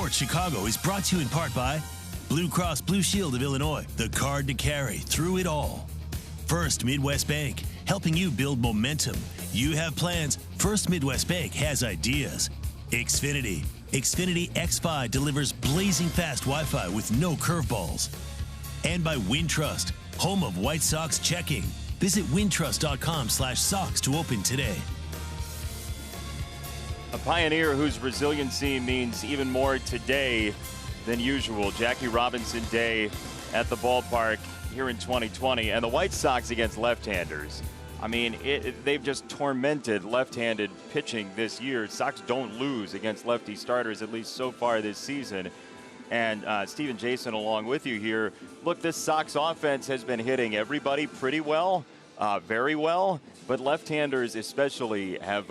Sports Chicago is brought to you in part by Blue Cross Blue Shield of Illinois, the card to carry through it all. First Midwest Bank, helping you build momentum. You have plans, First Midwest Bank has ideas. Xfinity. Xfinity X5 delivers blazing fast Wi-Fi with no curveballs. And by Wintrust, home of White Sox checking. Visit wintrust.com/socks to open today. A pioneer whose resiliency means even more today than usual. Jackie Robinson Day at the ballpark here in 2020. And the White Sox against left-handers. I mean, they've just tormented left-handed pitching this year. Sox don't lose against lefty starters, at least so far this season. And Steve and Jason along with you here. Look, this Sox offense has been hitting everybody pretty well, very well. But left-handers especially have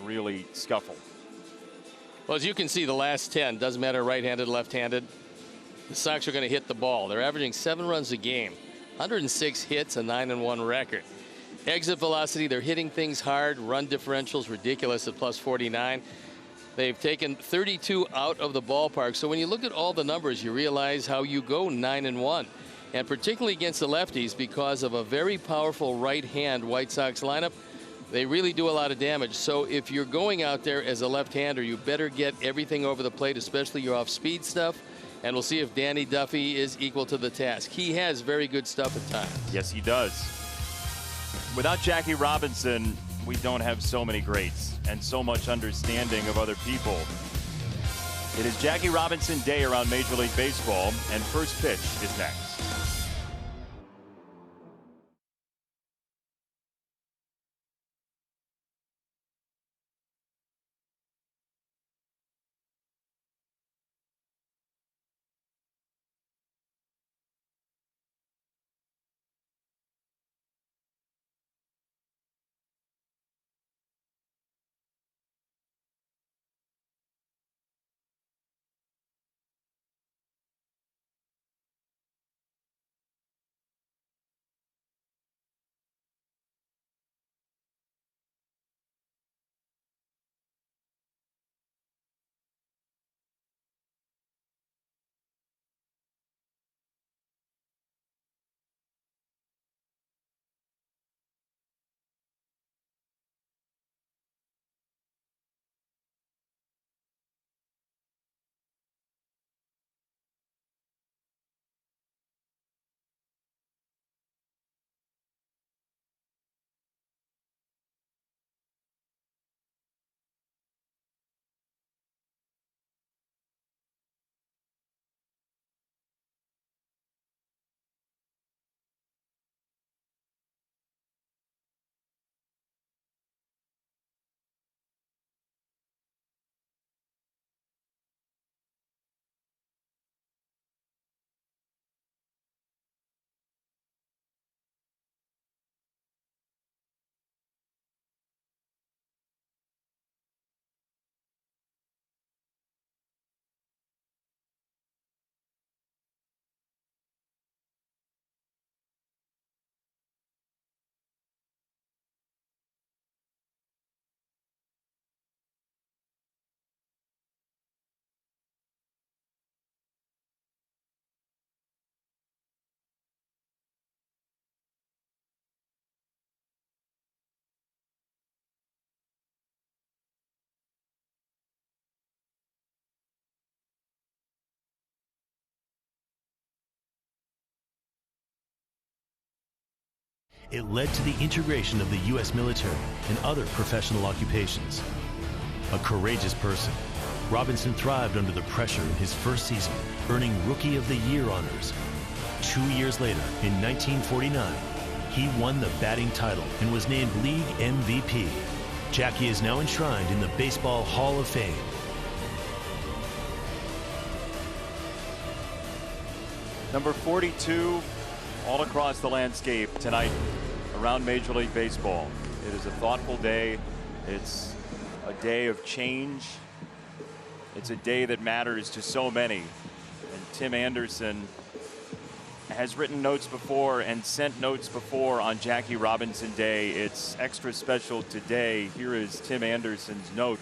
really scuffled. Well, as you can see, the last 10, doesn't matter right-handed, left-handed, the Sox are going to hit the ball. They're averaging 7 runs a game, 106 hits, a 9-1 record. Exit velocity, they're hitting things hard. Run differential's ridiculous at +49. They've taken 32 out of the ballpark. So when you look at all the numbers, you realize how you go 9-1. And particularly against the lefties, because of a very powerful right-hand White Sox lineup, they really do a lot of damage. So if you're going out there as a left-hander, you better get everything over the plate, especially your off-speed stuff. And we'll see if Danny Duffy is equal to the task. He has very good stuff at times. Yes, he does. Without Jackie Robinson, we don't have so many greats and so much understanding of other people. It is Jackie Robinson Day around Major League Baseball, and first pitch is next. It led to the integration of the U.S. military and other professional occupations. A courageous person, Robinson thrived under the pressure in his first season, earning Rookie of the Year honors. 2 years later, in 1949, he won the batting title and was named League MVP. Jackie is now enshrined in the Baseball Hall of Fame. Number 42 all across the landscape tonight around Major League Baseball. It is a thoughtful day. It's a day of change. It's a day that matters to so many. And Tim Anderson has written notes before and sent notes before on Jackie Robinson Day. It's extra special today. Here is Tim Anderson's note,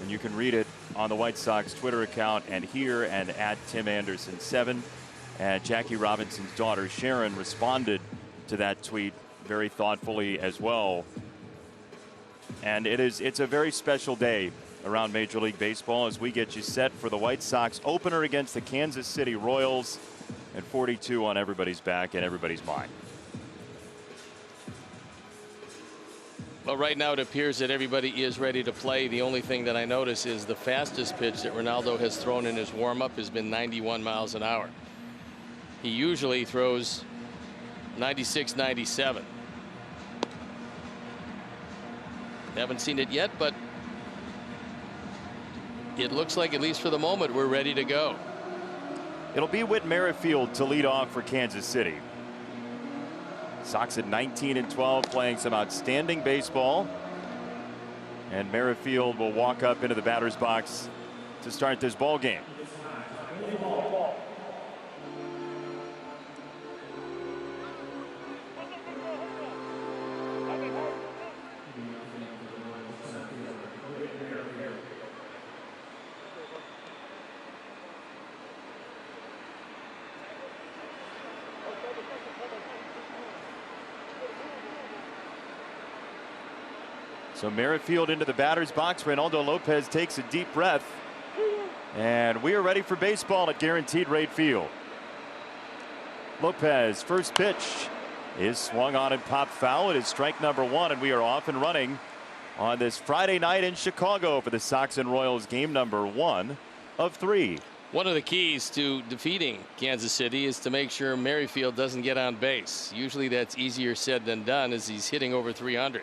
and you can read it on the White Sox Twitter account and here, and at Tim Anderson 7. And Jackie Robinson's daughter Sharon responded to that tweet very thoughtfully as well. And it's a very special day around Major League Baseball as we get you set for the White Sox opener against the Kansas City Royals, and 42 on everybody's back and everybody's mind. Well, right now it appears that everybody is ready to play. The only thing that I notice is the fastest pitch that Ronaldo has thrown in his warm-up has been 91 miles an hour. He usually throws 96, 97. Haven't seen it yet, but it looks like, at least for the moment, we're ready to go. It'll be Whit Merrifield to lead off for Kansas City. Sox at 19-12, playing some outstanding baseball. And Merrifield will walk up into the batter's box to start this ball game. So Merrifield into the batter's box. Reynaldo Lopez takes a deep breath. And we are ready for baseball at Guaranteed Rate Field. Lopez, first pitch is swung on and popped foul. It is strike number 1, and we are off and running on this Friday night in Chicago for the Sox and Royals game number 1 of 3. One of the keys to defeating Kansas City is to make sure Merrifield doesn't get on base. Usually that's easier said than done, as he's hitting over 300.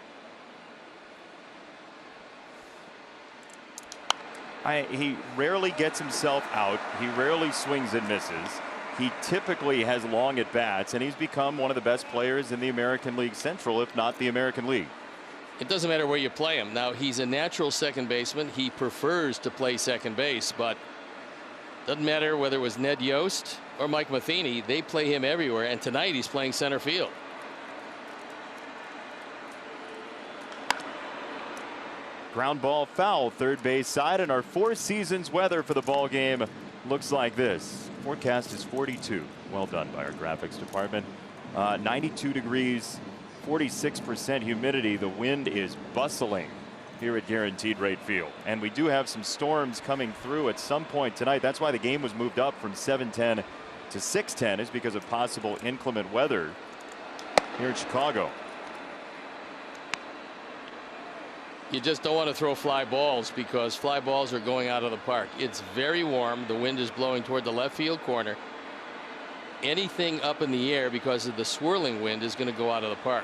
He rarely gets himself out. He rarely swings and misses. He typically has long at bats, and he's become one of the best players in the American League Central, if not the American League. It doesn't matter where you play him. Now, he's a natural second baseman. He prefers to play second base, but doesn't matter whether it was Ned Yost or Mike Matheny. They play him everywhere, and tonight he's playing center field. Ground ball foul, third base side, and our Four Seasons weather for the ball game looks like this. Forecast is 42. Well done by our graphics department. 92 degrees, 46% humidity. The wind is bustling here at Guaranteed Rate Field, and we do have some storms coming through at some point tonight. That's why the game was moved up from 7:10 to 6:10, is because of possible inclement weather here in Chicago. You just don't want to throw fly balls, because fly balls are going out of the park. It's very warm. The wind is blowing toward the left field corner. Anything up in the air because of the swirling wind is going to go out of the park.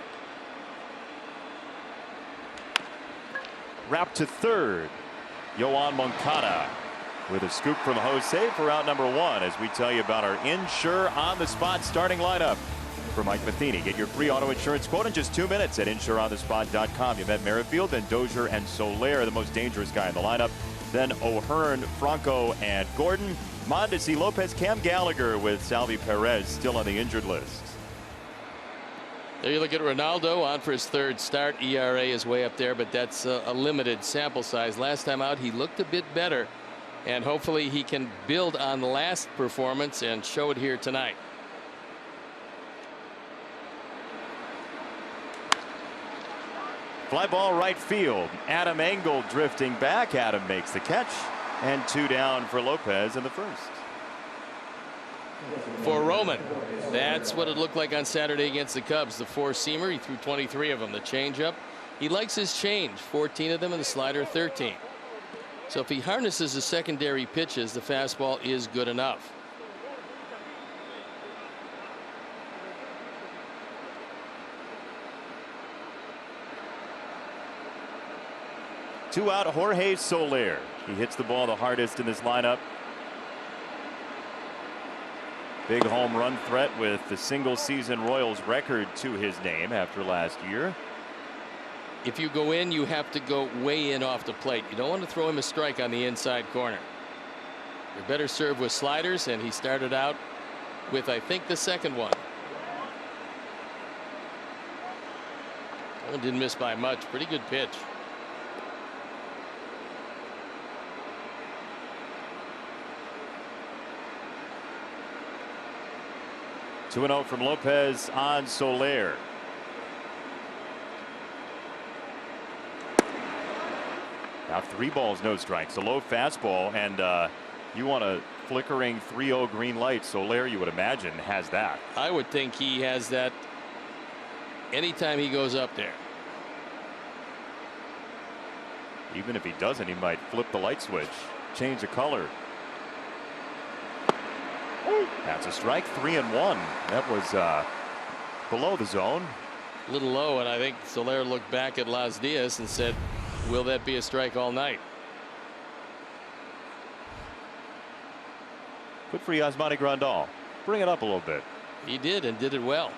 Wrap to third. Yoan Moncada with a scoop from Jose for out number 1, as we tell you about our Insure on the Spot starting lineup for Mike Matheny. Get your free auto insurance quote in just 2 minutes at insureonthespot.com. You met Merrifield, then Dozier and Soler, the most dangerous guy in the lineup. Then O'Hearn, Franco, and Gordon. Mondesi, Lopez, Cam Gallagher with Salvi Perez still on the injured list. There you look at Ronaldo on for his third start. ERA is way up there, but that's a limited sample size. Last time out, he looked a bit better, and hopefully he can build on the last performance and show it here tonight. Fly ball right field. Adam Engel drifting back. Adam makes the catch, and 2 down for Lopez in the first. For Roman, that's what it looked like on Saturday against the Cubs. The four-seamer, he threw 23 of them. The changeup, he likes his change, 14 of them, and the slider 13. So if he harnesses the secondary pitches, the fastball is good enough. Two out, Jorge Soler. He hits the ball the hardest in this lineup. Big home run threat with the single season Royals record to his name after last year. If you go in, you have to go way in off the plate. You don't want to throw him a strike on the inside corner. You're better served with sliders, and he started out with, I think, the second one. That one didn't miss by much. Pretty good pitch. 2-0 from Lopez on Soler. Now 3 balls, no strikes. A low fastball, and you want a flickering 3-0 green light. Soler, you would imagine, has that. I would think he has that anytime he goes up there. Even if he doesn't, he might flip the light switch, change the color. That's a strike. 3-1. That was below the zone. A little low, and I think Soler looked back at Las Diaz and said, will that be a strike all night? Good for Yasmani Grandal. Bring it up a little bit. He did, and did it well.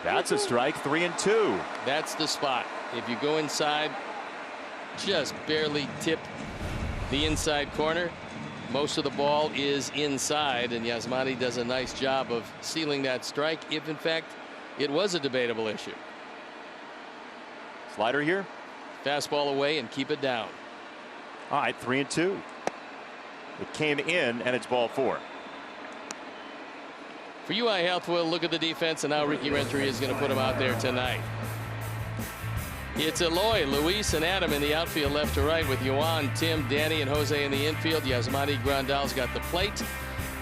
That's a strike. 3-2. That's the spot. If you go inside, just barely tip the inside corner, most of the ball is inside, and Yasmani does a nice job of sealing that strike, if in fact it was a debatable issue. Slider here. Fastball away and keep it down. All right, 3-2. It came in, and it's ball 4. For UI Health, we'll look at the defense, and now Ricky Renteria is going to put him out there tonight. It's Eloy, Luis, and Adam in the outfield left to right, with Yoan, Tim, Danny, and Jose in the infield. Yasmani Grandal's got the plate,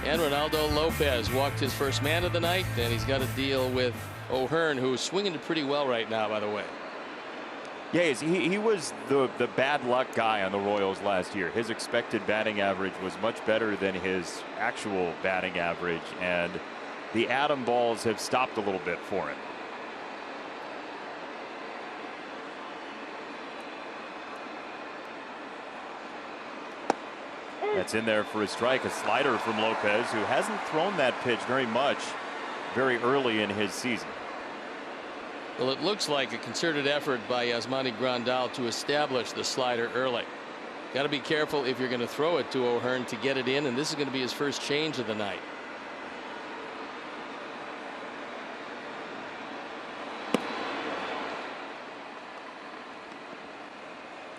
and Ronaldo Lopez walked his first man of the night, and he's got to deal with O'Hearn, who's swinging it pretty well right now, by the way. Yeah, he was the bad luck guy on the Royals last year. His expected batting average was much better than his actual batting average, and the Adam balls have stopped a little bit for him. That's in there for a strike. A slider from Lopez, who hasn't thrown that pitch very much very early in his season. Well, it looks like a concerted effort by Yasmani Grandal to establish the slider early. Got to be careful if you're going to throw it to O'Hearn to get it in, and this is going to be his first change of the night.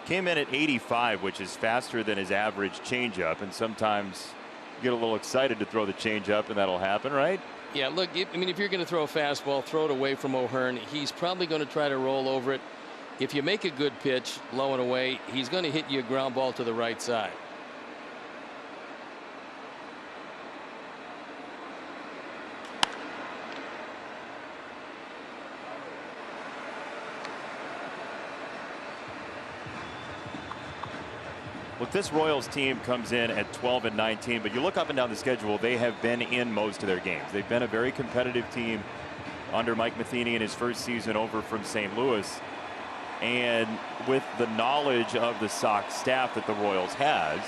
Came in at 85, which is faster than his average changeup, and sometimes you get a little excited to throw the changeup, and that'll happen, right? Yeah, look, I mean, if you're going to throw a fastball, throw it away from O'Hearn. He's probably going to try to roll over it. If you make a good pitch, low and away, he's going to hit you a ground ball to the right side. Look, this Royals team comes in at 12-19, but you look up and down the schedule, they have been in most of their games. They've been a very competitive team under Mike Matheny in his first season over from St. Louis. And with the knowledge of the Sox staff that the Royals has,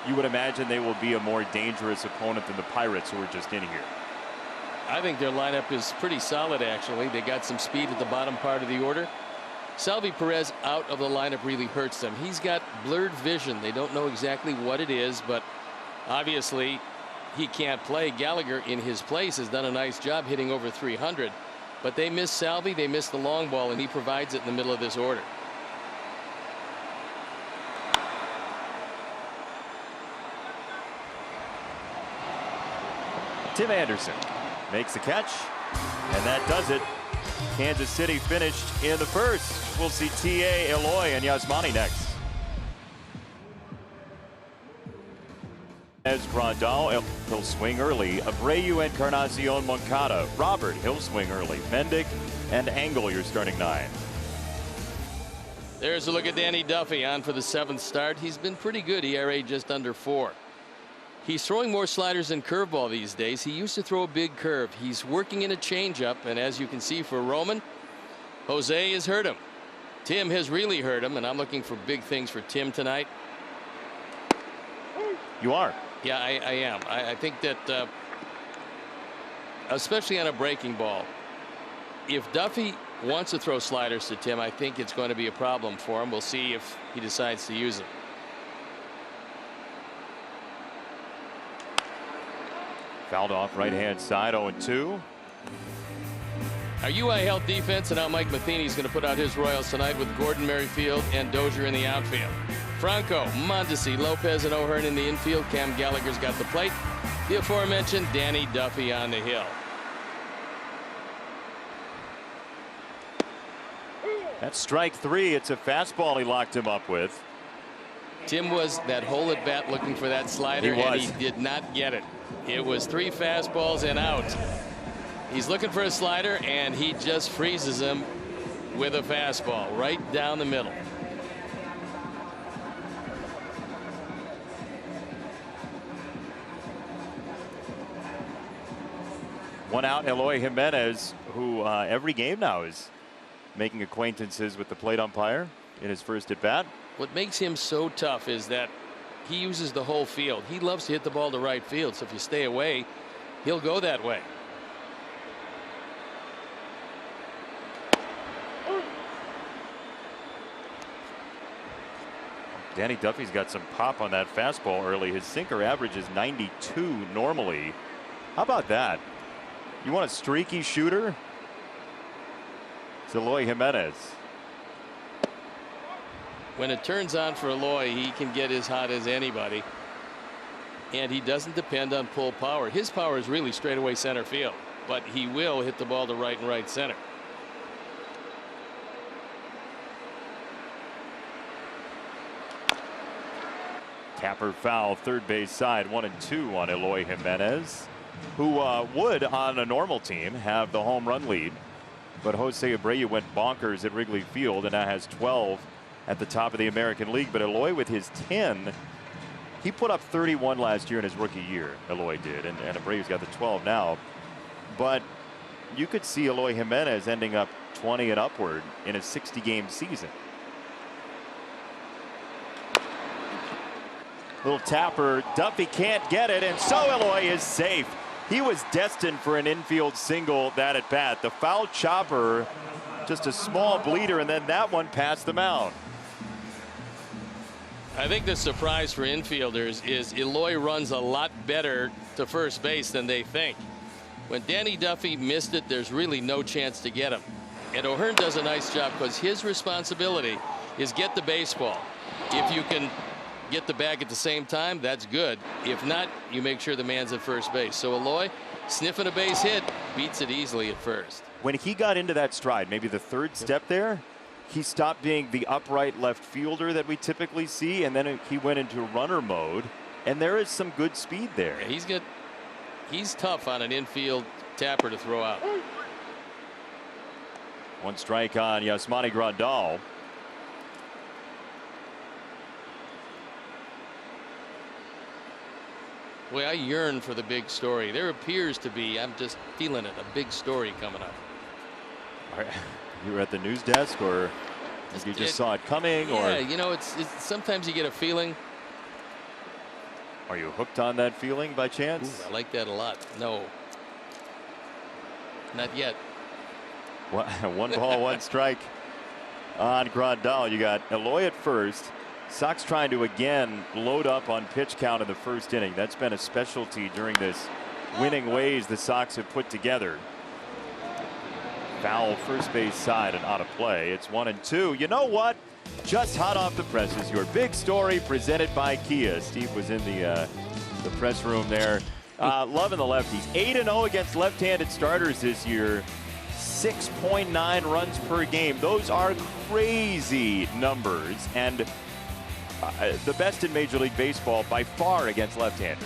you would imagine they will be a more dangerous opponent than the Pirates, who are just in here. I think their lineup is pretty solid, actually. They got some speed at the bottom part of the order. Salvi Perez out of the lineup really hurts them. He's got blurred vision. They don't know exactly what it is, but obviously he can't play. Gallagher in his place has done a nice job hitting over 300, but they miss Salvi, they miss the long ball, and he provides it in the middle of this order. Tim Anderson makes the catch, and that does it. Kansas City finished in the first. We'll see T.A., Eloy, and Yasmani next. As Grandal, he'll swing early. Abreu, Encarnacion, Moncada. Robert, he'll swing early. Mendick and Engel, your starting 9. There's a look at Danny Duffy on for the 7th start. He's been pretty good. ERA just under 4. He's throwing more sliders than curveball these days. He used to throw a big curve. He's working in a changeup, and as you can see for Roman, Jose has hurt him. Tim has really hurt him, and I'm looking for big things for Tim tonight. You are? Yeah, I am. I think that especially on a breaking ball, if Duffy wants to throw sliders to Tim, I think it's going to be a problem for him. We'll see if he decides to use them. Fouled off right-hand side, 0-2. Our UI Health defense, and now Mike Matheny is going to put out his Royals tonight with Gordon Merrifield and Dozier in the outfield. Franco, Mondesi, Lopez, and O'Hearn in the infield. Cam Gallagher's got the plate. The aforementioned Danny Duffy on the hill. That's strike 3. It's a fastball he locked him up with. Tim was that hole at bat looking for that slider, and he did not get it. It was 3 fastballs and out. He's looking for a slider, and he just freezes him with a fastball right down the middle. One out, Eloy Jimenez, who every game now is making acquaintances with the plate umpire in his first at bat. What makes him so tough is that he uses the whole field. He loves to hit the ball to right field, so if you stay away, he'll go that way. Danny Duffy's got some pop on that fastball early. His sinker average is 92 normally. How about that? You want a streaky shooter? It's Eloy Jimenez. When it turns on for Eloy, he can get as hot as anybody. And he doesn't depend on pull power. His power is really straightaway center field, but he will hit the ball to right and right center. Tapper foul, third base side, 1-2 on Eloy Jimenez, who would on a normal team have the home run lead. But Jose Abreu went bonkers at Wrigley Field and now has 12 at the top of the American League. But Eloy with his 10, he put up 31 last year in his rookie year. Eloy did, and Abreu's got the 12 now. But you could see Eloy Jimenez ending up 20 and upward in a 60-game season. Little tapper, Duffy can't get it, and so Eloy is safe. He was destined for an infield single that at bat. The foul chopper, just a small bleeder, and then that one past the mound. I think the surprise for infielders is Eloy runs a lot better to first base than they think. When Danny Duffy missed it, there's really no chance to get him. And O'Hearn does a nice job because his responsibility is get the baseball. If you can get the bag at the same time, that's good. If not, you make sure the man's at first base. So Eloy, sniffing a base hit, beats it easily at first. When he got into that stride, maybe the third step there, he stopped being the upright left fielder that we typically see, and then he went into runner mode, and there is some good speed there. Yeah, he's tough on an infield tapper to throw out. One strike on Yasmani Grandal. Boy, I yearn for the big story. There appears to be, I'm just feeling it, a big story coming up. You were at the news desk, or you just saw it coming? Yeah, or you know, it's sometimes you get a feeling. Are you hooked on that feeling by chance? Ooh, I like that a lot. No, not yet. One ball, one strike on Grandal. You got Eloy at first. Sox trying to again load up on pitch count in the first inning. That's been a specialty during this winning ways the Sox have put together. Foul first base side and out of play. It's 1-2. You know what? Just hot off the presses, your big story presented by Kia. Steve was in the press room there. Loving the lefties. 8-0 against left-handed starters this year. 6.9 runs per game. Those are crazy numbers, and the best in Major League Baseball by far against left-handers.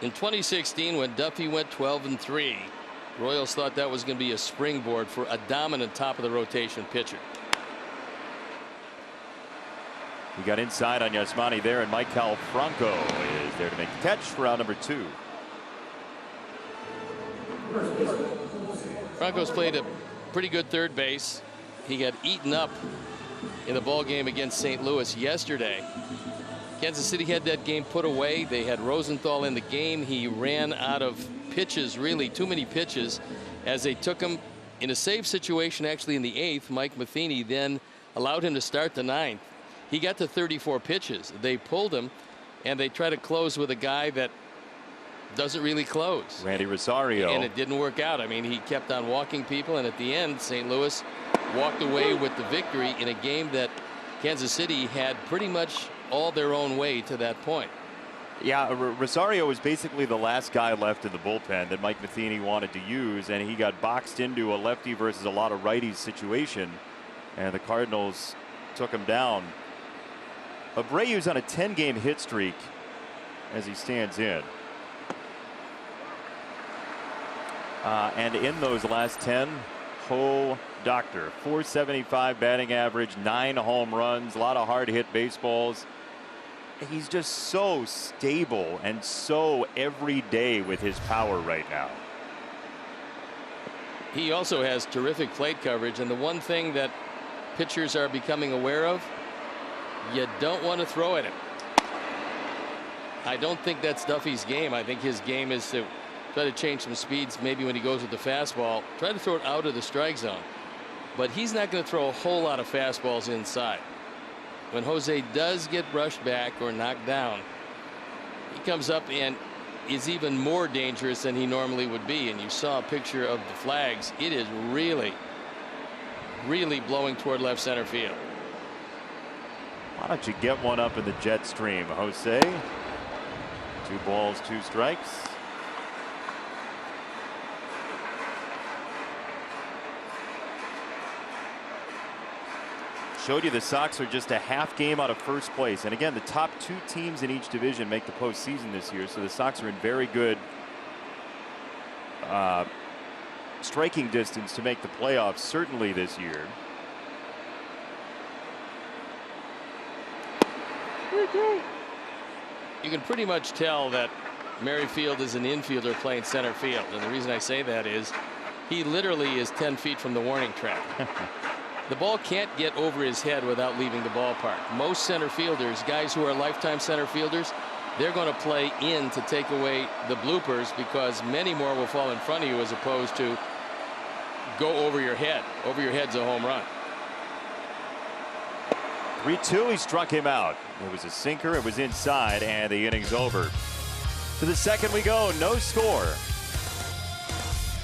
In 2016, when Duffy went 12-3, Royals thought that was going to be a springboard for a dominant top of the rotation pitcher. He got inside on Yasmani there, and Maikel Franco is there to make the catch for out number 2. Franco's played a pretty good third base. He got eaten up in the ball game against St. Louis yesterday. Kansas City had that game put away. They had Rosenthal in the game. He ran out of pitches, really too many pitches, as they took him in a save situation actually in the 8th. Mike Matheny then allowed him to start the 9th. He got to 34 pitches. They pulled him, and they tried to close with a guy that doesn't really close. Randy Rosario. And it didn't work out. I mean, he kept on walking people, and at the end, St. Louis walked away with the victory in a game that Kansas City had pretty much all their own way to that point. Yeah, Rosario was basically the last guy left in the bullpen that Mike Matheny wanted to use, and he got boxed into a lefty versus a lot of righties situation, and the Cardinals took him down. Abreu's on a 10-game hit streak as he stands in. And in those last 10, Doctor, 475 batting average, 9 home runs, a lot of hard hit baseballs. He's just so stable and so everyday with his power right now. He also has terrific plate coverage, and the one thing that pitchers are becoming aware of, you don't want to throw at him. I don't think that's Duffy's game. I think his game is to try to change some speeds, maybe when he goes with the fastball, try to throw it out of the strike zone. But he's not going to throw a whole lot of fastballs inside. When Jose does get brushed back or knocked down, he comes up and is even more dangerous than he normally would be. And you saw a picture of the flags. It is really, really blowing toward left center field. Why don't you get one up in the jet stream, Jose? 2 balls, 2 strikes. Showed you the Sox are just a half game out of first place. And again, the top 2 teams in each division make the postseason this year. So the Sox are in very good striking distance to make the playoffs, certainly this year. You can pretty much tell that Merrifield is an infielder playing center field. And the reason I say that is he literally is 10 feet from the warning track. The ball can't get over his head without leaving the ballpark. Most center fielders, guys who are lifetime center fielders, they're going to play in to take away the bloopers, because many more will fall in front of you as opposed to go over your head. Over your head's a home run. 3-2, he struck him out. It was a sinker, it was inside, and the inning's over. To the second we go, no score.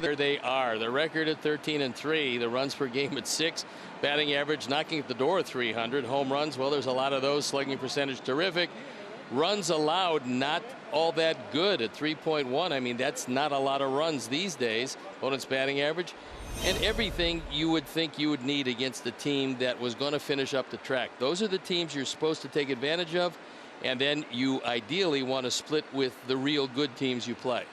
There they are. The record at 13-3. The runs per game at 6. Batting average knocking at the door of 300. Home runs, well, there's a lot of those. Slugging percentage terrific. Runs allowed not all that good at 3.1. I mean, that's not a lot of runs these days. Opponent's batting average and everything you would think you would need against the team that was going to finish up the track. Those are the teams you're supposed to take advantage of, and then you ideally want to split with the real good teams you play.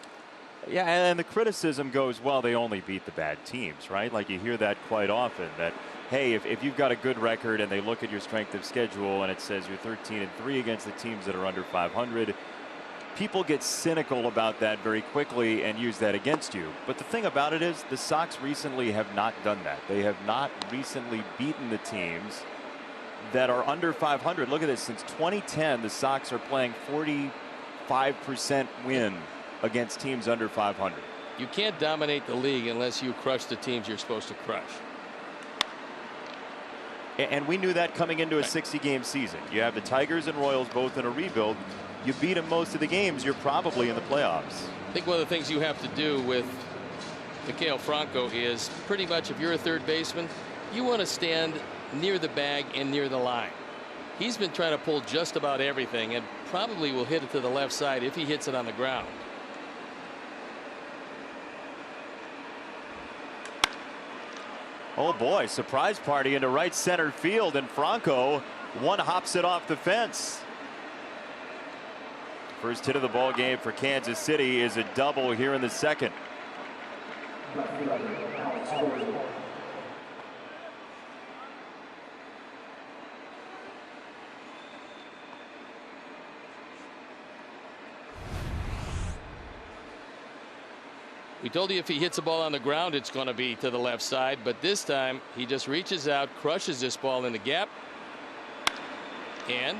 Yeah, and the criticism goes, well, they only beat the bad teams, right? Like, you hear that quite often, that, hey, if you've got a good record and they look at your strength of schedule and it says you're 13-3 against the teams that are under 500, people get cynical about that very quickly and use that against you. But the thing about it is the Sox recently have not done that. They have not recently beaten the teams that are under 500. Look at this. Since 2010, the Sox are playing 45% win against teams under 500. You can't dominate the league unless you crush the teams you're supposed to crush. And we knew that coming into a 60-game season. You have the Tigers and Royals both in a rebuild. You beat them most of the games, you're probably in the playoffs. I think one of the things you have to do with Maikel Franco is pretty much, if you're a third baseman, you want to stand near the bag and near the line. He's been trying to pull just about everything and probably will hit it to the left side if he hits it on the ground. Oh boy, surprise party into right center field, and Franco one-hops it off the fence. First hit of the ball game for Kansas City is a double here in the second. We told you if he hits a ball on the ground, it's going to be to the left side, but this time he just reaches out, crushes this ball in the gap, and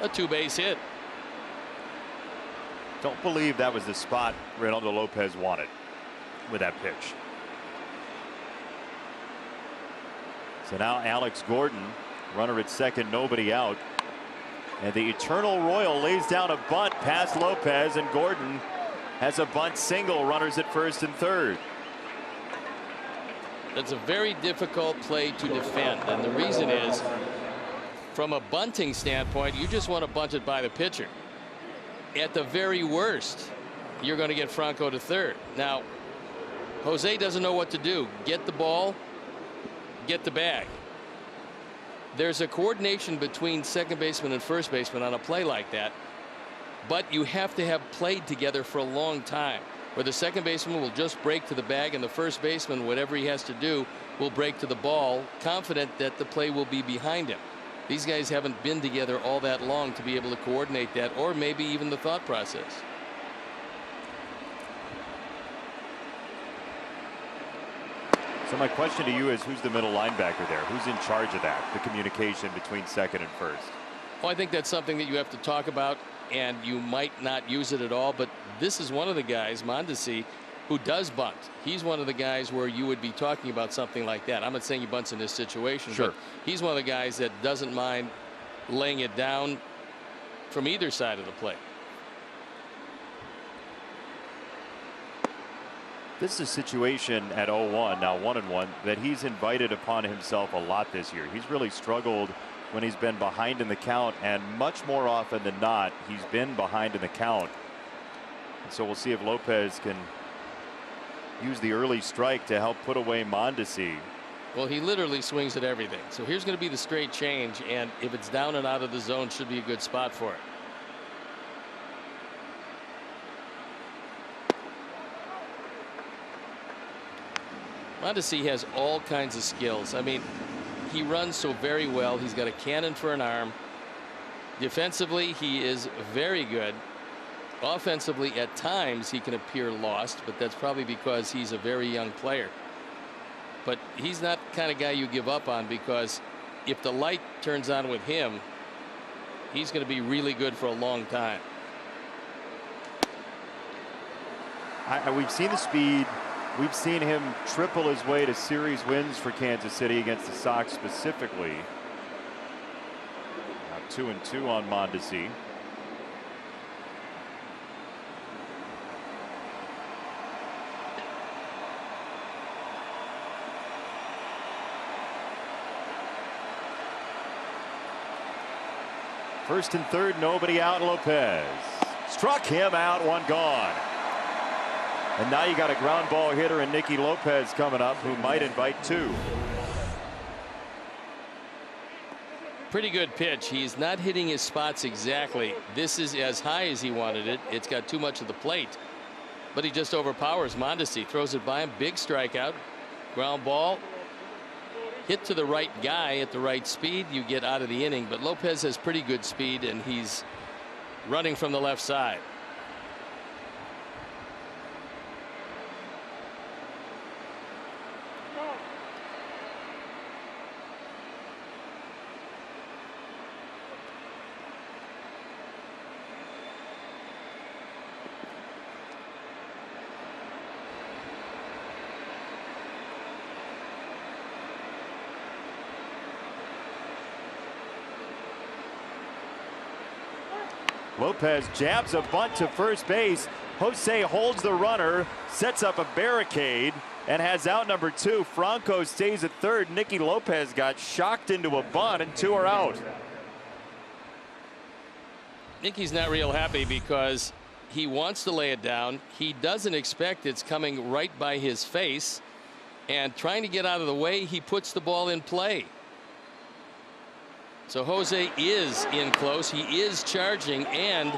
a 2-base hit. Don't believe that was the spot Reynaldo Lopez wanted with that pitch. So now Alex Gordon, runner at second, nobody out. And the Eternal Royal lays down a bunt past Lopez, and Gordon has a bunt single, runners at first and third. That's a very difficult play to defend, and the reason is From a bunting standpoint, you just want to bunt it by the pitcher. At the very worst, you're going to get Franco to third. Now, Jose doesn't know what to do. Get the ball, get the bag. There's a coordination between second baseman and first baseman on a play like that, but you have to have played together for a long time, where the second baseman will just break to the bag and the first baseman, whatever he has to do, will break to the ball, confident that the play will be behind him. These guys haven't been together all that long to be able to coordinate that, or maybe even the thought process. So my question to you is, who's the middle linebacker there? Who's in charge of that, the communication between second and first? Well, I think that's something that you have to talk about, and you might not use it at all, but this is one of the guys, Mondesi, who does bunt. He's one of the guys where you would be talking about something like that. I'm not saying he bunts in this situation, sure, but he's one of the guys that doesn't mind laying it down from either side of the plate. This is a situation at 0-1, now 1-1, that he's invited upon himself a lot this year. He's really struggled when he's been behind in the count, and much more often than not, he's been behind in the count. And so we'll see if Lopez can use the early strike to help put away Mondesi. Well, he literally swings at everything. So here's going to be the straight change, and if it's down and out of the zone, should be a good spot for it. Mondesi has all kinds of skills. I mean, he runs so very well. He's got a cannon for an arm. Defensively, he is very good. Offensively, at times, he can appear lost, but that's probably because he's a very young player. But he's not the kind of guy you give up on, because if the light turns on with him, he's going to be really good for a long time. We've seen the speed. We've seen him triple his way to series wins for Kansas City against the Sox specifically. Now 2-2 on Mondesi. First and third, nobody out. Lopez struck him out, one gone. And now you got a ground ball hitter in Nicky Lopez coming up, who might invite two. Pretty good pitch. He's not hitting his spots exactly. This is as high as he wanted it. It's got too much of the plate, but he just overpowers Mondesi, throws it by him. Big strikeout, ground ball. Hit to the right guy at the right speed, you get out of the inning. But Lopez has pretty good speed, and he's running from the left side. Lopez jabs a bunt to first base. Jose holds the runner, sets up a barricade, and has out number two. Franco stays at third. Nicky Lopez got shocked into a bunt, and two are out. Nicky's not real happy because he wants to lay it down. He doesn't expect it's coming right by his face, and trying to get out of the way, he puts the ball in play. So Jose is in close. He is charging, and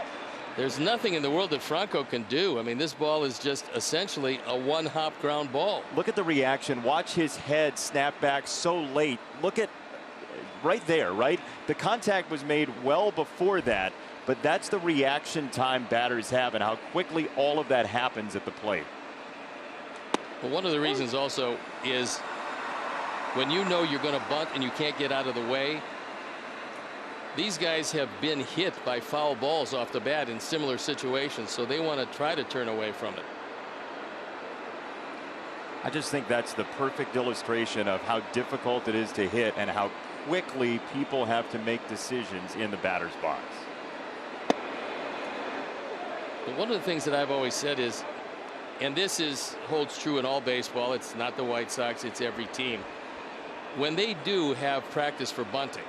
there's nothing in the world that Franco can do. I mean, this ball is just essentially a one-hop ground ball. Look at the reaction. Watch his head snap back so late. Look at right there, right? The contact was made well before that, but that's the reaction time batters have and how quickly all of that happens at the plate. Well, one of the reasons also is when you know you're going to bunt and you can't get out of the way, these guys have been hit by foul balls off the bat in similar situations, so they want to try to turn away from it. I just think that's the perfect illustration of how difficult it is to hit and how quickly people have to make decisions in the batter's box. But one of the things that I've always said is, and this holds true in all baseball, it's not the White Sox, it's every team. When they do have practice for bunting,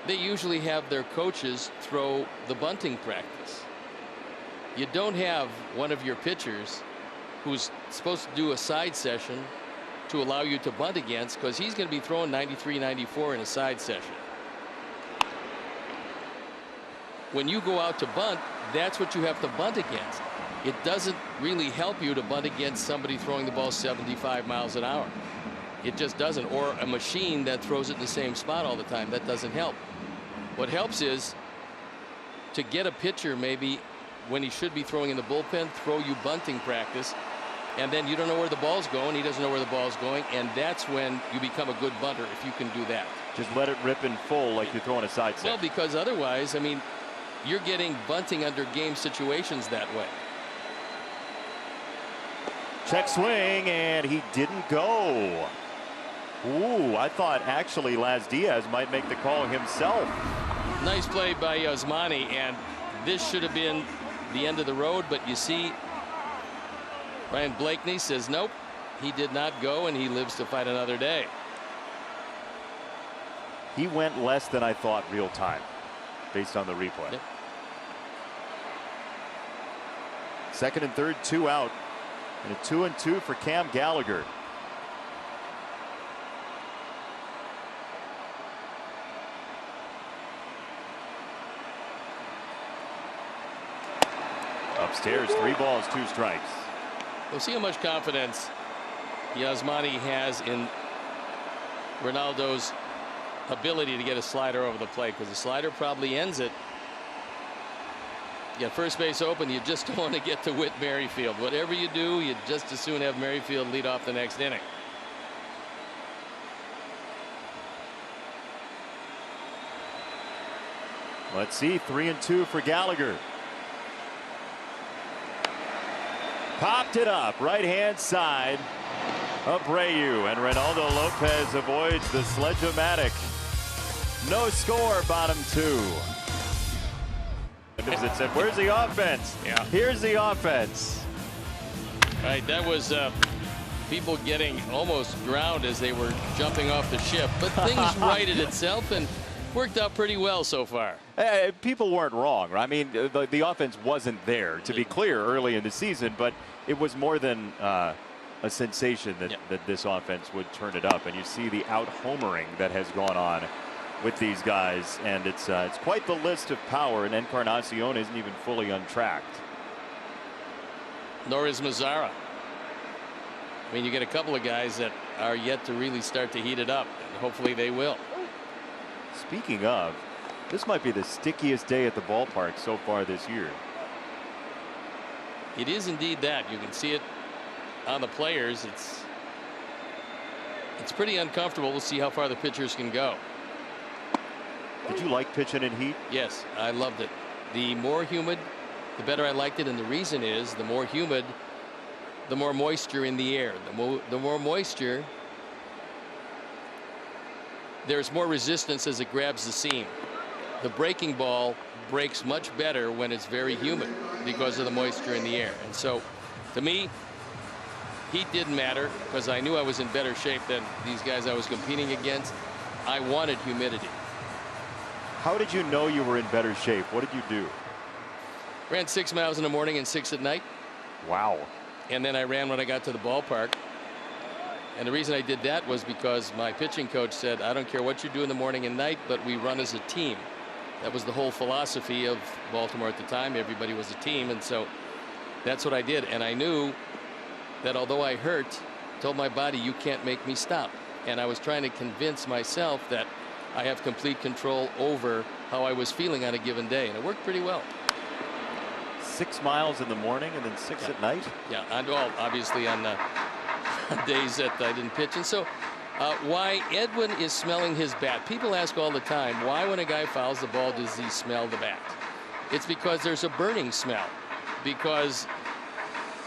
they usually have their coaches throw the bunting practice. You don't have one of your pitchers who's supposed to do a side session to allow you to bunt against, because he's going to be throwing 93, 94 in a side session. When you go out to bunt, that's what you have to bunt against. It doesn't really help you to bunt against somebody throwing the ball 75 miles an hour. It just doesn't. Or a machine that throws it in the same spot all the time. That doesn't help. What helps is to get a pitcher maybe when he should be throwing in the bullpen, throw you bunting practice, and then you don't know where the ball's going. He doesn't know where the ball's going, and that's when you become a good bunter, if you can do that. Just let it rip in full like you're throwing a side set. Well, because otherwise, I mean, you're getting bunting under game situations that way. Check swing, and he didn't go. Ooh, I thought actually Laz Diaz might make the call himself. Nice play by Yasmani, and this should have been the end of the road, but you see Ryan Blakeney says nope, he did not go, and he lives to fight another day. He went less than I thought real time based on the replay. Yep. Second and third, 2 out, and a 2-2 for Cam Gallagher. Upstairs, 3 balls, 2 strikes. We'll see how much confidence Yasmani has in Ronaldo's ability to get a slider over the plate, because the slider probably ends it. You got first base open, you just don't want to get to Whit Merrifield. Whatever you do, you'd just as soon have Merrifield lead off the next inning. Let's see, 3-2 for Gallagher. Popped it up, right-hand side. Abreu, and Reynaldo Lopez avoids the Sledge-O-Matic. No score, bottom 2. It said, where's the offense? Yeah. Here's the offense. Right, that was people getting almost drowned as they were jumping off the ship, but things righted itself and worked out pretty well so far. People weren't wrong. I mean, the offense wasn't there, to be clear, early in the season, but it was more than a sensation that this offense would turn it up. And you see the out-homering that has gone on with these guys, and it's quite the list of power, and Encarnacion isn't even fully untracked. Nor is Mazara. I mean, you get a couple of guys that are yet to really start to heat it up, and hopefully they will. Speaking of, this might be the stickiest day at the ballpark so far this year. It is indeed that. You can see it on the players. It's pretty uncomfortable. We'll see how far the pitchers can go. Did you like pitching in heat? Yes, I loved it. The more humid, the better I liked it, and the reason is the more humid, the more moisture in the air. The more moisture, there's more resistance as it grabs the seam. The breaking ball breaks much better when it's very humid because of the moisture in the air. And so, to me, heat didn't matter because I knew I was in better shape than these guys I was competing against. I wanted humidity. How did you know you were in better shape? What did you do? Ran 6 miles in the morning and 6 at night. Wow. And then I ran when I got to the ballpark. And the reason I did that was because my pitching coach said, I don't care what you do in the morning and night, but we run as a team. That was the whole philosophy of Baltimore at the time. Everybody was a team. And so that's what I did. And I knew that although I hurt, told my body, you can't make me stop. And I was trying to convince myself that I have complete control over how I was feeling on a given day. And it worked pretty well. 6 miles in the morning and then 6 at night? Yeah, and well, obviously on days that I didn't pitch. And so why Edwin is smelling his bat. People ask all the time, why when a guy fouls the ball does he smell the bat? It's because there's a burning smell. Because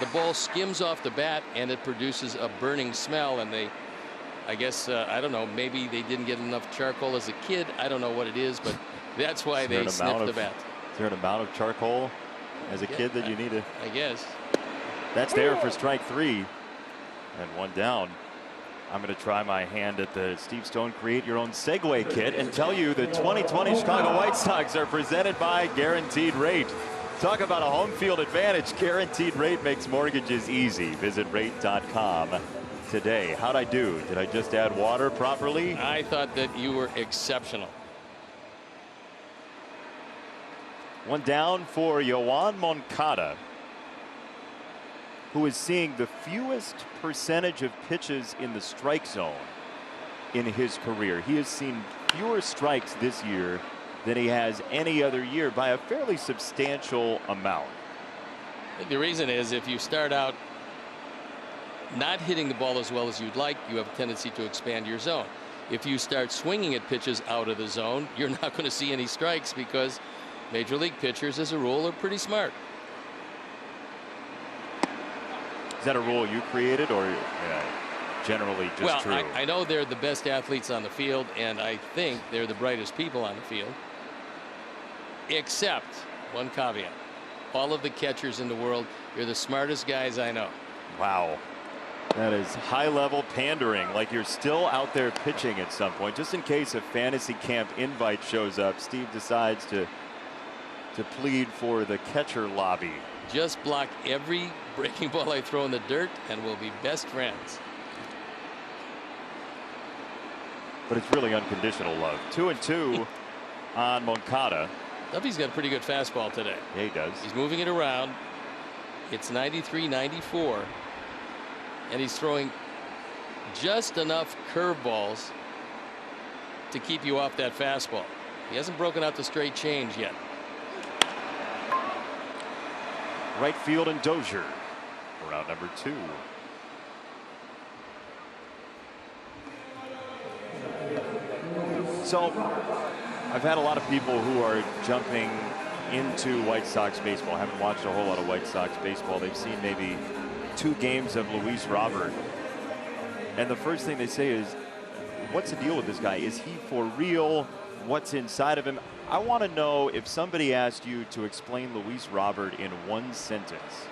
the ball skims off the bat and it produces a burning smell. And they, I guess, I don't know, maybe they didn't get enough charcoal as a kid. I don't know what it is, but that's why they sniff the bat. Is there an amount of charcoal as a kid that you need to? I guess. That's there for strike 3. And 1 down. I'm going to try my hand at the Steve Stone Create Your Own Segway kit and tell you the 2020 Chicago White Sox are presented by Guaranteed Rate. Talk about a home field advantage. Guaranteed Rate makes mortgages easy. Visit rate.com today. How'd I do? Did I just add water properly? I thought that you were exceptional. One down for Yoan Moncada, who is seeing the fewest percentage of pitches in the strike zone in his career. He has seen fewer strikes this year than he has any other year by a fairly substantial amount. The reason is if you start out not hitting the ball as well as you'd like, you have a tendency to expand your zone. If you start swinging at pitches out of the zone, you're not going to see any strikes because major league pitchers, as a rule, are pretty smart. Is that a rule you created or generally just true? Well, I know they're the best athletes on the field, and I think they're the brightest people on the field. Except one caveat. All of the catchers in the world, you're the smartest guys I know. Wow. That is high-level pandering, like you're still out there pitching at some point. Just in case a fantasy camp invite shows up, Steve decides to plead for the catcher lobby. Just block every breaking ball I throw in the dirt and we'll be best friends. But it's really unconditional love. 2-2 on Moncada. Duffy's got a pretty good fastball today. Yeah, he does. He's moving it around. It's 93, 94. And he's throwing just enough curveballs to keep you off that fastball. He hasn't broken out the straight change yet. Right field and Dozier for round number 2. So I've had a lot of people who are jumping into White Sox baseball, haven't watched a whole lot of White Sox baseball. They've seen maybe 2 games of Luis Robert. And the first thing they say is, what's the deal with this guy? Is he for real? What's inside of him? I want to know, if somebody asked you to explain Luis Robert in one sentence,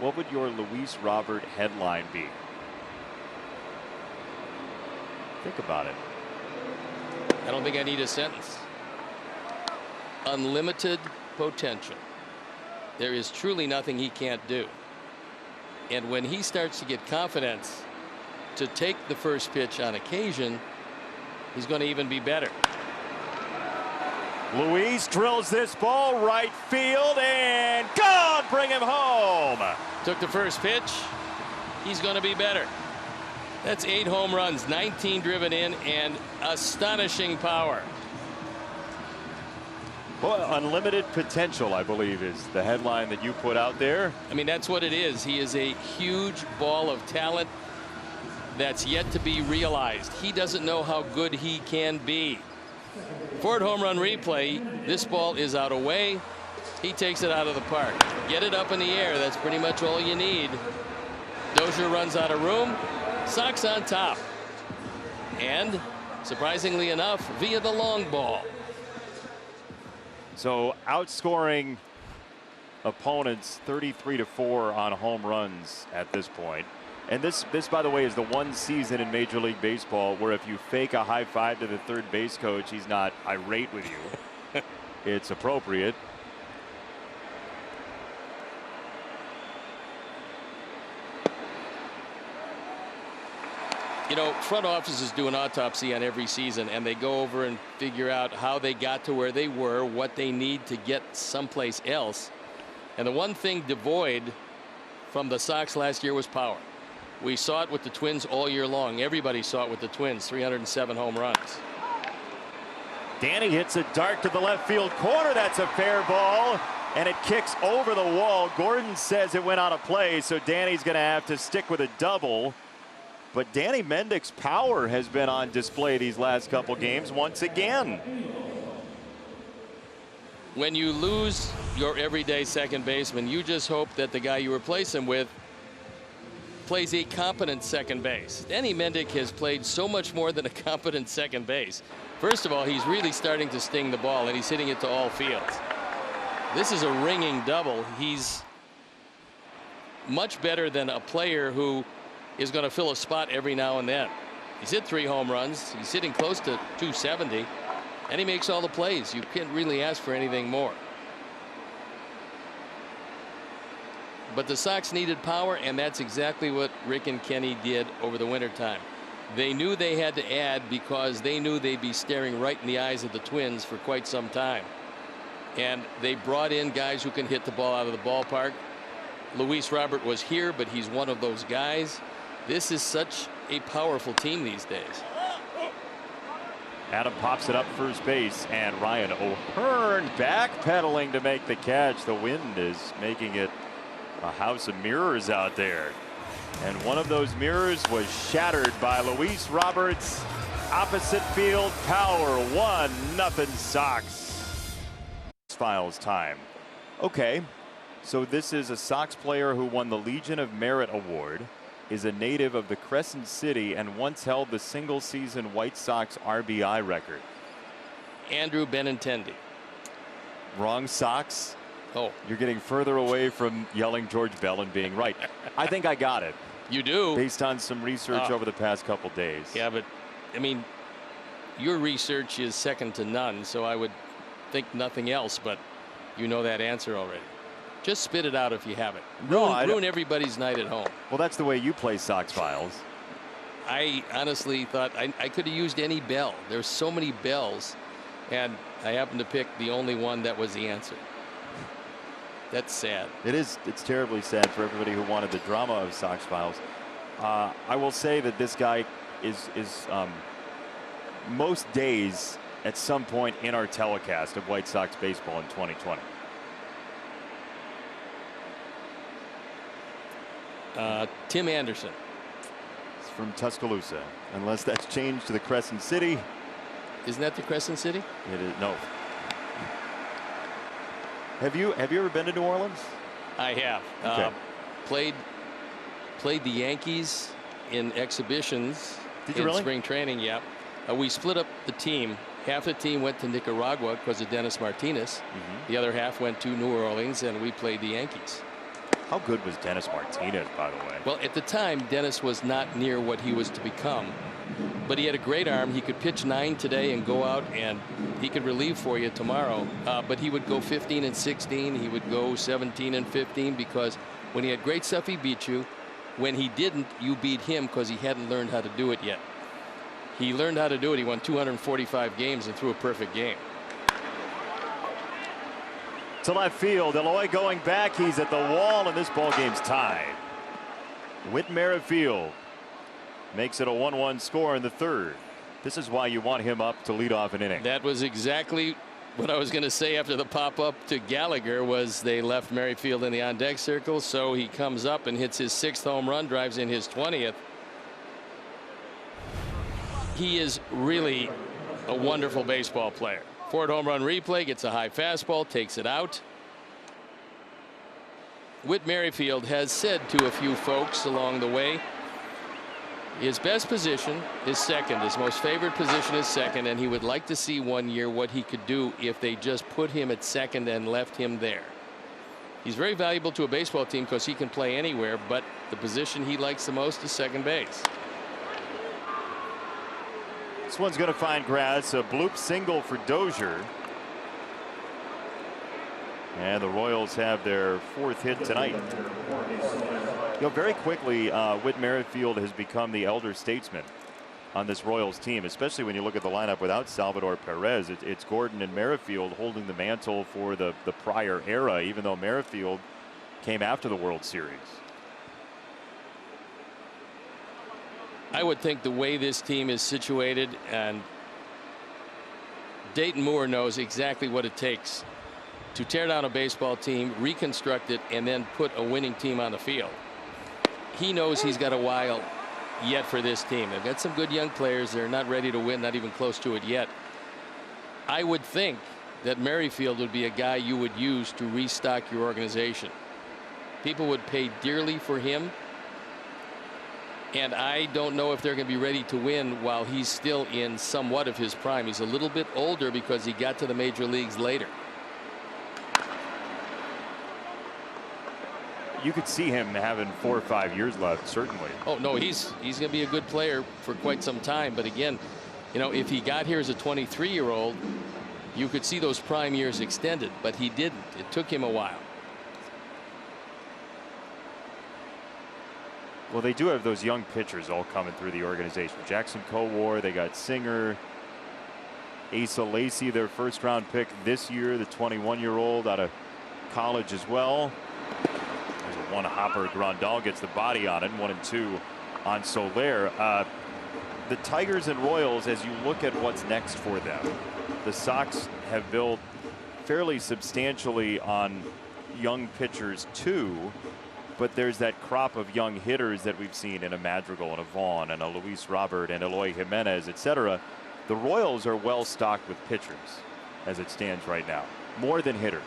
what would your Luis Robert headline be? Think about it. I don't think I need a sentence. Unlimited potential. There is truly nothing he can't do. And when he starts to get confidence to take the first pitch on occasion, he's going to even be better. Luis drills this ball right field and gone. Bring him home. Took the first pitch. He's going to be better. That's 8 home runs, 19 driven in, and astonishing power. Well, unlimited potential, I believe, is the headline that you put out there. I mean, that's what it is. He is a huge ball of talent that's yet to be realized. He doesn't know how good he can be. Ford home run replay. This ball is out away. He takes it out of the park. Get it up in the air. That's pretty much all you need. Dozier runs out of room. Sox on top. And surprisingly enough, via the long ball. So outscoring opponents 33-4 on home runs at this point. And this, by the way, is the one season in Major League Baseball where if you fake a high five to the third base coach, he's not irate with you. It's appropriate. You know, front offices do an autopsy on every season, and they go over and figure out how they got to where they were, what they need to get someplace else. And the one thing devoid from the Sox last year was power. We saw it with the Twins all year long. Everybody saw it with the Twins. 307 home runs. Danny hits a dart to the left field corner. That's a fair ball, and it kicks over the wall. Gordon says it went out of play, so Danny's going to have to stick with a double. But Danny Mendick's power has been on display these last couple games once again. When you lose your everyday second baseman, you just hope that the guy you replace him with plays a competent second base. Danny Mendick has played so much more than a competent second base. First of all, he's really starting to sting the ball, and he's hitting it to all fields. This is a ringing double. He's much better than a player who is going to fill a spot every now and then. He's hit 3 home runs. He's hitting close to 270, and he makes all the plays. You can't really ask for anything more. But the Sox needed power, and that's exactly what Rick and Kenny did over the wintertime. They knew they had to add because they knew they'd be staring right in the eyes of the Twins for quite some time. And they brought in guys who can hit the ball out of the ballpark. Luis Robert was here, but he's one of those guys. This is such a powerful team these days. Adam pops it up first base, and Ryan O'Hearn backpedaling to make the catch. The wind is making it a house of mirrors out there. And one of those mirrors was shattered by Luis Roberts. Opposite field power, 1-0 Sox. Files time. Okay, so this is a Sox player who won the Legion of Merit Award, is a native of the Crescent City, and once held the single-season White Sox RBI record. Andrew Benintendi. Wrong Sox. Oh, you're getting further away from yelling George Bell and being right. I think I got it. You do? Based on some research over the past couple days. Yeah, but I mean, your research is second to none, so I would think nothing else, but you know that answer already. Just spit it out if you have it. Ruin everybody's night at home. Well, that's the way you play Sox Files. I honestly thought I could have used any bell. There's so many bells, and I happened to pick the only one that was the answer. That's sad. It is. It's terribly sad for everybody who wanted the drama of Sox Files. I will say that this guy is most days at some point in our telecast of White Sox baseball in 2020. Tim Anderson. It's from Tuscaloosa, unless that's changed to the Crescent City. Isn't that the Crescent City? It is. No. Have you ever been to New Orleans? I have. Okay. Played the Yankees in exhibitions. Did you really? Spring training, yeah. We split up the team. Half the team went to Nicaragua because of Dennis Martinez. The other half went to New Orleans, and we played the Yankees. How good was Dennis Martinez, by the way? Well, at the time, Dennis was not near what he was to become. But he had a great arm. He could pitch 9 today and go out, and he could relieve for you tomorrow. But he would go 15 and 16. He would go 17 and 15 because when he had great stuff, he beat you. When he didn't, you beat him because he hadn't learned how to do it yet. He learned how to do it. He won 245 games and threw a perfect game. To left field, Eloy going back. He's at the wall, and this ball game's tied. Whit Merrifield makes it a 1-1 score in the third. This is why you want him up to lead off an inning. That was exactly what I was going to say after the pop up to Gallagher. Was they left Merrifield in the on deck circle, so he comes up and hits his 6th home run, drives in his 20th. He is really a wonderful baseball player. Forward home run replay, gets a high fastball, takes it out. Whit Merrifield has said to a few folks along the way, his best position is second. His most favorite position is second, and he would like to see one year what he could do if they just put him at second and left him there. He's very valuable to a baseball team because he can play anywhere, but the position he likes the most is second base. This one's going to find grass. A bloop single for Dozier. And the Royals have their 4th hit tonight. You know, very quickly, Whit Merrifield has become the elder statesman on this Royals team, especially when you look at the lineup without Salvador Perez. It's Gordon and Merrifield holding the mantle for the prior era, even though Merrifield came after the World Series. I would think the way this team is situated, and Dayton Moore knows exactly what it takes to tear down a baseball team, reconstruct it, and then put a winning team on the field. He knows he's got a while yet for this team. They've got some good young players. They're not ready to win, not even close to it yet. I would think that Merrifield would be a guy you would use to restock your organization. People would pay dearly for him. And I don't know if they're going to be ready to win while he's still in somewhat of his prime. He's a little bit older because he got to the major leagues later. you could see him having 4 or 5 years left, certainly. Oh, no, he's going to be a good player for quite some time. But again, you know, if he got here as a 23-year-old, you could see those prime years extended, but he didn't. It took him a while. Well, they do have those young pitchers all coming through the organization. Jackson Kowar, they got Singer, Asa Lacy, their first-round pick this year, the 21-year-old out of college as well. There's a one-hopper. Grandal gets the body on it, 1-2 on Soler. The Tigers and Royals, as you look at what's next for them, the Sox have built fairly substantially on young pitchers too, but there's that crop of young hitters that we've seen in a Madrigal and a Vaughn and a Luis Robert and Eloy Jimenez, etc. The Royals are well stocked with pitchers as it stands right now, more than hitters.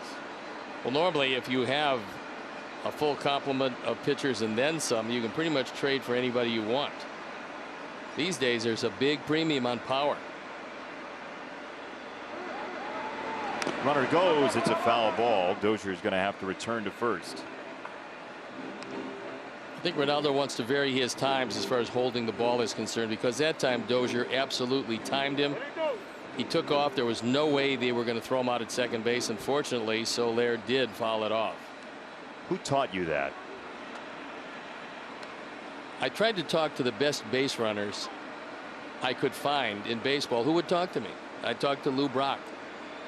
Well, normally if you have a full complement of pitchers and then some, you can pretty much trade for anybody you want. These days there's a big premium on power. Runner goes. It's a foul ball. Dozier is going to have to return to first. I think Ronaldo wants to vary his times as far as holding the ball is concerned, because that time Dozier absolutely timed him. He took off. There was no way they were going to throw him out at second base. Unfortunately, Soler did foul it off. Who taught you that? I tried to talk to the best base runners I could find in baseball. Who would talk to me? I talked to Lou Brock.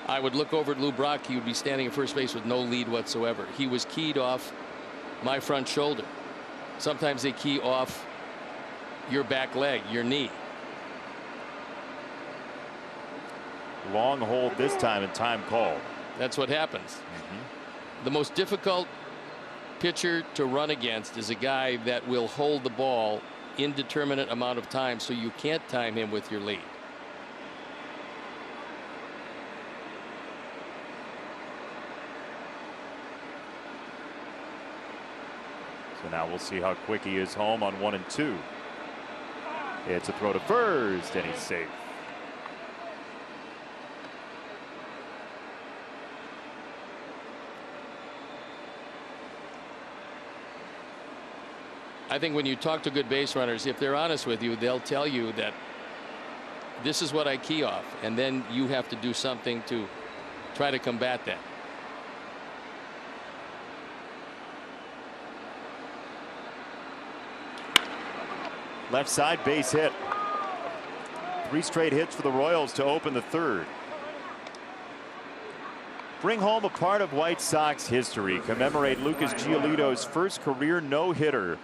I would look over at Lou Brock. He would be standing at first base with no lead whatsoever. He was keyed off my front shoulder. Sometimes they key off your back leg, your knee. Long hold this time and time called. That's what happens. The most difficult pitcher to run against is a guy that will hold the ball indeterminate amount of time, so you can't time him with your lead. So now we'll see how quick he is home on 1-2. It's a throw to first, and he's safe. I think when you talk to good base runners, if they're honest with you, they'll tell you that this is what I key off, and then you have to do something to try to combat that. Left side base hit. 3 straight hits for the Royals to open the third. Bring home a part of White Sox history. Commemorate Lucas Giolito's first career no-hitter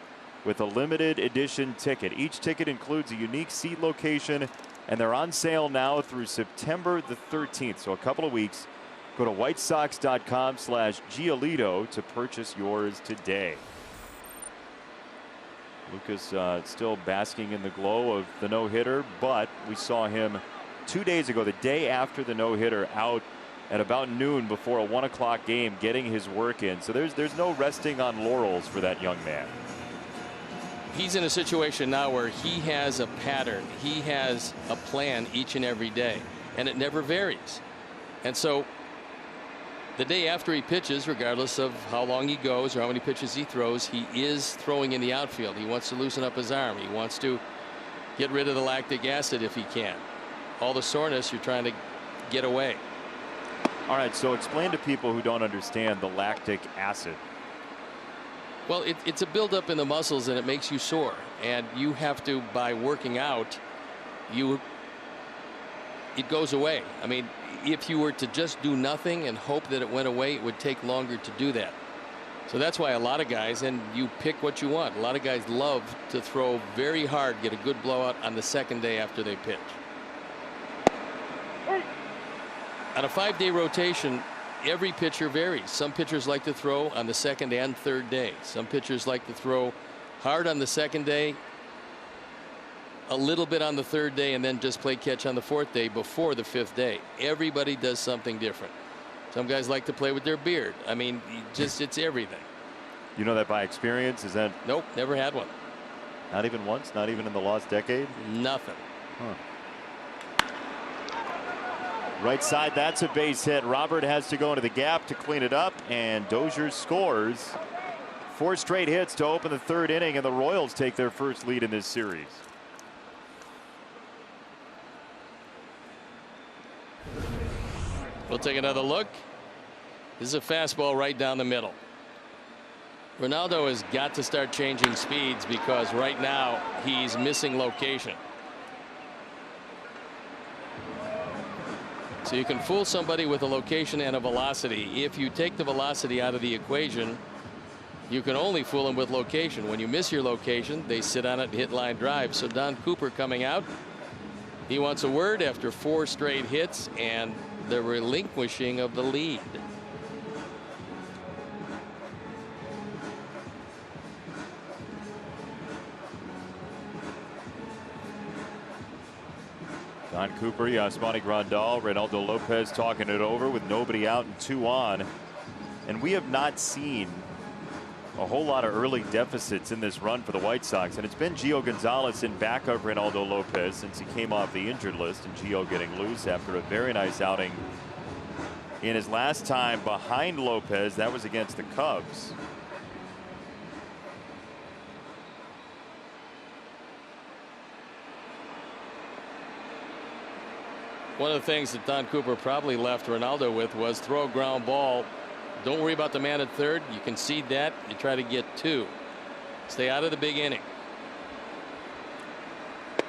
with a limited edition ticket. Each ticket includes a unique seat location, and they're on sale now through September the 13th. So a couple of weeks. Go to whitesox.com/Giolito to purchase yours today. Lucas still basking in the glow of the no-hitter, but we saw him 2 days ago, the day after the no-hitter, out at about noon before a 1 o'clock game, getting his work in. So there's no resting on laurels for that young man. He's in a situation now where he has a pattern. He has a plan each and every day, and it never varies. And so the day after he pitches, regardless of how long he goes or how many pitches he throws, he is throwing in the outfield. He wants to loosen up his arm. He wants to get rid of the lactic acid if he can. All the soreness, you're trying to get away. All right, so explain to people who don't understand the lactic acid. Well, it's a buildup in the muscles, and it makes you sore. And you have to, by working out, it goes away. I mean, if you were to just do nothing and hope that it went away, it would take longer to do that. So that's why a lot of guys, and you pick what you want, a lot of guys love to throw very hard, get a good blowout on the second day after they pitch. On a 5-day rotation, every pitcher varies. Some pitchers like to throw on the second and third day. Some pitchers like to throw hard on the second day, a little bit on the third day, and then just play catch on the fourth day before the 5th day. Everybody does something different. Some guys like to play with their beard. I mean, it's everything. You know that by experience? Is that? Nope, never had one. Not even once? Not even in the lost decade? Nothing. Huh. Right side, that's a base hit. Robert has to go into the gap to clean it up, and Dozier scores 4 straight hits to open the 3rd inning, and the Royals take their first lead in this series. We'll take another look. This is a fastball right down the middle. Ronaldo has got to start changing speeds because right now he's missing location. So you can fool somebody with a location and a velocity. If you take the velocity out of the equation, you can only fool them with location. When you miss your location, they sit on it and hit line drive. So Don Cooper coming out. He wants a word after 4 straight hits and the relinquishing of the lead. Don Cooper, Yasmani Grandal, Reynaldo Lopez talking it over with nobody out and 2 on. And we have not seen a whole lot of early deficits in this run for the White Sox. And it's been Gio Gonzalez in back of Reynaldo Lopez since he came off the injured list, and Gio getting loose after a very nice outing in his last time behind Lopez. That was against the Cubs. One of the things that Don Cooper probably left Ronaldo with was throw a ground ball. Don't worry about the man at third. You concede that. You try to get 2. Stay out of the big inning.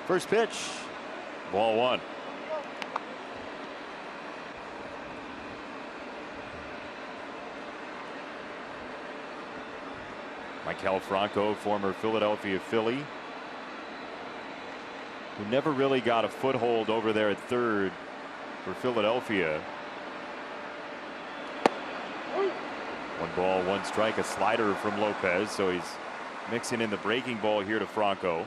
First pitch. Ball 1. Maikel Franco, former Philadelphia Philly, who never really got a foothold over there at third for Philadelphia. 1 ball, 1 strike, a slider from Lopez, so he's mixing in the breaking ball here to Franco.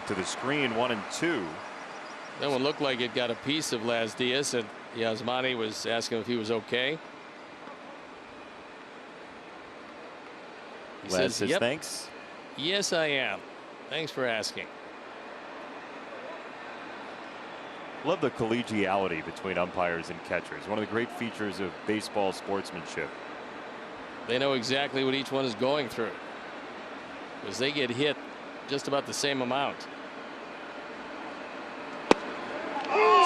To the screen, 1 and 2. That one looked like it got a piece of Las Diaz, and Yasmani was asking if he was okay. He says, yep. Thanks. Yes, I am. Thanks for asking. Love the collegiality between umpires and catchers. One of the great features of baseball sportsmanship. They know exactly what each one is going through, because they get hit just about the same amount.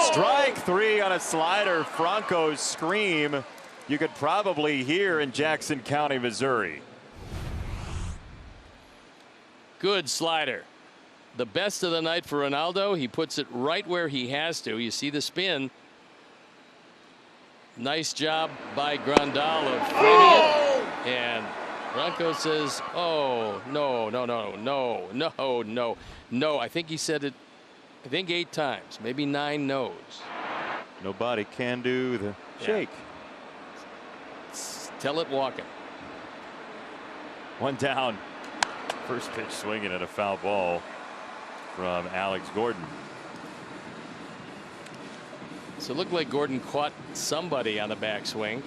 Strike 3 on a slider. Franco's scream you could probably hear in Jackson County, Missouri. Good slider. The best of the night for Ronaldo. He puts it right where he has to. You see the spin. Nice job by Grandal of framing it. And Franco says, oh, no, no, no, no, no, no, no. I think he said it, I think 8 times, maybe 9 no's. Nobody can do the shake. Tell it walking. 1 down. First pitch swinging at a foul ball from Alex Gordon. So it looked like Gordon caught somebody on the backswing.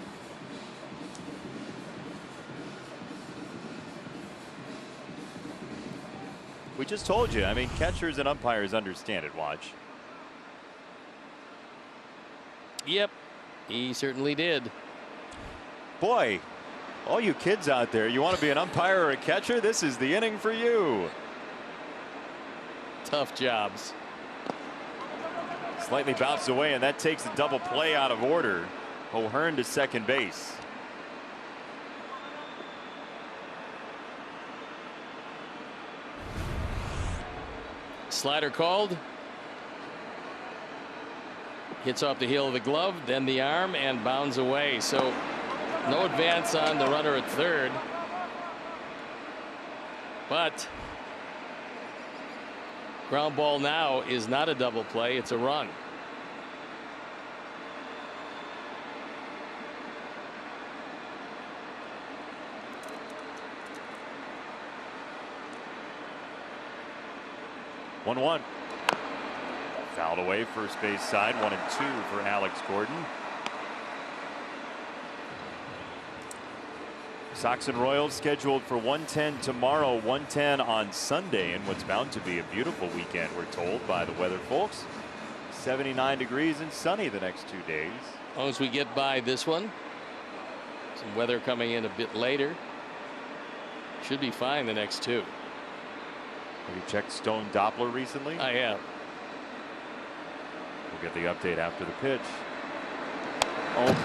We just told you. I mean, catchers and umpires understand it. Watch. Yep, he certainly did. Boy, all you kids out there, you want to be an umpire or a catcher? This is the inning for you. Tough jobs. Slightly bounced away, and that takes the double play out of order. O'Hearn to second base. Slider called. Hits off the heel of the glove, then the arm, and bounds away. So no advance on the runner at third. But ground ball now is not a double play, it's a run. One. Fouled away first base side. 1 and 2 for Alex Gordon. Sox and Royals scheduled for 1:10 tomorrow, 1:10 on Sunday, and what's bound to be a beautiful weekend, we're told by the weather folks. 79 degrees and sunny the next 2 days. As long as we get by this one. Some weather coming in a bit later. Should be fine the next two. Have you checked Stone Doppler recently? I have. We'll get the update after the pitch. Oh,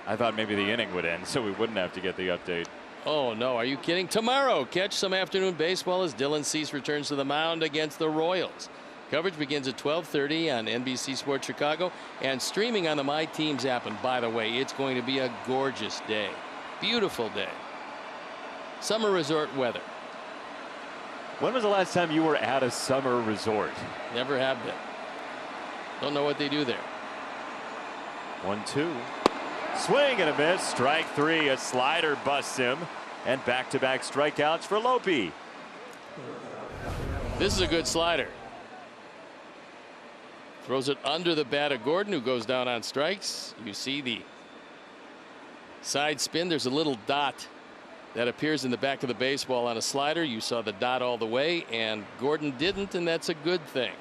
I thought maybe the inning would end so we wouldn't have to get the update. Oh no, are you kidding? Tomorrow, catch some afternoon baseball as Dylan Cease returns to the mound against the Royals. Coverage begins at 12:30 on NBC Sports Chicago and streaming on the My Teams app. And by the way, it's going to be a gorgeous day. Beautiful day. Summer resort weather. When was the last time you were at a summer resort? Never have been. Don't know what they do there. 1-2. Swing and a miss. Strike three. A slider busts him. And back-to-back strikeouts for Lope. This is a good slider. Throws it under the bat of Gordon, who goes down on strikes. You see the side spin. There's a little dot that appears in the back of the baseball on a slider. You saw the dot all the way, and Gordon didn't, and that's a good thing.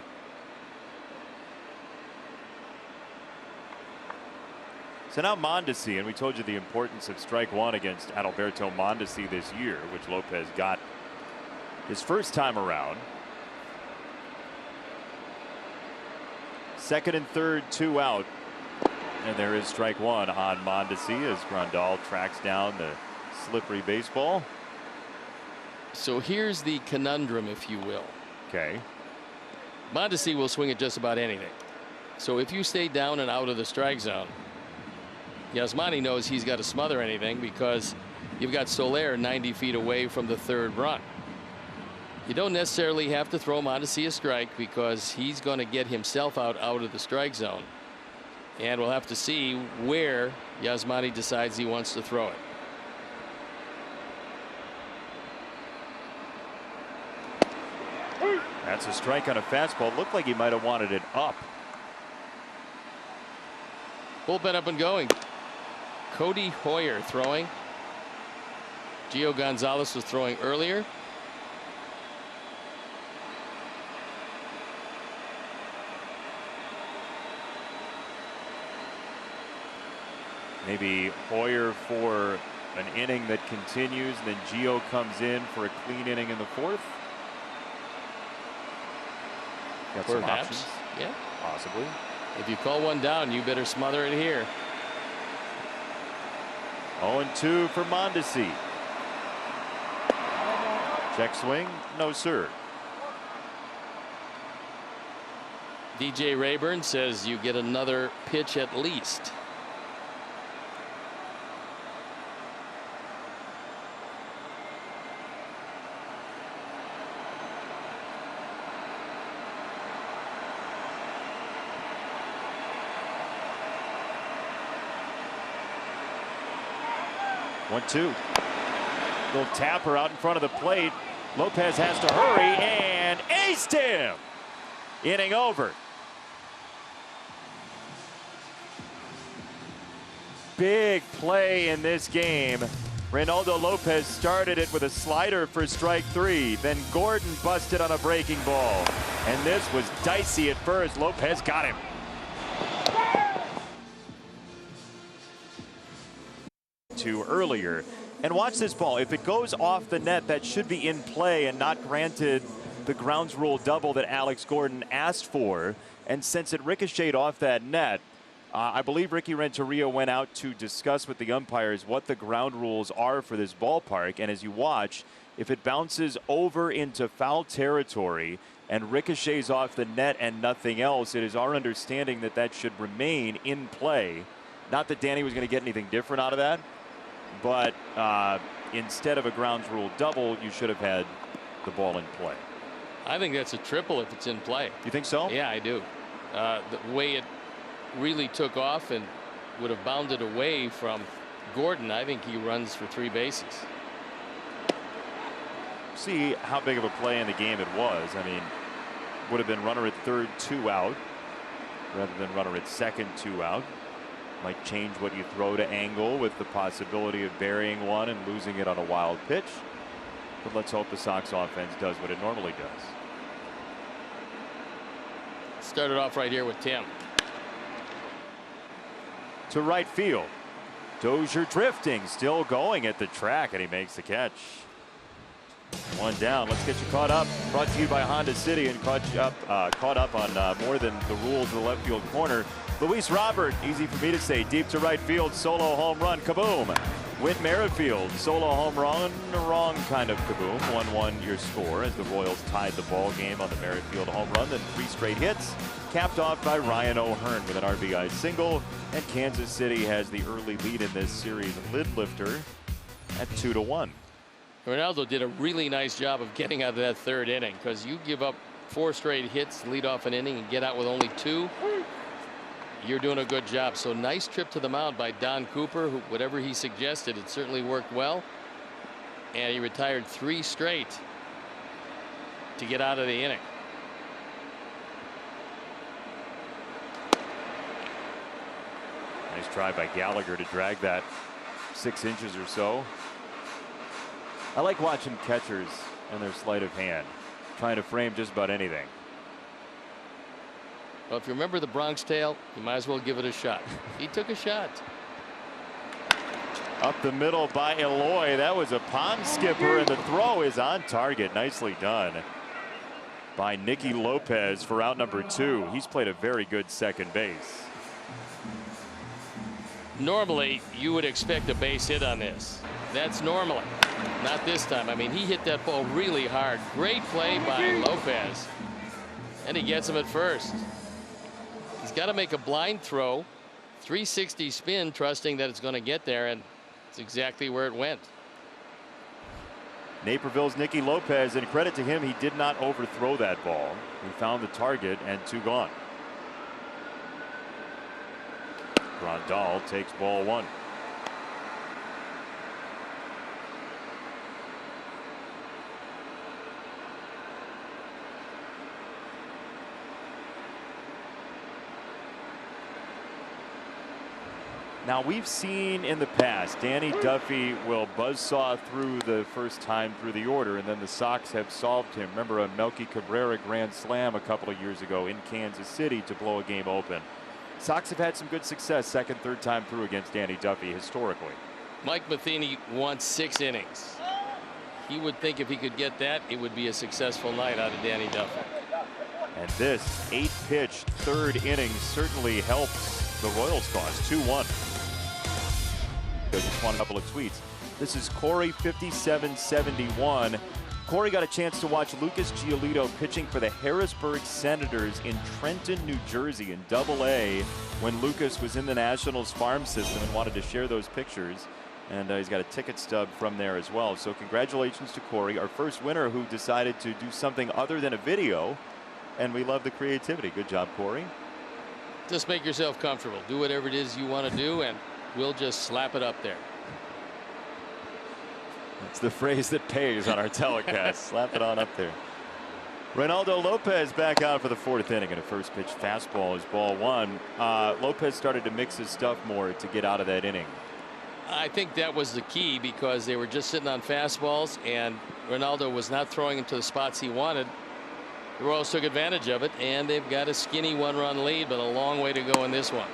So now Mondesi, and we told you the importance of strike one against Adalberto Mondesi this year, which Lopez got his first time around. Second and third, 2 out. And there is strike one on Mondesi as Grandal tracks down the slippery baseball. So here's the conundrum, if you will. Okay. Mondesi will swing at just about anything. So if you stay down and out of the strike zone, Yasmani knows he's got to smother anything because you've got Soler 90 feet away from the third run. You don't necessarily have to throw Mondesi a strike because he's going to get himself out of the strike zone. And we'll have to see where Yasmani decides he wants to throw it. That's a strike on a fastball. Looked like he might have wanted it up. Bullpen up and going. Cody Hoyer throwing. Gio Gonzalez was throwing earlier. Maybe Hoyer for an inning that continues, and then Gio comes in for a clean inning in the fourth. Got some options. Yeah, possibly. If you call one down, you better smother it here. 0-2 for Mondesi. Check swing, no sir. DJ Rayburn says you get another pitch at least. One-two. Little tapper out in front of the plate. Lopez has to hurry and aced him. Inning over. Big play in this game. Reynaldo Lopez started it with a slider for strike three. Then Gordon busted on a breaking ball. And this was dicey at first. Lopez got him. Earlier, and watch this ball. If it goes off the net, that should be in play and not granted the grounds rule double that Alex Gordon asked for. And since it ricocheted off that net, I believe Ricky Renteria went out to discuss with the umpires what the ground rules are for this ballpark. And as you watch, if it bounces over into foul territory and ricochets off the net and nothing else, it is our understanding that that should remain in play. Not that Danny was going to get anything different out of that, but instead of a grounds rule double, you should have had the ball in play. I think that's a triple if it's in play. You think so? Yeah, I do. The way it really took off and would have bounded away from Gordon, I think he runs for 3 bases. See how big of a play in the game it was. I mean, would have been runner at third, 2 out, rather than runner at second, 2 out. Might change what you throw to angle with the possibility of burying one and losing it on a wild pitch. But let's hope the Sox offense does what it normally does. Started off right here with Tim. To right field. Dozier drifting, still going at the track, and he makes the catch. One down. Let's get you caught up. Brought to you by Honda City and caught up on more than the rules of the left field corner. Luis Robert, easy for me to say, deep to right field, solo home run, kaboom. Whit Merrifield, solo home run, wrong kind of kaboom. 1-1 your score as the Royals tied the ball game on the Merrifield home run. Then 3 straight hits, capped off by Ryan O'Hearn with an RBI single. And Kansas City has the early lead in this series lid lifter at 2-1. Ronaldo did a really nice job of getting out of that 3rd inning, because you give up 4 straight hits, lead off an inning, and get out with only 2. You're doing a good job. So nice trip to the mound by Don Cooper. Whatever he suggested, it certainly worked well. And he retired 3 straight to get out of the inning. Nice try by Gallagher to drag that 6 inches or so. I like watching catchers and their sleight of hand, trying to frame just about anything. Well, if you remember the Bronx Tale, you might as well give it a shot. He took a shot. Up the middle by Eloy. That was a pond skipper, and the throw is on target. Nicely done by Nicky Lopez for out number 2. He's played a very good second base. Normally, you would expect a base hit on this. That's normally. Not this time. I mean, he hit that ball really hard. Great play by Lopez. And he gets him at first. He's got to make a blind throw, 360 spin, trusting that it's going to get there, and it's exactly where it went. Naperville's Nicky Lopez, and credit to him, he did not overthrow that ball. He found the target, and 2 gone. Grandal takes ball 1. Now, we've seen in the past, Danny Duffy will buzzsaw through the first time through the order, and then the Sox have solved him. Remember a Melky Cabrera grand slam a couple of years ago in Kansas City to blow a game open. Sox have had some good success second, third time through against Danny Duffy historically. Mike Matheny won 6 innings. He would think if he could get that, it would be a successful night out of Danny Duffy. And this 8-pitch 3rd inning certainly helps the Royals cause. 2-1. I just want a couple of tweets. This is Corey 5771. Corey got a chance to watch Lucas Giolito pitching for the Harrisburg Senators in Trenton, New Jersey in Double-A when Lucas was in the Nationals farm system and wanted to share those pictures. And he's got a ticket stub from there as well. So congratulations to Corey, our first winner who decided to do something other than a video. And we love the creativity. Good job, Corey. Just make yourself comfortable. Do whatever it is you want to do, and we'll just slap it up there. It's the phrase that pays on our telecast. Slap it on up there. Reynaldo Lopez back out for the 4th inning, and a first pitch fastball is ball 1. Lopez started to mix his stuff more to get out of that inning. I think that was the key, because they were just sitting on fastballs and Reynaldo was not throwing into the spots he wanted. The Royals took advantage of it, and they've got a skinny 1-run lead, but a long way to go in this one.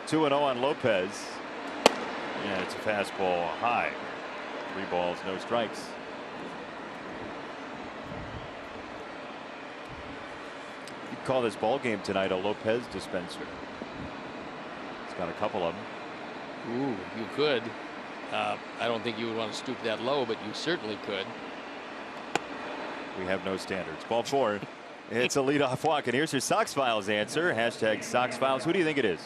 Two 2-0 on Lopez. And it's a fastball high. 3 balls, no strikes. You call this ball game tonight a Lopez dispenser. It's got a couple of them. Ooh, you could. I don't think you would want to stoop that low, but you certainly could. We have no standards. Ball 4. It's a leadoff walk, and here's your Sox Files answer. Hashtag Sox Files. Who do you think it is?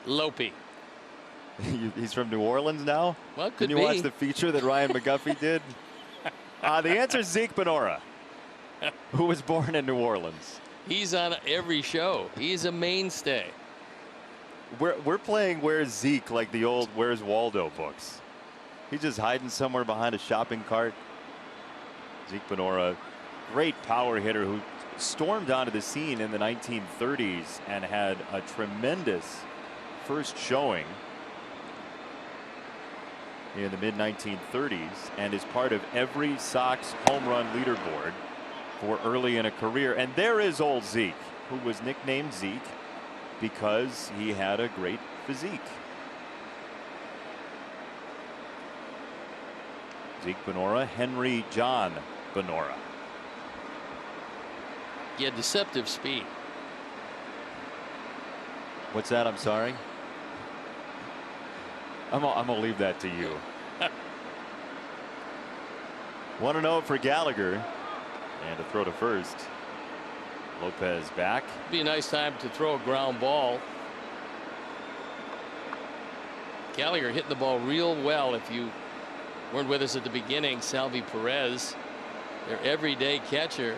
Lopey. He's from New Orleans now? Well, could be. Did you watch the feature that Ryan McGuffey did? The answer is Zeke Benora, who was born in New Orleans. He's on every show. He's a mainstay. We're playing Where's Zeke like the old Where's Waldo books. He's just hiding somewhere behind a shopping cart. Zeke Bonora, great power hitter who stormed onto the scene in the 1930s and had a tremendous first showing in the mid-1930s and is part of every Sox home run leaderboard for early in a career. And there is old Zeke, who was nicknamed Zeke because he had a great physique. Zeke Bonora, Henry John Bonora. He had deceptive speed. What's that? I'm sorry. I'm gonna leave that to you. 1-0 for Gallagher, and a throw to first. Lopez back. Be a nice time to throw a ground ball. Gallagher hitting the ball real well. If you weren't with us at the beginning, Salvi Perez, their everyday catcher,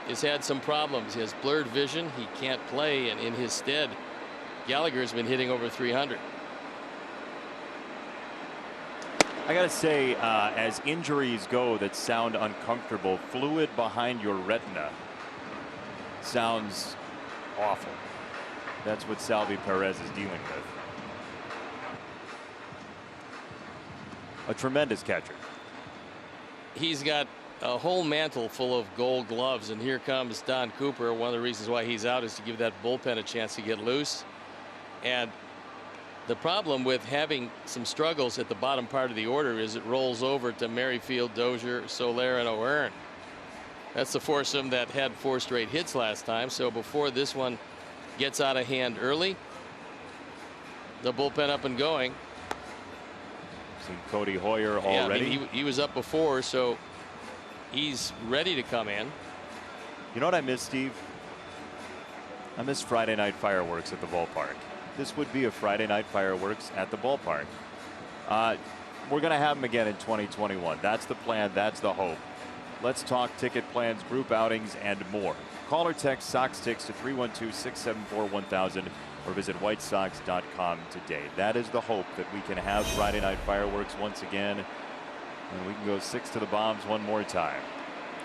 has had some problems. He has blurred vision. He can't play, and in his stead, Gallagher has been hitting over 300. I gotta say, as injuries go that sound uncomfortable, fluid behind your retina sounds awful. That's what Salvi Perez is dealing with. A tremendous catcher. He's got a whole mantle full of gold gloves, and here comes Don Cooper. One of the reasons why he's out is to give that bullpen a chance to get loose. And the problem with having some struggles at the bottom part of the order is it rolls over to Merrifield, Dozier, Soler, and O'Hearn. That's the foursome that had 4 straight hits last time. So before this one gets out of hand early, the bullpen up and going. Seen Cody Hoyer already. Yeah, I mean, he was up before, so he's ready to come in. You know what I miss, Steve? I miss Friday night fireworks at the ballpark. This would be a Friday night fireworks at the ballpark. We're going to have them again in 2021. That's the plan. That's the hope. Let's talk ticket plans, group outings, and more. Call or text Sox Ticks to 312-674-1000 or visit whitesox.com today. That is the hope, that we can have Friday night fireworks once again, and we can go 6 to the bombs one more time.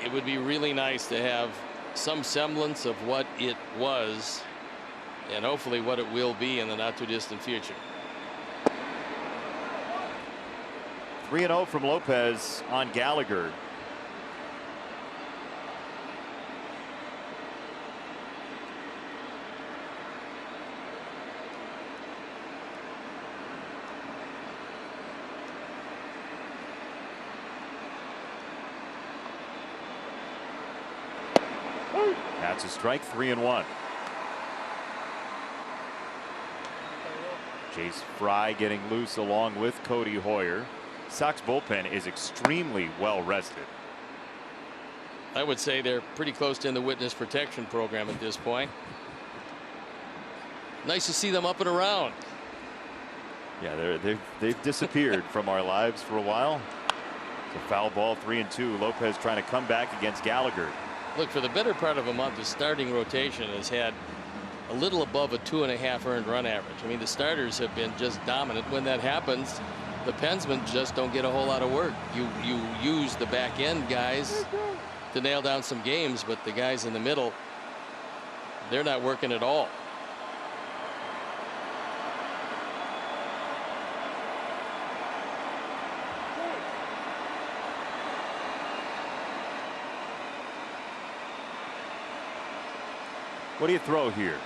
It would be really nice to have some semblance of what it was, and hopefully what it will be in the not too distant future. 3-0 from Lopez on Gallagher. That's a strike. 3-1. Chase Fry getting loose along with Cody Hoyer. Sox bullpen is extremely well rested. I would say they're pretty close to in the witness protection program at this point. Nice to see them up and around. Yeah, they've disappeared from our lives for a while. It's a foul ball. 3-2. Lopez trying to come back against Gallagher. Look, for the better part of a month, the starting rotation has had a little above a 2.5 earned run average. I mean, the starters have been just dominant. When that happens, the pensmen just don't get a whole lot of work. You use the back end guys to nail down some games, but the guys in the middle, they're not working at all. What do you throw here?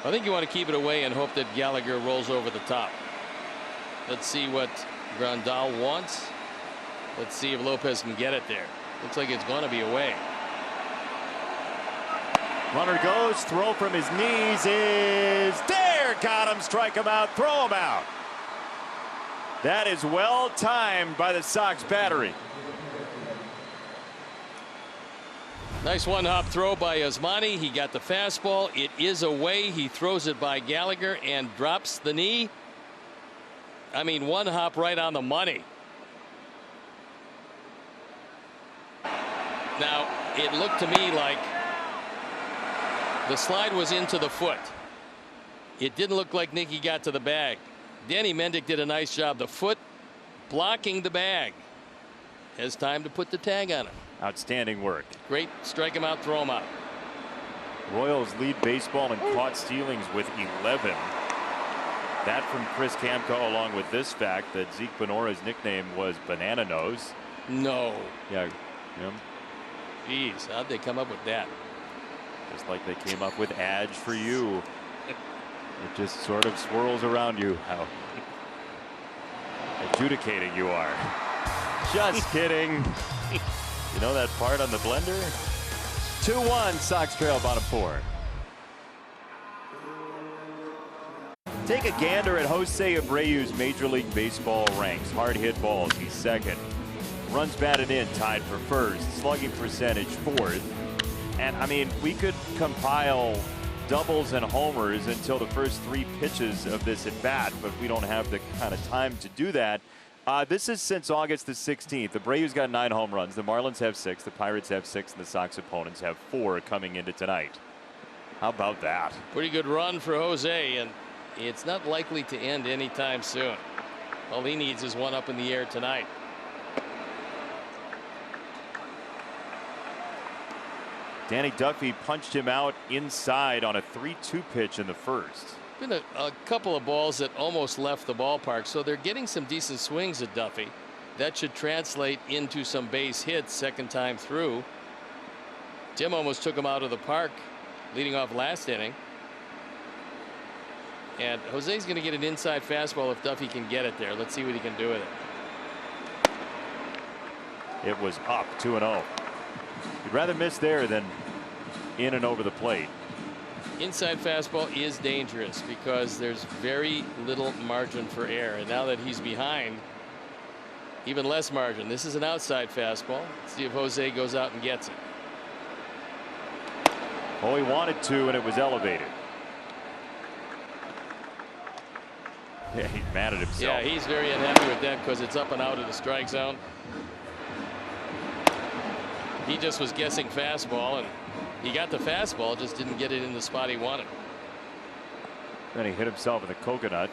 I think you want to keep it away and hope that Gallagher rolls over the top. Let's see what Grandal wants. Let's see if Lopez can get it there. Looks like it's going to be away. Runner goes. Throw from his knees is there. Got him. Strike him out. Throw him out. That is well timed by the Sox battery. Nice one-hop throw by Osmani. He got the fastball. It is away. He throws it by Gallagher and drops the knee. I mean, one hop right on the money. Now, it looked to me like the slide was into the foot. It didn't look like Nicky got to the bag. Danny Mendick did a nice job. The foot blocking the bag. Has time to put the tag on him. Outstanding work. Great strike him out, throw him out. Royals lead baseball in caught stealings with 11. That from Chris Kamko, along with this fact that Zeke Benora's nickname was Banana Nose. No. Yeah. Him. Jeez, how'd they come up with that? Just like they came up with Adge for you. It just sort of swirls around you. How adjudicating you are. Just kidding. You know that part on the blender? 2-1, Sox trail bottom 4. Take a gander at Jose Abreu's Major League Baseball ranks. Hard hit balls, he's second. Runs batted in, tied for first. Slugging percentage, fourth. And I mean, we could compile doubles and homers until the first 3 pitches of this at bat, but we don't have the kind of time to do that. This is since August the 16th. Abreu's got 9 home runs. The Marlins have 6. The Pirates have 6. And the Sox opponents have 4 coming into tonight. How about that? Pretty good run for Jose, and it's not likely to end anytime soon. All he needs is one up in the air tonight. Danny Duffy punched him out inside on a 3-2 pitch in the first. Been a couple of balls that almost left the ballpark, so they're getting some decent swings at Duffy. That should translate into some base hits second time through. Tim almost took him out of the park leading off last inning. And Jose's going to get an inside fastball if Duffy can get it there. Let's see what he can do with it. It was up 2-0. You'd rather miss there than in and over the plate. Inside fastball is dangerous because there's very little margin for error. And now that he's behind, even less margin. This is an outside fastball. Let's see if Jose goes out and gets it. Oh, he wanted to, and it was elevated. Yeah, he's mad at himself. Yeah, he's very unhappy with that because it's up and out of the strike zone. He just was guessing fastball, and he got the fastball, just didn't get it in the spot he wanted. Then he hit himself in the coconut.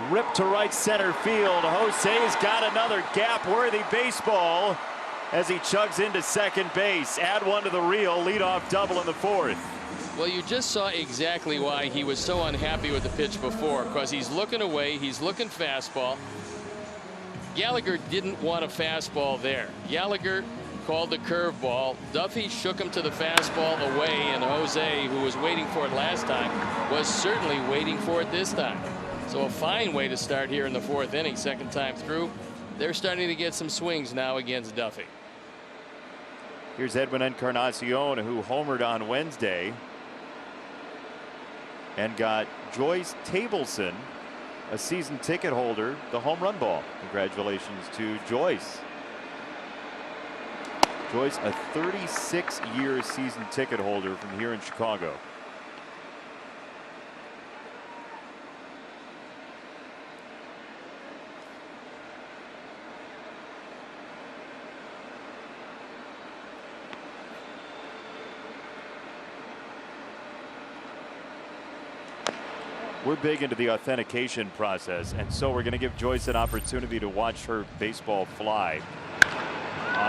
Ripped to right center field. Jose's got another gap-worthy baseball as he chugs into second base. Add one to the reel. Leadoff double in the fourth. Well, you just saw exactly why he was so unhappy with the pitch before, because he's looking away, he's looking fastball. Gallagher didn't want a fastball there. Gallagher called the curveball. Duffy shook him to the fastball away, and Jose, who was waiting for it last time, was certainly waiting for it this time. So a fine way to start here in the fourth inning, second time through. They're starting to get some swings now against Duffy. Here's Edwin Encarnacion, who homered on Wednesday and got Joyce Tableson, a season ticket holder, the home run ball. Congratulations to Joyce. Joyce, a 36-year season ticket holder from here in Chicago. We're big into the authentication process, and so we're going to give Joyce an opportunity to watch her baseball fly.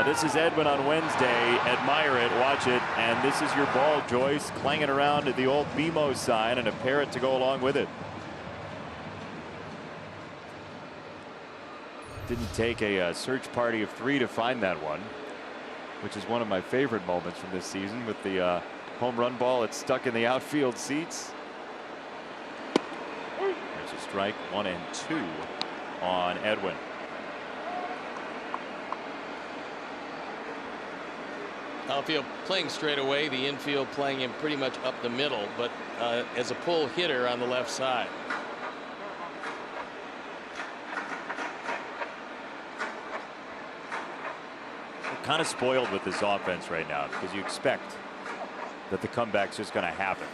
This is Edwin on Wednesday. Admire it, watch it, and this is your ball, Joyce, clanging around at the old BMO sign and a parrot to go along with it. Didn't take a search party of 3 to find that one, which is one of my favorite moments from this season with the home run ball. It's stuck in the outfield seats. There's a strike, 1 and 2 on Edwin. Outfield playing straight away, the infield playing him pretty much up the middle, but as a pull hitter on the left side. We're kind of spoiled with this offense right now because you expect that the comeback's just going to happen.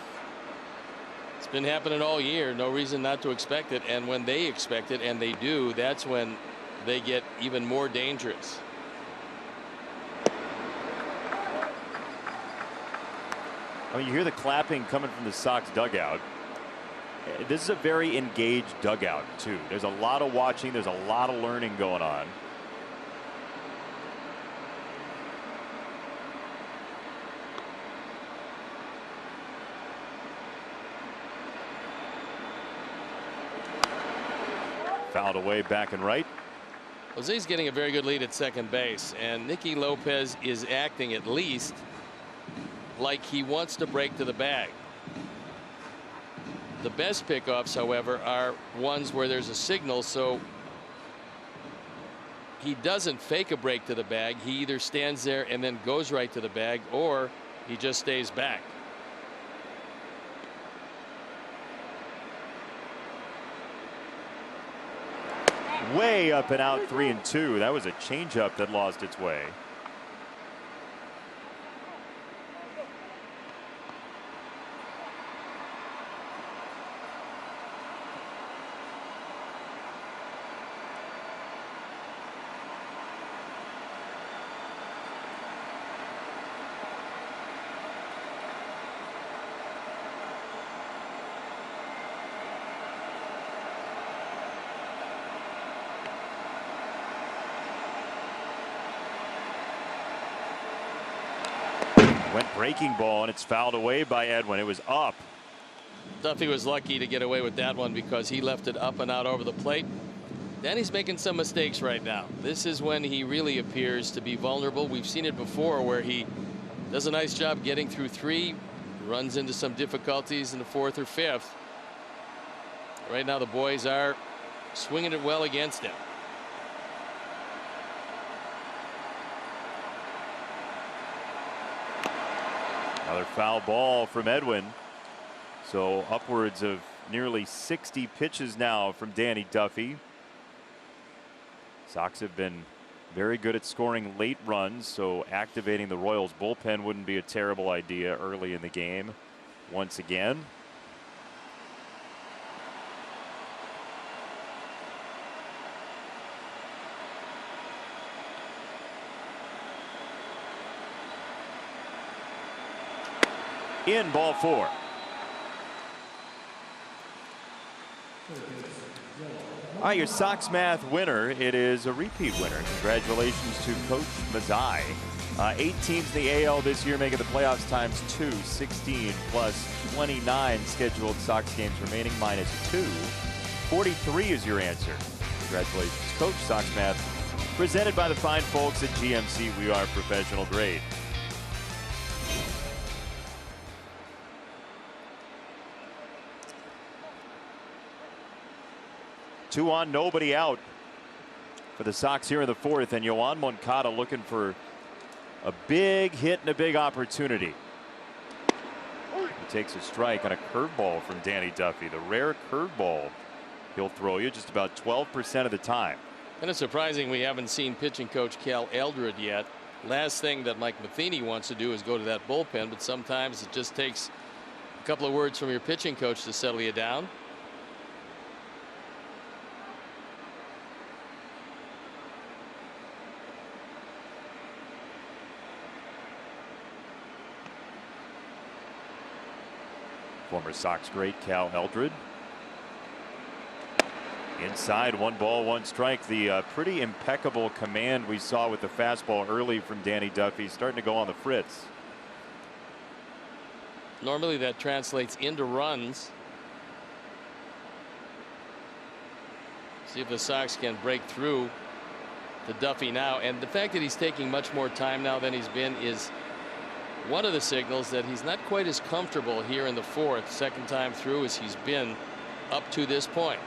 been happening all year. No reason not to expect it. And when they expect it, and they do, that's when they get even more dangerous. I mean, you hear the clapping coming from the Sox dugout. This is a very engaged dugout, too. There's a lot of watching. There's a lot of learning going on. Fouled away back and right. Jose's getting a very good lead at second base, and Nicky Lopez is acting at least like he wants to break to the bag. The best pickoffs, however, are ones where there's a signal, so he doesn't fake a break to the bag. He either stands there and then goes right to the bag, or he just stays back. Way up and out, 3-2. That was a changeup that lost its way. Went breaking ball, and it's fouled away by Edwin. It was up. Duffy was lucky to get away with that one because he left it up and out over the plate. Danny's making some mistakes right now. This is when he really appears to be vulnerable. We've seen it before where he does a nice job getting through 3, runs into some difficulties in the 4th or 5th. Right now the boys are swinging it well against him. Another foul ball from Edwin. So upwards of nearly 60 pitches now from Danny Duffy. Sox have been very good at scoring late runs, so activating the Royals bullpen wouldn't be a terrible idea early in the game once again. In, ball 4. All right, your Sox Math winner. It is a repeat winner. Congratulations to Coach Mazzei. 8 teams in the AL this year making the playoffs times 2. 16 plus 29 scheduled Sox games remaining minus 2. 43 is your answer. Congratulations, Coach. Sox Math presented by the fine folks at GMC. We are professional grade. Two on, nobody out for the Sox here in the 4th, and Yoan Moncada looking for a big hit and a big opportunity. He takes a strike on a curveball from Danny Duffy, the rare curveball he'll throw you just about 12% of the time. And it's surprising we haven't seen pitching coach Cal Eldred yet. Last thing that Mike Matheny wants to do is go to that bullpen, but sometimes it just takes a couple of words from your pitching coach to settle you down. Former Sox great Cal Eldred. Inside, 1 ball, 1 strike. The pretty impeccable command we saw with the fastball early from Danny Duffy starting to go on the fritz. Normally that translates into runs. See if the Sox can break through to Duffy now. And the fact that he's taking much more time now than he's been is one of the signals that he's not quite as comfortable here in the 4th, second time through, as he's been up to this point.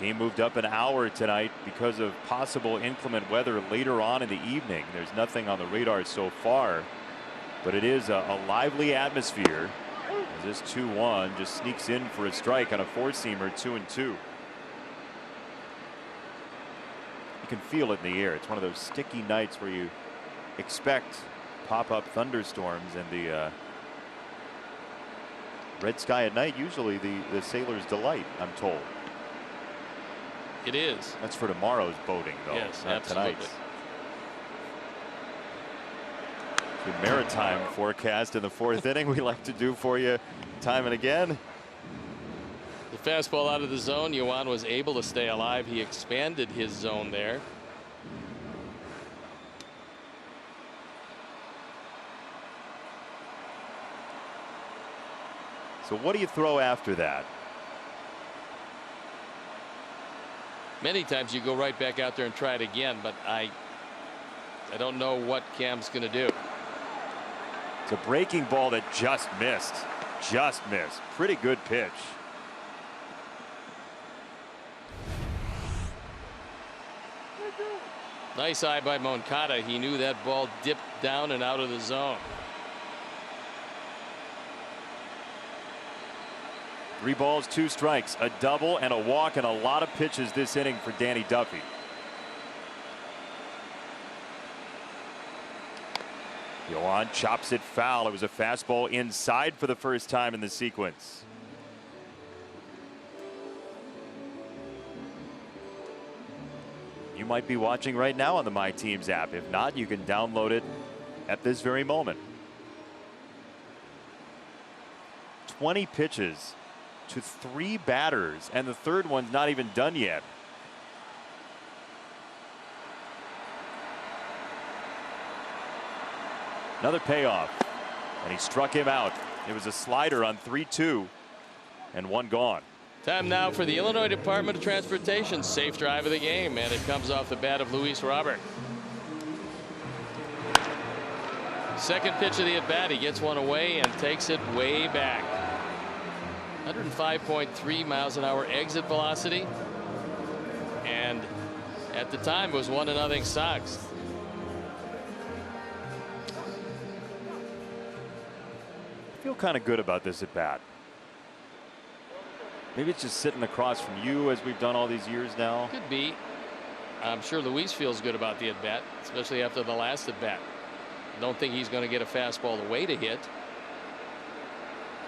Game moved up an hour tonight because of possible inclement weather later on in the evening. There's nothing on the radar so far, but it is a lively atmosphere as this 2-1 just sneaks in for a strike on a four-seamer. 2-2. You can feel it in the air. It's one of those sticky nights where you expect pop-up thunderstorms, and the red sky at night usually the sailor's delight, I'm told. It is. That's for tomorrow's boating, though. Yes, not absolutely. Tonight's. The maritime forecast in the fourth inning we like to do for you time and again. The fastball out of the zone. Yuan was able to stay alive. He expanded his zone there. So what do you throw after that? Many times you go right back out there and try it again, but I don't know what Cam's going to do. It's a breaking ball that just missed. Just missed. Pretty good pitch. Nice eye by Moncada. He knew that ball dipped down and out of the zone. 3 balls, 2 strikes, a double and a walk, and a lot of pitches this inning for Danny Duffy. Yuan chops it foul. It was a fastball inside for the first time in the sequence. You might be watching right now on the My Teams app. If not, you can download it at this very moment. 20 pitches to 3 batters, and the third one's not even done yet. Another payoff, and he struck him out. It was a slider on 3-2, and 1 gone. Time now for the Illinois Department of Transportation's safe drive of the game, and it comes off the bat of Luis Robert. Second pitch of the at bat, he gets one away and takes it way back. 105.3 miles an hour exit velocity, and at the time it was 1-0 Sox. I feel kind of good about this at bat. Maybe it's just sitting across from you as we've done all these years now. Could be. I'm sure Luis feels good about the at bat, especially after the last at bat. I don't think he's going to get a fastball away to hit.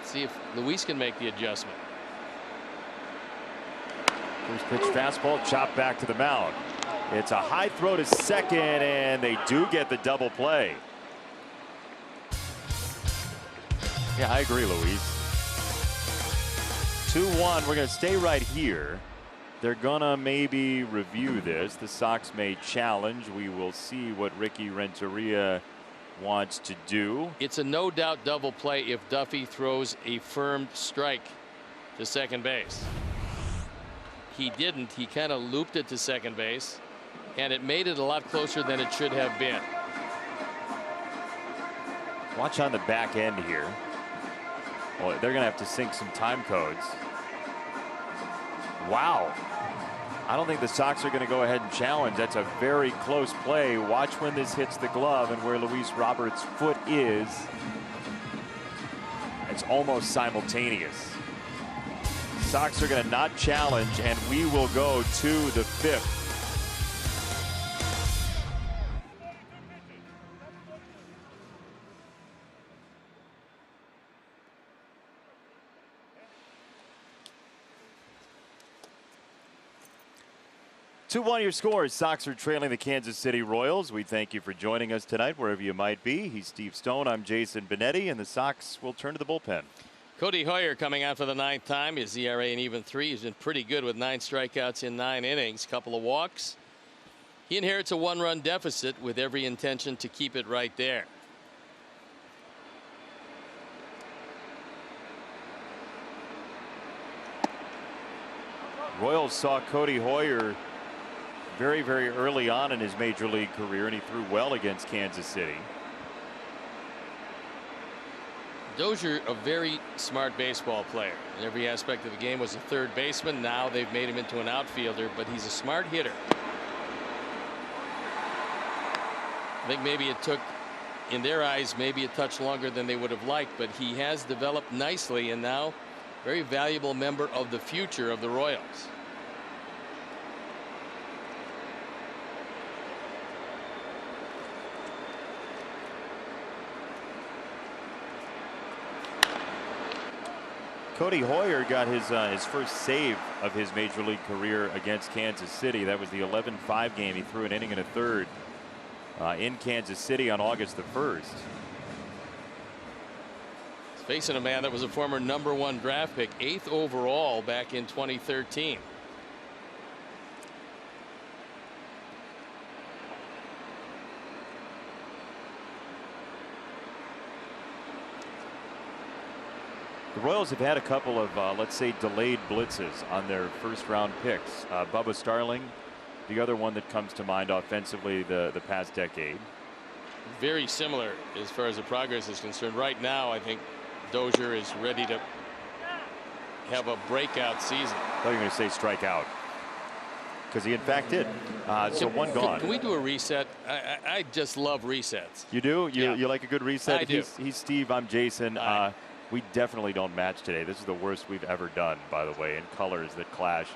See if Luis can make the adjustment. First pitch fastball chopped back to the mound. It's a high throw to second, and they do get the double play. Yeah, I agree, Luis. 2-1. We're going to stay right here. They're going to maybe review this. The Sox may challenge. We will see what Ricky Renteria wants to do. It's a no doubt double play if Duffy throws a firm strike to second base. He didn't. He kind of looped it to second base, and it made it a lot closer than it should have been. Watch on the back end here. Well, they're going to have to sync some time codes. Wow. I don't think the Sox are going to go ahead and challenge. That's a very close play. Watch when this hits the glove and where Luis Roberts' foot is. It's almost simultaneous. Sox are going to not challenge, and we will go to the 5th. Your scores. Sox are trailing the Kansas City Royals. We thank you for joining us tonight, wherever you might be. He's Steve Stone. I'm Jason Benetti, and the Sox will turn to the bullpen. Cody Hoyer coming out for the 9th time. His ERA an even 3. He's been pretty good with 9 strikeouts in 9 innings, couple of walks. He inherits a 1-run deficit with every intention to keep it right there. Royals saw Cody Hoyer very, very early on in his major league career, and he threw well against Kansas City. Dozier, a very smart baseball player. In every aspect of the game, was a third baseman. Now they've made him into an outfielder, but he's a smart hitter. I think maybe it took, in their eyes, maybe a touch longer than they would have liked, but he has developed nicely and now very valuable member of the future of the Royals. Cody Hoyer got his first save of his major league career against Kansas City. That was the 11-5 game. He threw an inning and a third in Kansas City on August the 1st. He's facing a man that was a former #1 draft pick, 8th overall back in 2013. The Royals have had a couple of, let's say, delayed blitzes on their first-round picks. Bubba Starling, the other one that comes to mind offensively the past decade. Very similar as far as the progress is concerned. Right now, I think Dozier is ready to have a breakout season. I thought you were going to say strike out, because he in fact did. So one gone. Can we do a reset? I just love resets. You do? Yeah. You like a good reset? I do. He's Steve. I'm Jason. We definitely don't match today. This is the worst we've ever done, by the way, in colors that clash.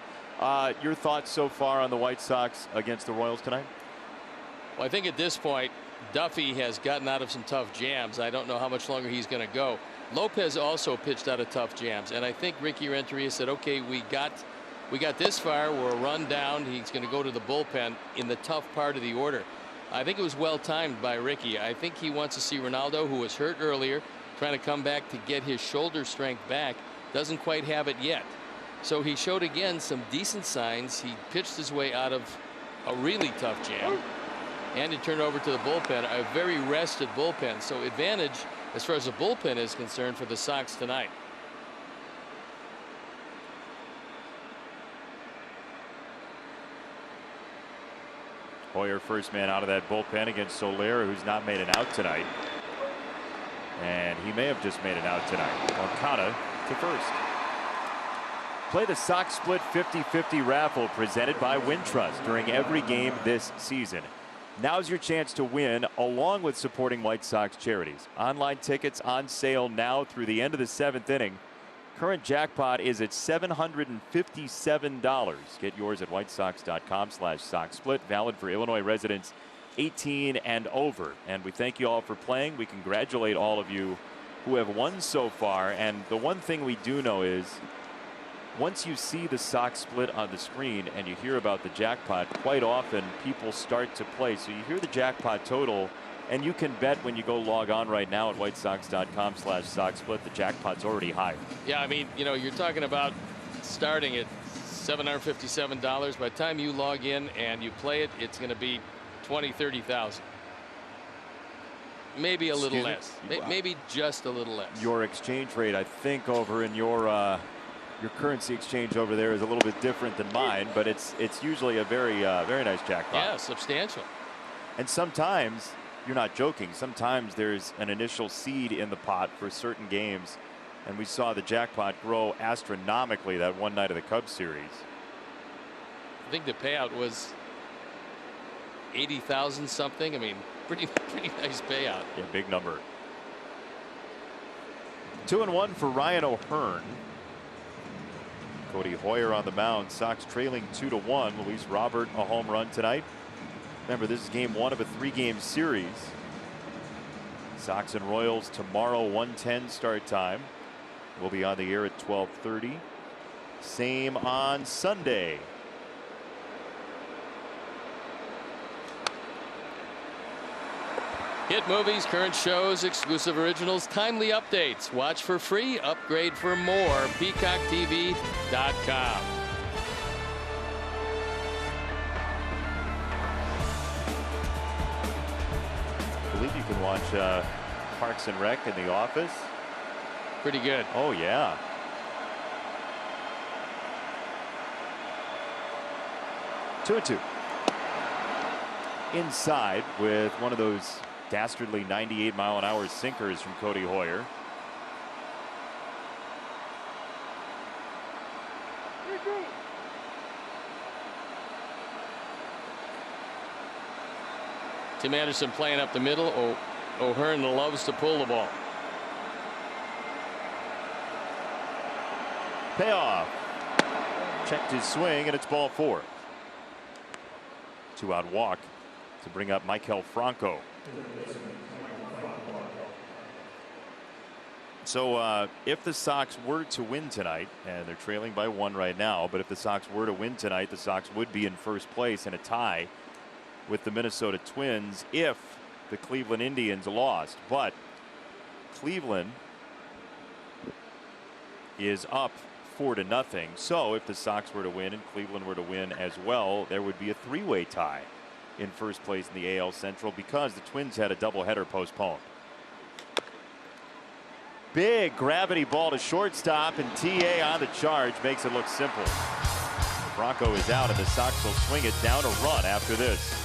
Your thoughts so far on the White Sox against the Royals tonight? Well, I think at this point, Duffy has gotten out of some tough jams. I don't know how much longer he's going to go. Lopez also pitched out of tough jams, and I think Ricky Renteria said, okay, we got this far. We're a run down. He's going to go to the bullpen in the tough part of the order. I think it was well timed by Ricky. I think he wants to see Ronaldo, who was hurt earlier, trying to come back to get his shoulder strength back. Doesn't quite have it yet. So he showed again some decent signs. He pitched his way out of a really tough jam, and he turned over to the bullpen, a very rested bullpen. So advantage as far as the bullpen is concerned for the Sox tonight. Hoyer, first man out of that bullpen against Soler, who's not made an out tonight. And he may have just made it out tonight. Moncada to first. Play the Sox Split 50-50 raffle presented by Wintrust during every game this season. Now's your chance to win, along with supporting White Sox charities. Online tickets on sale now through the end of the 7th inning. Current jackpot is at $757. Get yours at whitesox.com/SoxSplit. Valid for Illinois residents 18 and over. And we thank you all for playing. We congratulate all of you who have won so far. And the one thing we do know is, once you see the Sox Split on the screen and you hear about the jackpot, quite often people start to play. So you hear the jackpot total, and you can bet when you go log on right now at whitesox.com/SoxSplit, the jackpot's already high. Yeah, I mean, you know, you're talking about starting at $757. By the time you log in and you play it, it's going to be 20, 30,000. Maybe a little less. Maybe just a little less. Your exchange rate, I think, over in your currency exchange over there is a little bit different than mine, but it's usually a very nice jackpot. Yeah, substantial. And sometimes, you're not joking, sometimes there's an initial seed in the pot for certain games, and we saw the jackpot grow astronomically that one night of the Cubs series. I think the payout was 80,000 something. I mean, pretty nice payout. Yeah, big number. 2-1 for Ryan O'Hearn. Cody Hoyer on the mound. Sox trailing 2-1. Luis Robert a home run tonight. Remember, this is game 1 of a 3-game series. Sox and Royals tomorrow, 1:10 start time. We'll be on the air at 12:30. Same on Sunday. Hit movies, current shows, exclusive originals, timely updates. Watch for free, upgrade for more. PeacockTV.com. I believe you can watch Parks and Rec in The Office. Pretty good. Oh, yeah. Two and two. Inside with one of those dastardly 98-mile-an-hour sinkers from Cody Hoyer. Tim Anderson playing up the middle. O'Hearn loves to pull the ball. Payoff. Checked his swing, and it's ball 4. 2-out walk to bring up Maikel Franco. So if the Sox were to win tonight, and they're trailing by 1 right now, but if the Sox were to win tonight, the Sox would be in first place in a tie with the Minnesota Twins if the Cleveland Indians lost. But Cleveland is up 4-0. So if the Sox were to win and Cleveland were to win as well, there would be a 3-way tie in first place in the AL Central because the Twins had a doubleheader postponed. Big gravity ball to shortstop, and TA on the charge makes it look simple. Franco is out, and the Sox will swing it down a run after this.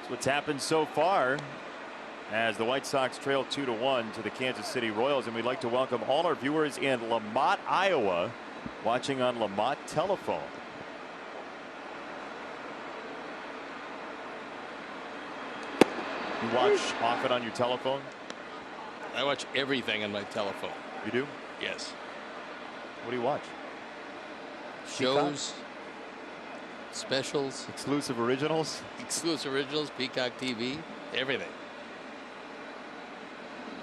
What's happened so far as the White Sox trail 2-1 to the Kansas City Royals, and we'd like to welcome all our viewers in Lamont, Iowa, watching on Lamont Telephone. You watch often on your telephone? I watch everything on my telephone. You do? Yes. What do you watch? Shows, specials, exclusive originals, Peacock TV, everything.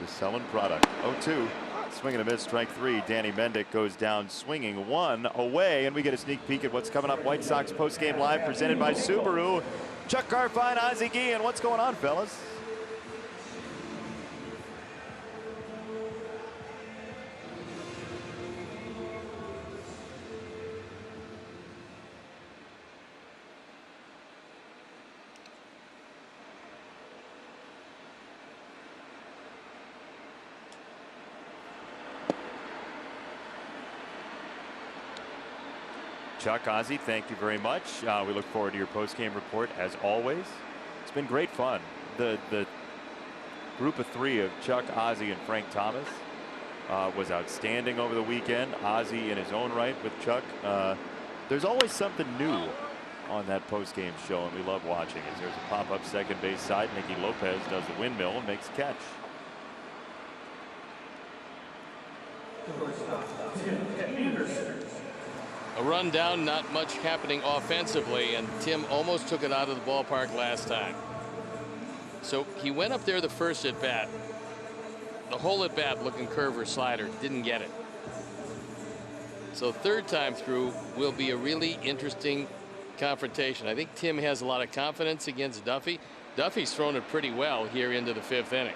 The selling product. 0-2. Swing and a miss, strike 3. Danny Mendick goes down swinging 1 away, and we get a sneak peek at what's coming up. White Sox postgame live presented by Subaru. Chuck Garfien, Ozzie Guillen. What's going on, fellas? Chuck, Ozzie, thank you very much. We look forward to your post-game report as always. It's been great fun. The group of 3 of Chuck, Ozzie, and Frank Thomas was outstanding over the weekend. Ozzie in his own right with Chuck. There's always something new on that post-game show, and we love watching it. There's a pop-up second base side. Nicky Lopez does the windmill and makes a catch. A run down, not much happening offensively, and Tim almost took it out of the ballpark last time. So he went up there the first at bat. The whole at bat looking curve or slider, didn't get it. So third time through will be a really interesting confrontation. I think Tim has a lot of confidence against Duffy. Duffy's thrown it pretty well here into the 5th inning.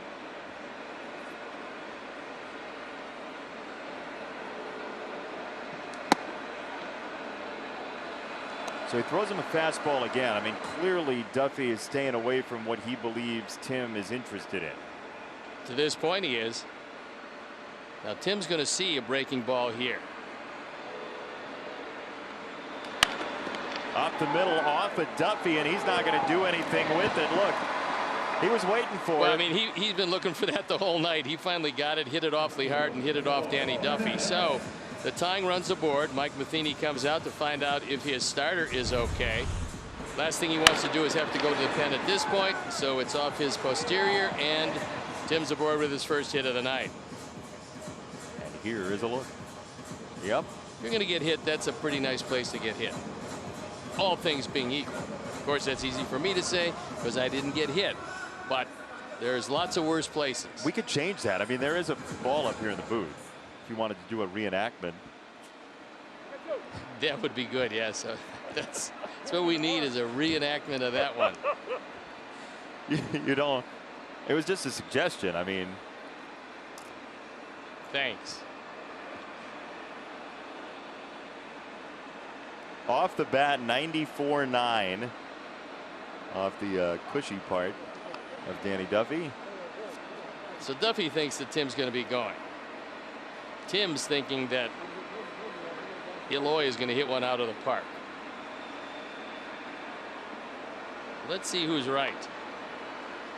So he throws him a fastball again. I mean, clearly Duffy is staying away from what he believes Tim is interested in. To this point, he is. Now Tim's going to see a breaking ball here. Up the middle, off of Duffy, and he's not going to do anything with it. Look, he was waiting for it. I mean, he's been looking for that the whole night. He finally got it, hit it awfully hard, and hit it off Danny Duffy. So the tying runs aboard. Mike Matheny comes out to find out if his starter is okay. Last thing he wants to do is have to go to the pen at this point, so it's off his posterior, and Tim's aboard with his first hit of the night. And here is a look. Yep. If you're going to get hit, that's a pretty nice place to get hit. All things being equal. Of course, that's easy for me to say because I didn't get hit, but there's lots of worse places. We could change that. I mean, there is a ball up here in the booth. If you wanted to do a reenactment. That would be good, yes. Yeah, so that's what we need is a reenactment of that one. You don't. It was just a suggestion. I mean. Thanks. Off the bat, 94.9 off the cushy part of Danny Duffy. So Duffy thinks that Tim's going to be going. Tim's thinking that Eloy is going to hit one out of the park. Let's see who's right.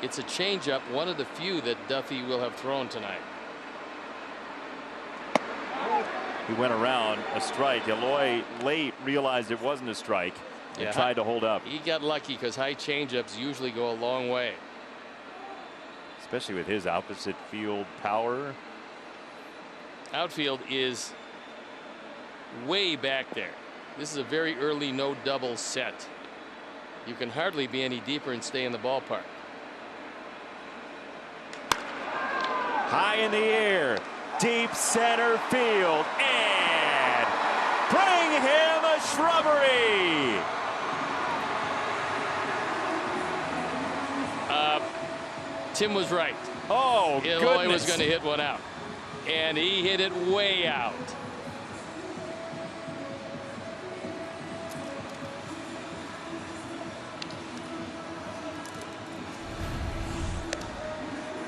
It's a changeup, one of the few that Duffy will have thrown tonight. He went around a strike. Eloy late realized it wasn't a strike and tried to hold up. He got lucky because high changeups usually go a long way. Especially with his opposite field power. Outfield is way back there. This is a very early no double set. You can hardly be any deeper and stay in the ballpark. High in the air, deep center field, and bring him a shrubbery. Tim was right. Oh, Eloy was going to hit one out, and he hit it way out.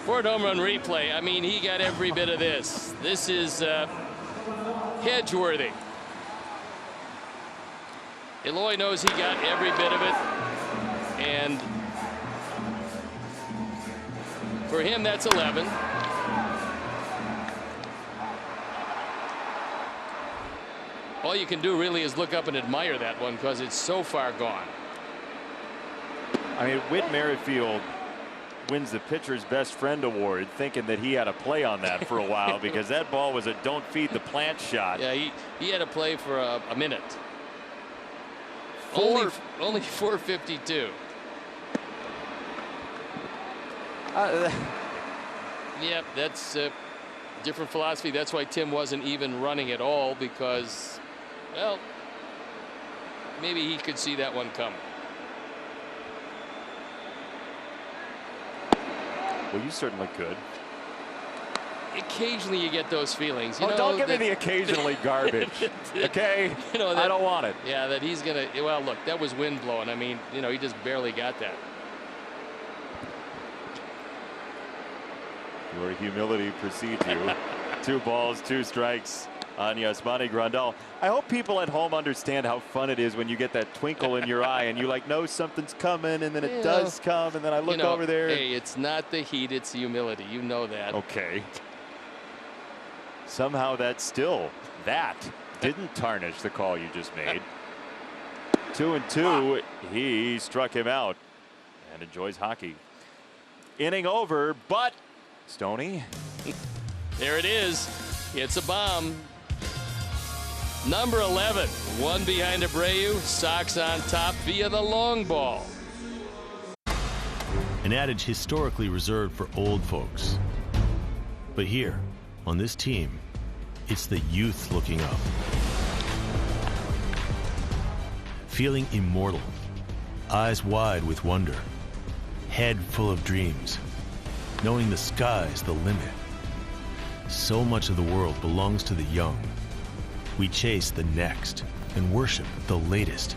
Ford home run replay. I mean, he got every bit of this. This is Hedgeworthy. Eloy knows he got every bit of it, and for him, that's 11. All you can do really is look up and admire that one because it's so far gone. I mean, Whit Merrifield wins the pitcher's best friend award thinking that he had a play on that for a while because that ball was a don't feed the plant shot. Yeah, he had a play for a minute. Only 452. Yep, that's a different philosophy. That's why Tim wasn't even running at all because, well, maybe he could see that one coming. Well, you certainly could. Occasionally you get those feelings. You know, don't give me the occasionally garbage. Okay? You know, I don't want it. Yeah, that he's going to, well, look, that was wind blowing. I mean, you know, he just barely got that. Your humility precedes you. 2 balls, 2 strikes on Yasmani Grandal. I hope people at home understand how fun it is when you get that twinkle in your eye and you like know something's coming and then it does come and then I look over there. Hey, it's not the heat, it's the humility. You know that. Okay. Somehow that didn't tarnish the call you just made. 2-2. He struck him out and enjoys hockey. Inning over, but Stoney. There it is. It's a bomb. Number 11, one behind Abreu. Sox on top via the long ball. An adage historically reserved for old folks. But here, on this team, it's the youth looking up. Feeling immortal, eyes wide with wonder, head full of dreams, knowing the sky's the limit. So much of the world belongs to the young. We chase the next and worship the latest.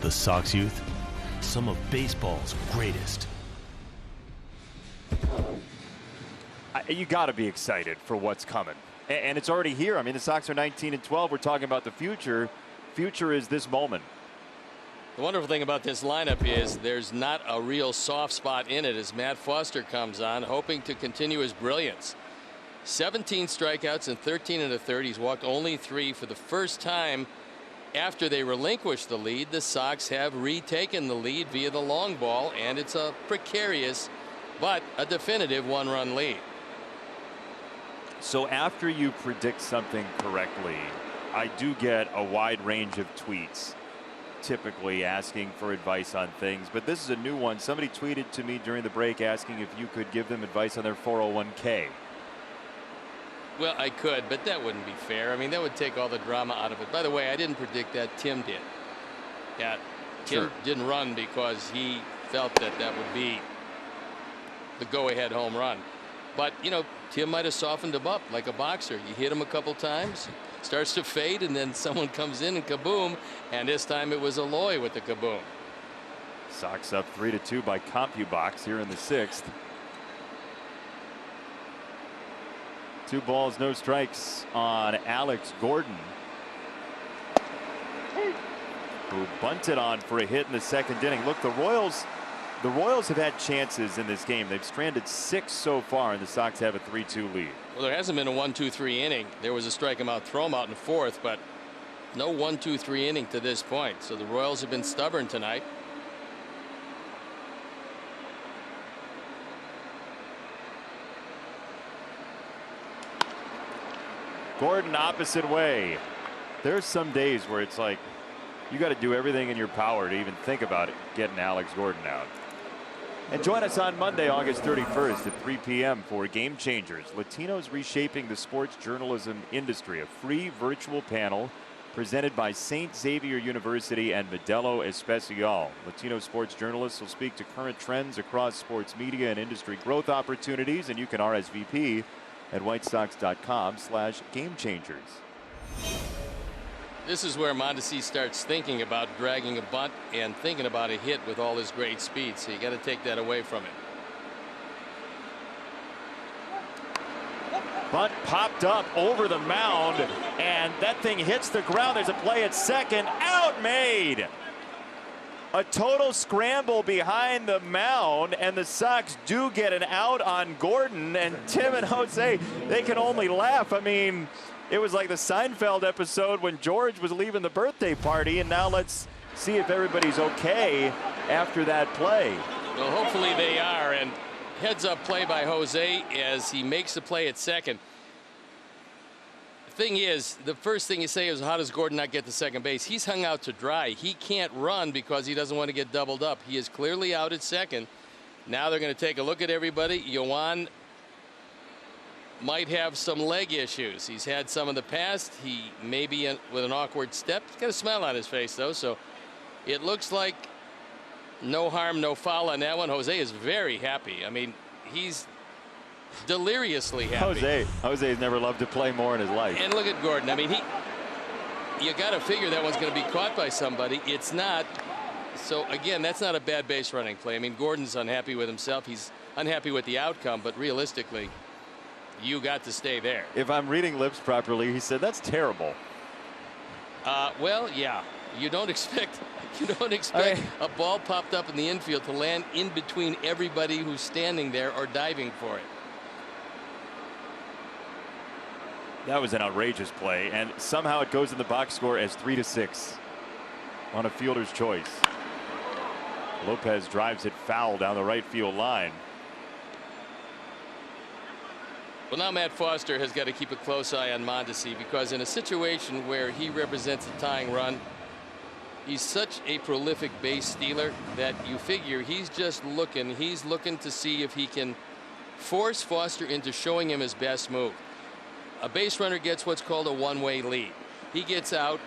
The Sox youth, some of baseball's greatest. You got to be excited for what's coming. And it's already here. I mean, the Sox are 19-12. We're talking about the future. Future is this moment. The wonderful thing about this lineup is there's not a real soft spot in it as Matt Foster comes on, hoping to continue his brilliance. 17 strikeouts and 13 1/3. He's walked only 3 for the first time after they relinquished the lead. The Sox have retaken the lead via the long ball, and it's a precarious but a definitive 1-run lead. So after you predict something correctly, I do get a wide range of tweets typically asking for advice on things, but this is a new one. Somebody tweeted to me during the break asking if you could give them advice on their 401k. Well, I could, but that wouldn't be fair. I mean, that would take all the drama out of it. By the way, I didn't predict that. Tim did. Yeah, Tim didn't run because he felt that that would be the go-ahead home run. But, you know, Tim might have softened him up like a boxer. You hit him a couple times, starts to fade, and then someone comes in and kaboom. And this time it was Eloy with the kaboom. Sox up 3-2 by CompuBox here in the 6th. 2 balls, no strikes on Alex Gordon, who bunted on for a hit in the 2nd inning. Look, the Royals have had chances in this game. They've stranded 6 so far, and the Sox have a 3-2 lead. Well, there hasn't been a 1-2-3 inning. There was a strike him out, throw him out in the 4th, but no 1-2-3 inning to this point. So the Royals have been stubborn tonight. Gordon opposite way. There's some days where it's like you got to do everything in your power to even think about it, getting Alex Gordon out. And join us on Monday, August 31st at 3 p.m. for Game Changers, Latinos Reshaping the Sports Journalism Industry, a free virtual panel presented by St. Xavier University and Modelo Especial. Latino sports journalists will speak to current trends across sports media and industry growth opportunities, and you can RSVP at whitesOx.com/gamechangers. This is where Mondesi starts thinking about dragging a bunt and thinking about a hit with all his great speed. So you got to take that away from him. Bunt popped up over the mound, and that thing hits the ground. There's a play at second. Out made. A total scramble behind the mound, and the Sox do get an out on Gordon, and Tim and Jose, they can only laugh. I mean, it was like the Seinfeld episode when George was leaving the birthday party, and now let's see if everybody's okay after that play. Well, hopefully they are, and heads up play by Jose as he makes the play at second. The thing is, the first thing you say is, how does Gordon not get to second base? He's hung out to dry. He can't run because he doesn't want to get doubled up. He is clearly out at second. Now they're going to take a look at everybody. Yoan might have some leg issues. He's had some in the past. He may be with an awkward step. He's got a smile on his face, though, so it looks like no harm, no foul on that one. Jose is very happy. I mean, he's deliriously happy. Jose's never loved to play more in his life. And look at Gordon. I mean, you got to figure that one's going to be caught by somebody. It's not. So again, that's not a bad base running play. I mean, Gordon's unhappy with himself. He's unhappy with the outcome, but realistically, you got to stay there. If I'm reading lips properly, he said that's terrible. Well, yeah. You don't expect a ball popped up in the infield to land in between everybody who's standing there or diving for it. That was an outrageous play, and somehow it goes in the box score as 3-6 on a fielder's choice. Lopez drives it foul down the right field line. Well, now Matt Foster has got to keep a close eye on Mondesi, because in a situation where he represents a tying run, he's such a prolific base stealer that you figure he's looking to see if he can force Foster into showing him his best move. A base runner gets what's called a one-way lead. He gets out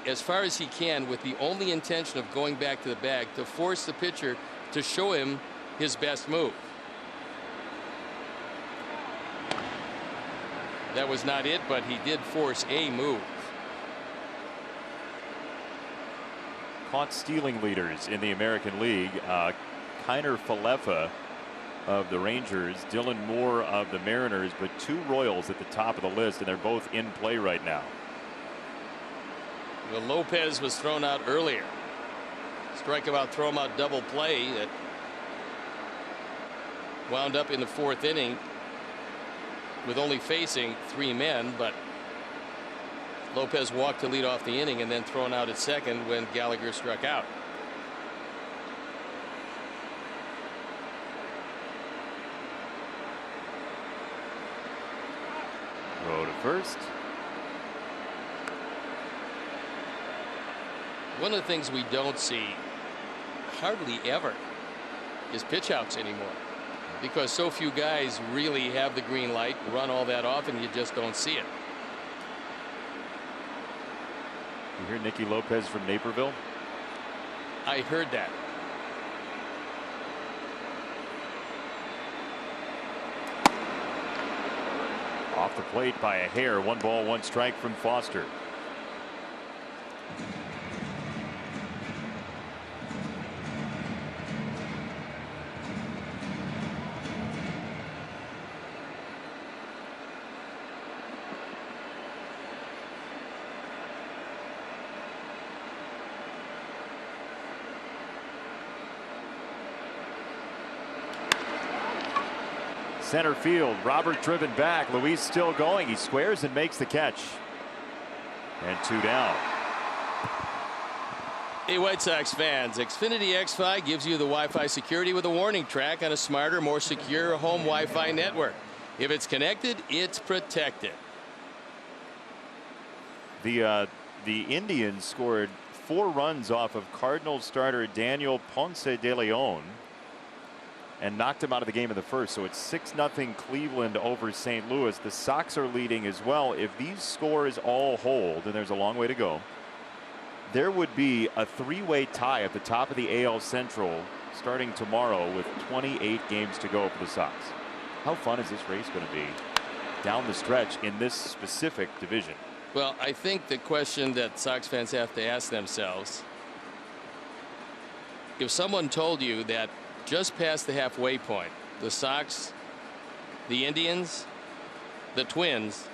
as far as he can with the only intention of going back to the bag to force the pitcher to show him his best move. That was not it, but he did force a move. Caught stealing leaders in the American League. Kiner Falefa of the Rangers, Dylan Moore of the Mariners, but 2 Royals at the top of the list, and they're both in play right now. Well, Lopez was thrown out earlier. Strikeout, throw him out double play that wound up in the 4th inning with only facing 3 men, but Lopez walked to lead off the inning and then thrown out at second when Gallagher struck out. Throw to first. One of the things we don't see hardly ever is pitch outs anymore, because so few guys really have the green light, run all that often, you just don't see it. You hear Nicky Lopez from Naperville? I heard that. Off the plate by a hair. 1 ball, 1 strike from Foster. center field. Robert driven back. Luis still going. He squares and makes the catch. And 2 down. Hey, White Sox fans, Xfinity XFi gives you the Wi-Fi security with a warning track on a smarter, more secure home Wi-Fi network. If it's connected, it's protected. The Indians scored 4 runs off of Cardinals starter Daniel Ponce de Leon and knocked him out of the game in the first. So it's 6-0 Cleveland over St. Louis. The Sox are leading as well. If these scores all hold, and there's a long way to go, there would be a 3-way tie at the top of the AL Central starting tomorrow with 28 games to go for the Sox. How fun is this race going to be down the stretch in this specific division? Well, I think the question that Sox fans have to ask themselves, if someone told you that just past the halfway point, the Sox, the Indians, the Twins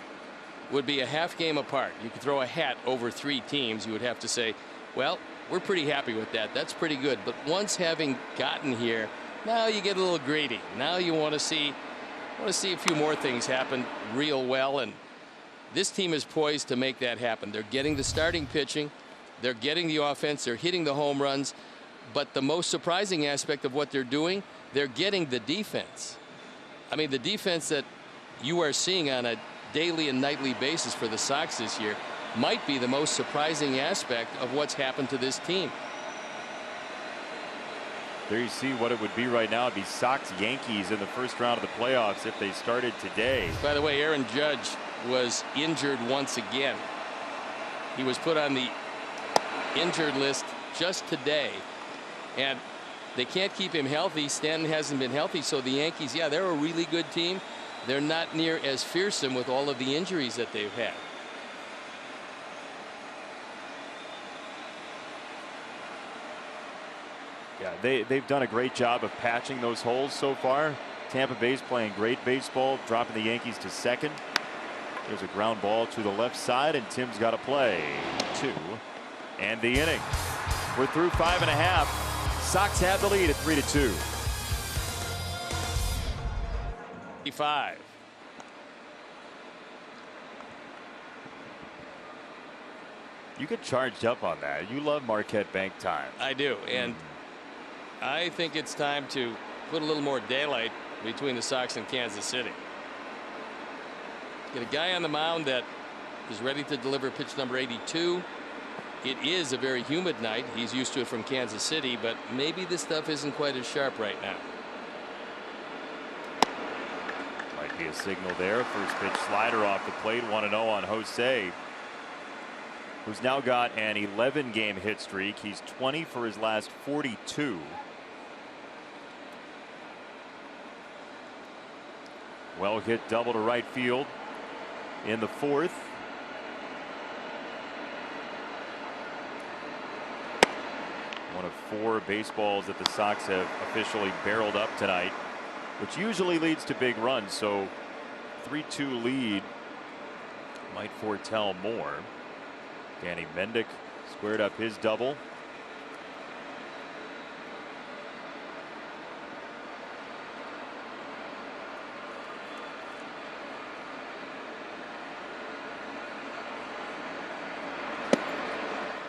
would be a half game apart, you could throw a hat over 3 teams, you would have to say, well, we're pretty happy with that. That's pretty good. But once having gotten here, now you get a little greedy. Now you want to see a few more things happen real well, and this team is poised to make that happen. They're getting the starting pitching, they're getting the offense, they're hitting the home runs, but the most surprising aspect of what they're doing, they're getting the defense. I mean, the defense that you are seeing on a daily and nightly basis for the Sox this year might be the most surprising aspect of what's happened to this team. There you see what it would be right now. It'd be Sox Yankees in the first round of the playoffs if they started today. By the way, Aaron Judge was injured once again. He was put on the injured list just today, and they can't keep him healthy. Stanton hasn't been healthy, so the Yankees, yeah, they're a really good team. They're not near as fearsome with all of the injuries that they've had. Yeah, they've done a great job of patching those holes so far. Tampa Bay's playing great baseball, dropping the Yankees to second. There's a ground ball to the left side, and Tim's got to play 2. And the inning. We're through 5.5. Sox have the lead at 3-2. 5. You get charged up on that. You love Marquette Bank time. I do, and I think it's time to put a little more daylight between the Sox and Kansas City. Get a guy on the mound that is ready to deliver pitch number 82. It is a very humid night. He's used to it from Kansas City, but maybe this stuff isn't quite as sharp right now. Might be a signal there. First pitch slider off the plate. 1-0 on Jose, who's now got an 11-game hit streak. He's 20 for his last 42. Well hit double to right field in the 4th. One of 4 baseballs that the Sox have officially barreled up tonight, which usually leads to big runs. So 3-2 lead might foretell more. Danny Mendick squared up his double.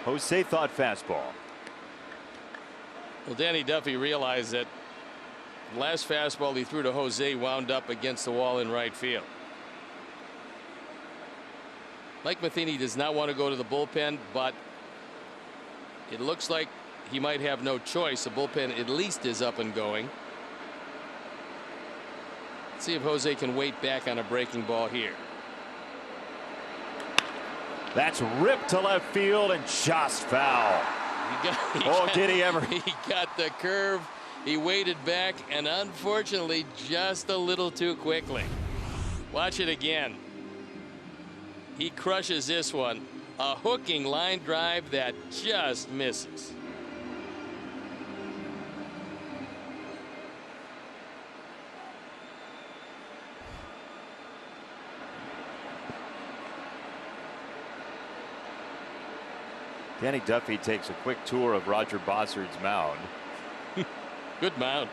Jose thought fastball. Well, Danny Duffy realized that the last fastball he threw to Jose wound up against the wall in right field. Mike Matheny does not want to go to the bullpen, but it looks like he might have no choice. The bullpen at least is up and going. Let's see if Jose can wait back on a breaking ball here. That's ripped to left field and just foul. Did he ever? He got the curve. He waited back, and unfortunately just a little too quickly. Watch it again. He crushes this one. A hooking line drive that just misses. Danny Duffy takes a quick tour of Roger Bossard's mound. Good mound.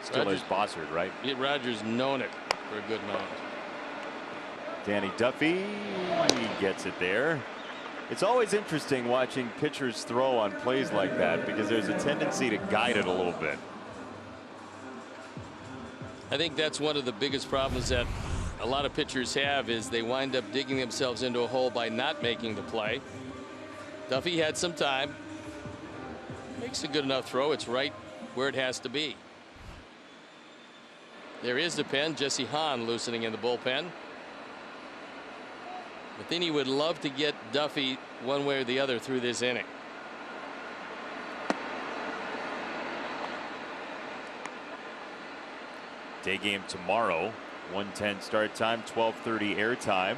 Still Rogers, is Bossard, right? Rogers known it for a good mound. Danny Duffy gets it there. It's always interesting watching pitchers throw on plays like that because there's a tendency to guide it a little bit. I think that's one of the biggest problems that a lot of pitchers have is they wind up digging themselves into a hole by not making the play. Duffy had some time. Makes a good enough throw. It's right where it has to be. There is the pen. Jesse Hahn loosening in the bullpen. Matheny would love to get Duffy one way or the other through this inning. Day game tomorrow. 1:10 start time, 12:30 air time.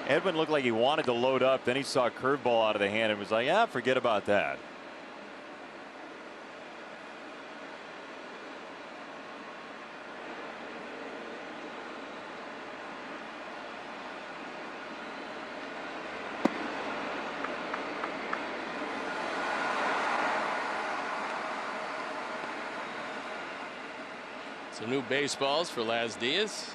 Edwin looked like he wanted to load up. Then he saw a curveball out of the hand and was like, yeah, forget about that. Some new baseballs for Laz Diaz.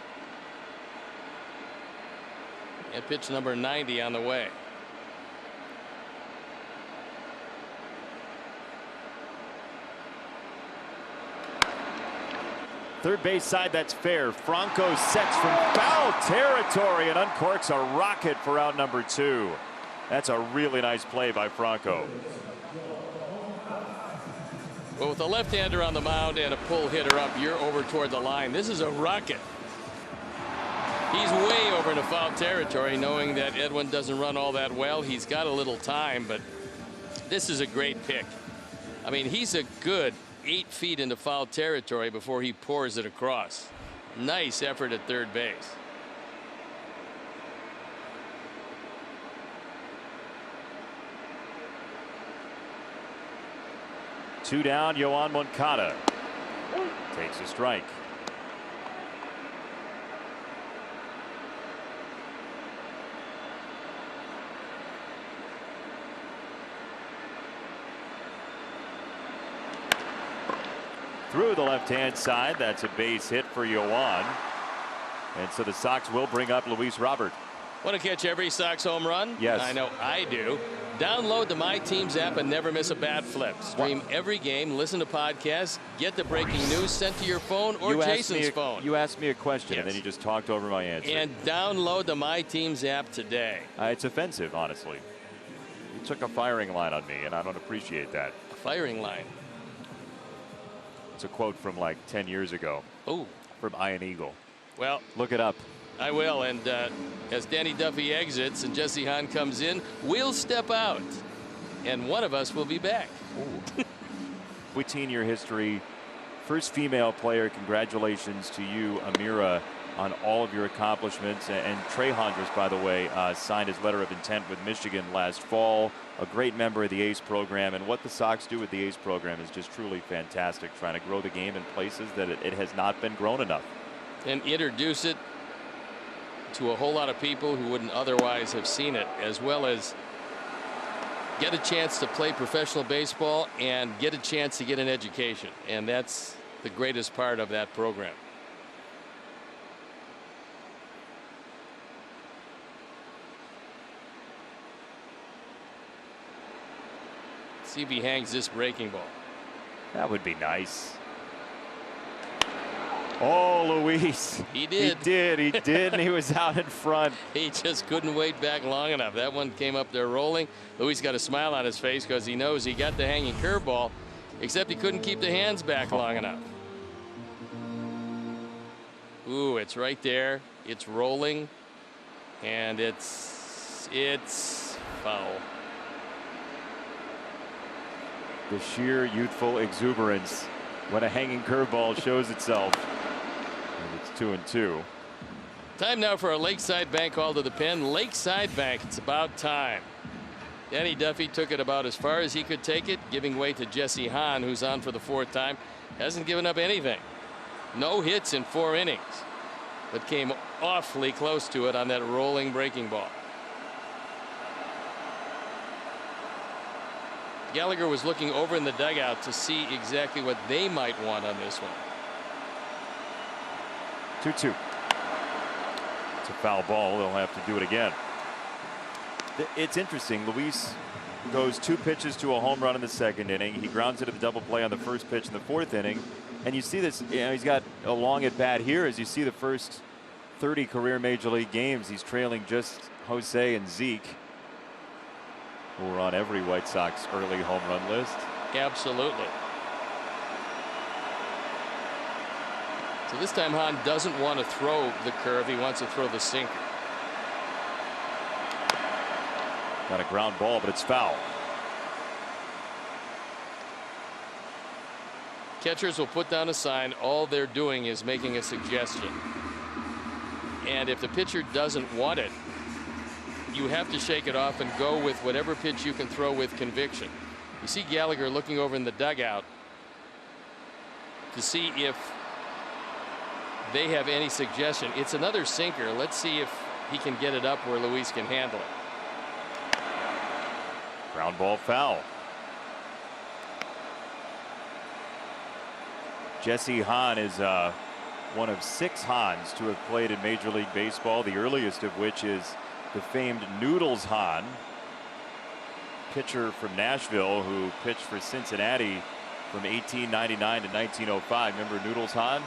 And pitch number 90 on the way. Third base side, that's fair. Franco sets from foul territory and uncorks a rocket for out number 2. That's a really nice play by Franco. Well, with a left-hander on the mound and a pull hitter up, you're over toward the line. This is a rocket. He's way over into foul territory, knowing that Edwin doesn't run all that well. He's got a little time, but this is a great pick. I mean, he's a good 8 feet into foul territory before he pours it across. Nice effort at third base. Two down, Yoan Moncada takes a strike. Through the left-hand side, that's a base hit for Yoan. And so the Sox will bring up Luis Robert. Want to catch every Sox home run? Yes. I know I do. Download the My Teams app and never miss a bat flip. Stream every game, listen to podcasts, get the breaking news sent to your phone or Jason's phone. You asked me a question, Yes. and then you just talked over my answer. And download the My Teams app today. It's offensive, honestly. You took a firing line on me, and I don't appreciate that. A firing line. It's a quote from like 10 years ago. Oh. From Ian Eagle. Well, look it up. I will. And as Danny Duffy exits and Jesse Hahn comes in, we'll step out. And one of us will be back. 15-year history. First female player. Congratulations to you, Amira, on all of your accomplishments. And Trey Hondras, by the way, signed his letter of intent with Michigan last fall. A great member of the ACE program. And what the Sox do with the ACE program is just truly fantastic, trying to grow the game in places that it has not been grown enough. And introduce it to a whole lot of people who wouldn't otherwise have seen it, as well as get a chance to play professional baseball and get a chance to get an education. And that's the greatest part of that program. See if he hangs this breaking ball. That would be nice. Oh, Luis. He did. He did, and he was out in front. He just couldn't wait back long enough. That one came up there rolling. Luis got a smile on his face because he knows he got the hanging curveball, except he couldn't keep the hands back long enough. Ooh, it's right there. It's rolling, and it's foul. The sheer youthful exuberance when a hanging curveball shows itself. And it's 2-2. Time now for a Lakeside Bank call to the pen. Lakeside Bank, it's about time. Danny Duffy took it about as far as he could take it, giving way to Jesse Hahn, who's on for the 4th time. Hasn't given up anything. No hits in 4 innings. but came awfully close to it on that rolling breaking ball. Gallagher was looking over in the dugout to see exactly what they might want on this one. 2-2. It's a foul ball. They'll have to do it again. It's interesting. Luis goes 2 pitches to a home run in the second inning. He grounds into the double play on the first pitch in the 4th inning. And you see this, he's got a long at bat here. As you see the first 30 career major league games, he's trailing just Jose and Zeke, who are on every White Sox early home run list. Absolutely. So this time Hahn doesn't want to throw the curve. He wants to throw the sinker. Got a ground ball, but it's foul. Catchers will put down a sign. All they're doing is making a suggestion. And if the pitcher doesn't want it, you have to shake it off and go with whatever pitch you can throw with conviction. You see Gallagher looking over in the dugout to see if they have any suggestion. It's another sinker. Let's see if he can get it up where Luis can handle it. Ground ball, foul. Jesse Hahn is one of 6 Hahns to have played in Major League Baseball, the earliest of which is the famed Noodles Hahn, pitcher from Nashville who pitched for Cincinnati from 1899 to 1905. Remember Noodles Hahn?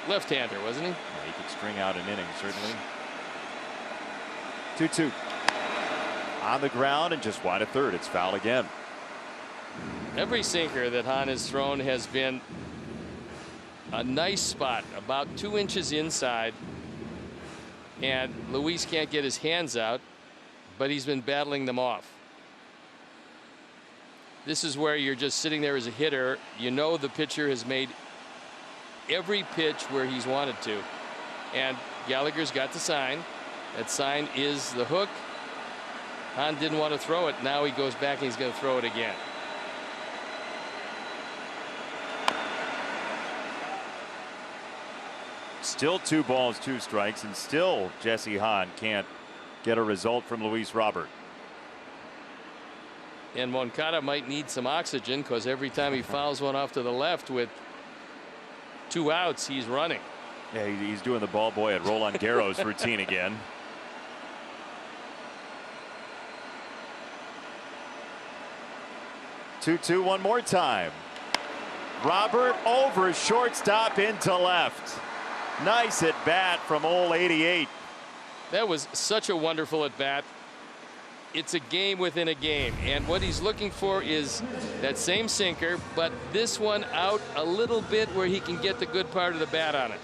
Left-hander, wasn't he? Yeah, he could string out an inning, certainly. 2-2. On the ground and just wide of third. It's foul again. Every sinker that Hahn has thrown has been a nice spot, about 2 inches inside. And Luis can't get his hands out, but he's been battling them off. This is where you're just sitting there as a hitter. You know the pitcher has made every pitch where he's wanted to. And Gallagher's got the sign. That sign is the hook. Hahn didn't want to throw it. Now he goes back and he's going to throw it again. Still 2 balls, 2 strikes, and still Jesse Hahn can't get a result from Luis Robert. And Moncada might need some oxygen, because every time he fouls one off to the left with 2 outs, he's running. Yeah, he's doing the ball boy at Roland Garros routine again. Two, one more time. Robert over shortstop into left. Nice at bat from old 88. That was such a wonderful at bat. It's a game within a game, and what he's looking for is that same sinker, but this one out a little bit where he can get the good part of the bat on it.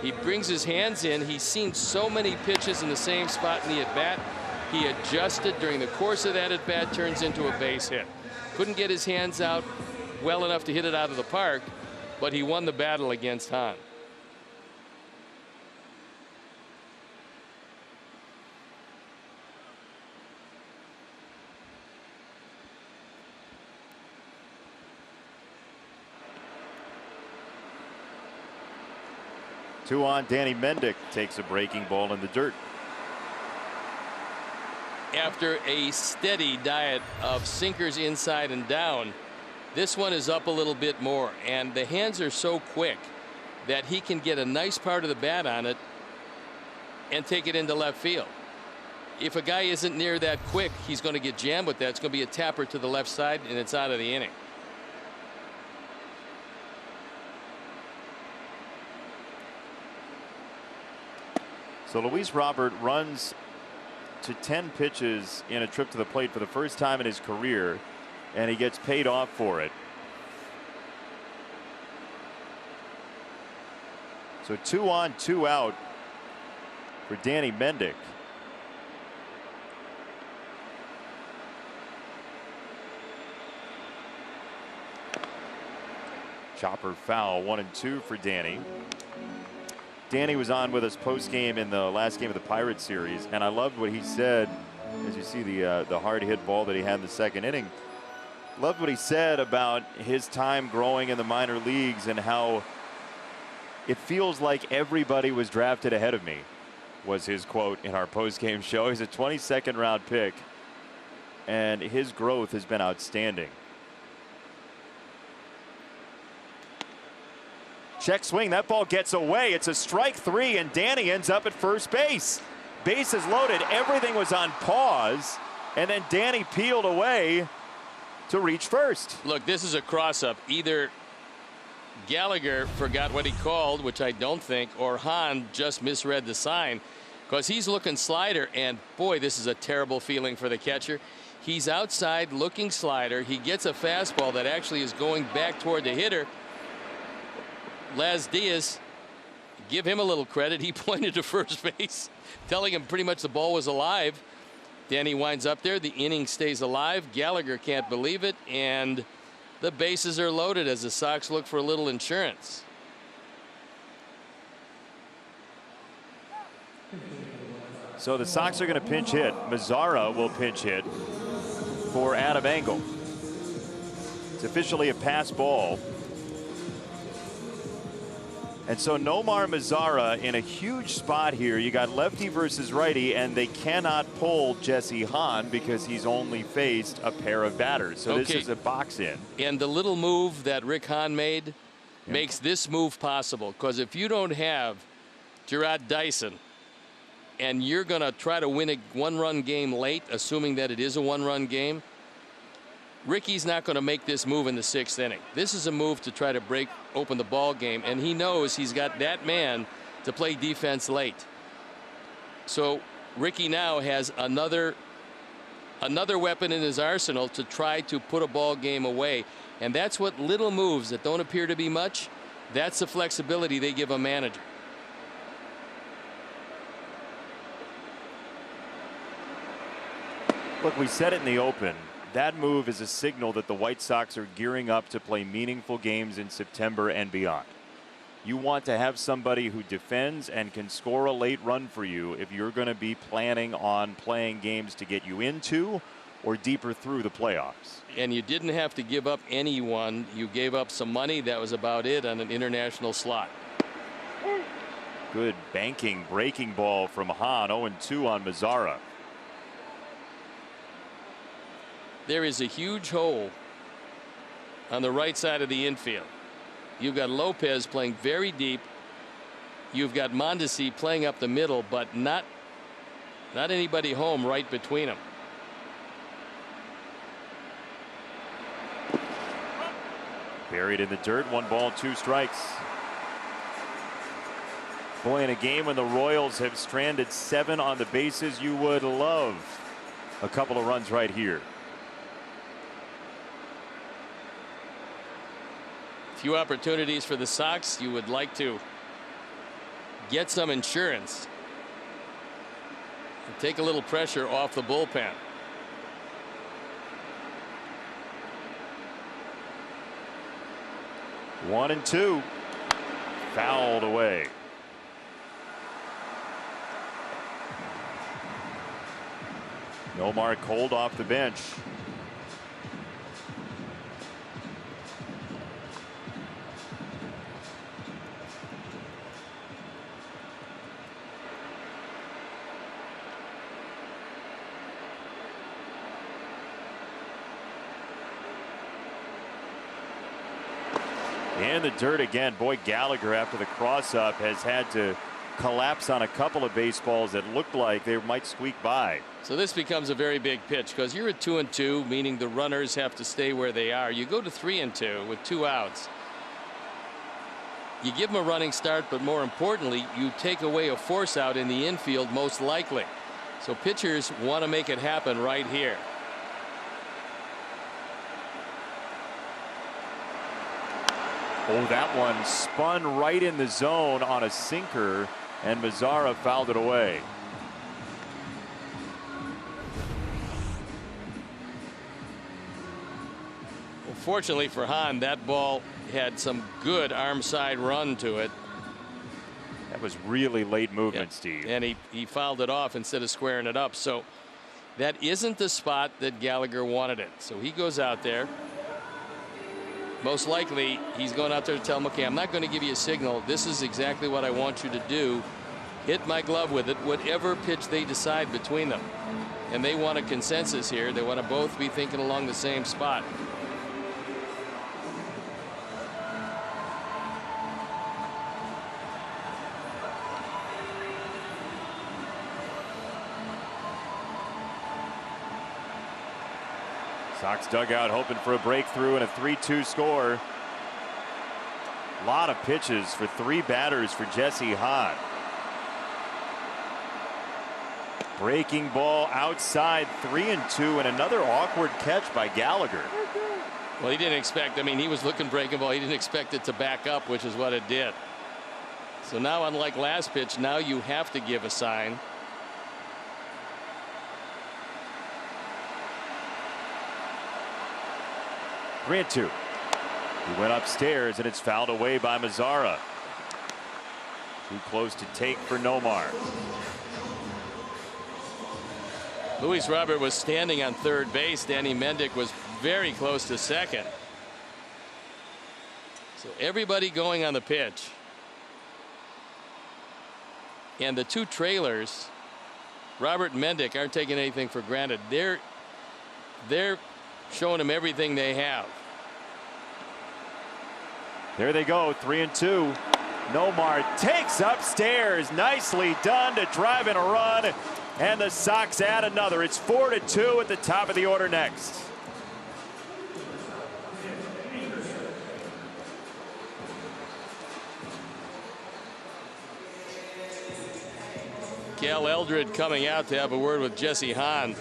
He brings his hands in. He's seen so many pitches in the same spot in the at bat. He adjusted during the course of that at bat, turns into a base hit. Couldn't get his hands out well enough to hit it out of the park, but he won the battle against Hahn. Two on. Danny Mendick takes a breaking ball in the dirt. After a steady diet of sinkers inside and down, this one is up a little bit more, and the hands are so quick that he can get a nice part of the bat on it and take it into left field. If a guy isn't near that quick, he's going to get jammed with that. It's going to be a tapper to the left side, and it's out of the inning. So Luis Robert runs to 10 pitches in a trip to the plate for the first time in his career, and he gets paid off for it. So 2 on, 2 out for Danny Mendick. Chopper foul, 1-2 for Danny. Danny was on with us post game in the last game of the Pirates series, and I loved what he said. As you see the hard hit ball that he had in the second inning, loved what he said about his time growing in the minor leagues and how It feels like everybody was drafted ahead of me, was his quote in our post-game show. He's a 22nd round pick, and his growth has been outstanding. Check swing, that ball gets away. It's a strike 3, and Danny ends up at first base. Bases loaded, everything was on pause, and then Danny peeled away to reach first. Look, this is a cross-up. Either Gallagher forgot what he called, which I don't think, or Hahn just misread the sign, because he's looking slider, and boy, this is a terrible feeling for the catcher. He's outside looking slider. He gets a fastball that actually is going back toward the hitter. Laz Diaz, give him a little credit. He pointed to first base, telling him pretty much the ball was alive. Danny winds up there. The inning stays alive. Gallagher can't believe it, and the bases are loaded as the Sox look for a little insurance. So the Sox are going to pinch hit. Mazara will pinch hit for Adam Engel. It's officially a pass ball. And so Nomar Mazara in a huge spot here. You got lefty versus righty, and they cannot pull Jesse Hahn because he's only faced a pair of batters. So this is a box in. And the little move that Rick Hahn made makes this move possible, because if you don't have Gerard Dyson and you're going to try to win a one-run game late, assuming that it is a one-run game, Ricky's not going to make this move in the 6th inning. This is a move to try to break open the ball game, and he knows he's got that man to play defense late. So Ricky now has another weapon in his arsenal to try to put a ball game away, and that's what little moves that don't appear to be much, that's the flexibility they give a manager. Look, we said it in the open. That move is a signal that the White Sox are gearing up to play meaningful games in September and beyond. You want to have somebody who defends and can score a late run for you if you're going to be planning on playing games to get you into or deeper through the playoffs. And you didn't have to give up anyone. You gave up some money. That was about it on an international slot. Good banking breaking ball from Hahn. 0-2 on Mazara. There is a huge hole on the right side of the infield. You've got Lopez playing very deep. You've got Mondesi playing up the middle, but not anybody home right between them. Buried in the dirt. 1 ball, 2 strikes. Boy, in a game when the Royals have stranded 7 on the bases, you would love a couple of runs right here. Few opportunities for the Sox. You would like to get some insurance and take a little pressure off the bullpen. One and 2. Fouled away. Nomar cold off the bench. In the dirt again. Boy, Gallagher after the cross-up has had to collapse on a couple of baseballs that looked like they might squeak by. So this becomes a very big pitch, because you're at 2-2, meaning the runners have to stay where they are. You go to 3-2 with 2 outs. You give them a running start, but more importantly, you take away a force out in the infield most likely. So pitchers want to make it happen right here. Oh, that one spun right in the zone on a sinker, and Mazara fouled it away. Well, fortunately for Hahn, that ball had some good arm side run to it. That was really late movement, Steve. And he fouled it off instead of squaring it up. So that isn't the spot that Gallagher wanted it. So he goes out there. Most likely, he's going out there to tell him, okay, I'm not going to give you a signal. This is exactly what I want you to do. Hit my glove with it, whatever pitch they decide between them. And they want a consensus here. They want to both be thinking along the same spot. Sox dugout hoping for a breakthrough and a 3-2 score. A lot of pitches for 3 batters for Jesse Hahn. Breaking ball outside, 3-2, and another awkward catch by Gallagher. Well, he didn't expect, I mean, he was looking breaking ball. He didn't expect it to back up, which is what it did. So now, unlike last pitch, now you have to give a sign. Three and two. He went upstairs and it's fouled away by Mazara. Too close to take for Nomar. Luis Robert was standing on third base. Danny Mendick was very close to second. So everybody going on the pitch. And the 2 trailers, Robert and Mendick, aren't taking anything for granted. They're showing him everything they have. There they go, 3-2. Nomar takes upstairs. Nicely done to drive in a run. And the Sox add another. It's 4-2 at the top of the order next. Cal Eldred coming out to have a word with Jesse Hahn.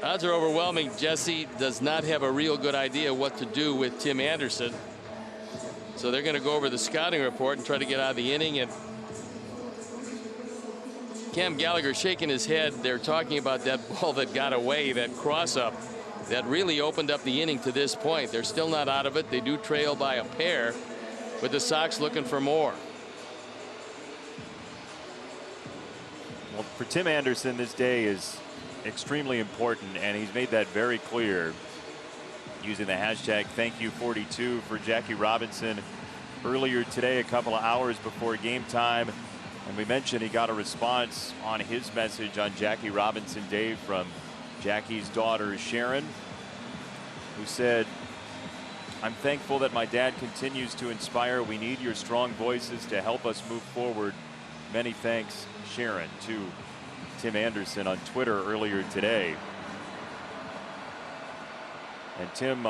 Odds are overwhelming. Jesse does not have a real good idea what to do with Tim Anderson. So they're going to go over the scouting report and try to get out of the inning. And Cam Gallagher shaking his head. They're talking about that ball that got away, that cross up that really opened up the inning to this point. They're still not out of it. They do trail by a pair, with the Sox looking for more. Well, for Tim Anderson, this day is extremely important, and he's made that very clear using the hashtag #ThankYou42 for Jackie Robinson earlier today, a couple of hours before game time. And we mentioned he got a response on his message on Jackie Robinson Day from Jackie's daughter Sharon, who said, "I'm thankful that my dad continues to inspire. We need your strong voices to help us move forward. Many thanks, Sharon," to Tim Anderson on Twitter earlier today. And Tim,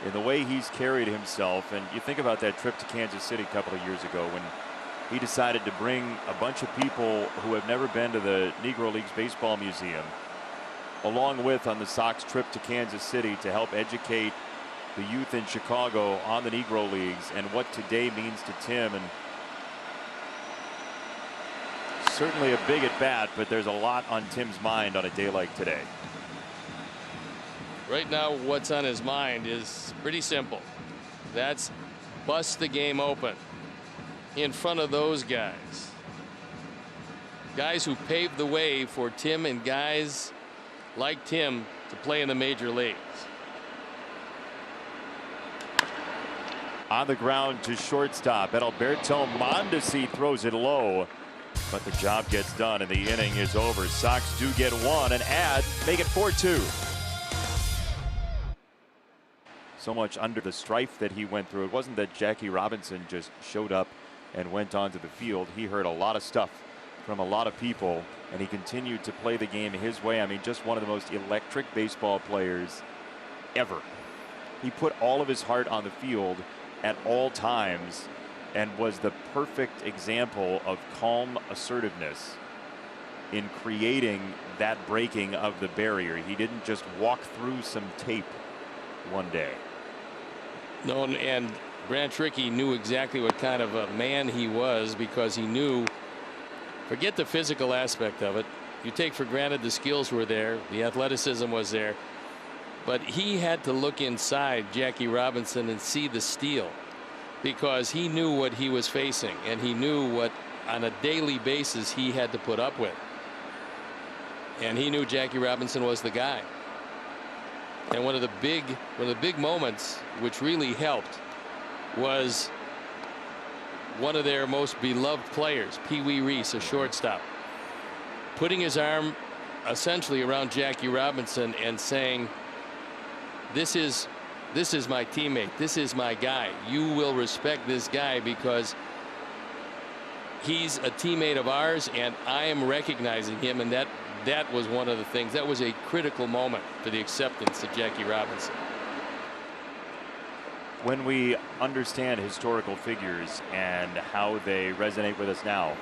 in the way he's carried himself, and you think about that trip to Kansas City a couple of years ago when he decided to bring a bunch of people who have never been to the Negro Leagues Baseball Museum along with on the Sox trip to Kansas City to help educate the youth in Chicago on the Negro Leagues and what today means to Tim. And certainly a big at bat, but there's a lot on Tim's mind on a day like today. Right now, what's on his mind is pretty simple. That's bust the game open in front of those guys. Guys who paved the way for Tim and guys like Tim to play in the major leagues. On the ground to shortstop, Adalberto Mondesi throws it low, but the job gets done and the inning is over. Sox do get one and make it 4-2. So much under the strife that he went through. It wasn't that Jackie Robinson just showed up and went onto the field. He heard a lot of stuff from a lot of people, and he continued to play the game his way. I mean, just one of the most electric baseball players ever. He put all of his heart on the field at all times and was the perfect example of calm assertiveness in creating that breaking of the barrier. He didn't just walk through some tape one day. No, and Branch Rickey knew exactly what kind of a man he was, because he knew, forget the physical aspect of it. You take for granted the skills were there, the athleticism was there, but he had to look inside Jackie Robinson and see the steal, because he knew what he was facing and he knew what on a daily basis he had to put up with. And he knew Jackie Robinson was the guy. And one of the big moments which really helped was one of their most beloved players, Pee Wee Reese, a shortstop, putting his arm essentially around Jackie Robinson and saying, this is my teammate, this is my guy, you will respect this guy because he's a teammate of ours and I am recognizing him. And that was one of the things, that was a critical moment for the acceptance of Jackie Robinson. When we understand historical figures and how they resonate with us now,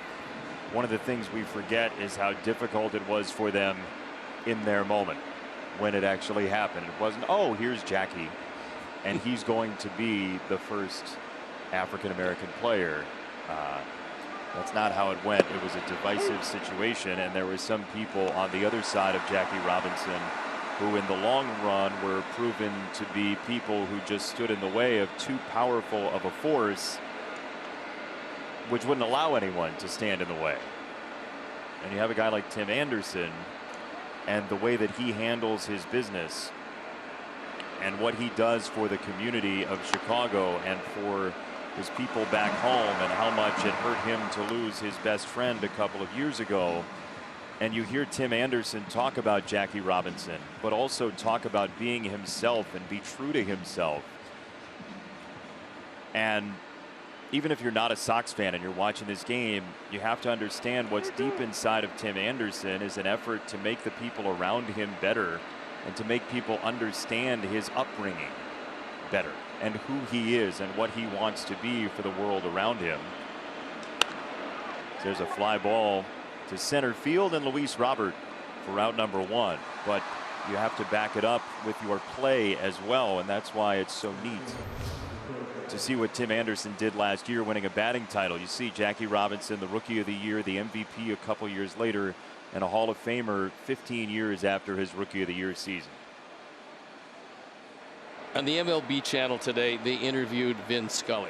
one of the things we forget is how difficult it was for them in their moment when it actually happened. It wasn't, oh, here's Jackie and he's going to be the first African-American player. That's not how it went. It was a divisive situation, and there were some people on the other side of Jackie Robinson who in the long run were proven to be people who just stood in the way of too powerful of a force, which wouldn't allow anyone to stand in the way. And you have a guy like Tim Anderson and the way that he handles his business and what he does for the community of Chicago and for his people back home, and how much it hurt him to lose his best friend a couple of years ago. And you hear Tim Anderson talk about Jackie Robinson, but also talk about being himself and be true to himself. And even if you're not a Sox fan and you're watching this game, you have to understand what's deep inside of Tim Anderson is an effort to make the people around him better and to make people understand his upbringing better and who he is and what he wants to be for the world around him. There's a fly ball to center field and Luis Robert for out number 1, but you have to back it up with your play as well, and that's why it's so neat to see what Tim Anderson did last year, winning a batting title. You see Jackie Robinson, the Rookie of the Year, the MVP a couple years later, and a Hall of Famer 15 years after his Rookie of the Year season. On the MLB channel today, they interviewed Vin Scully.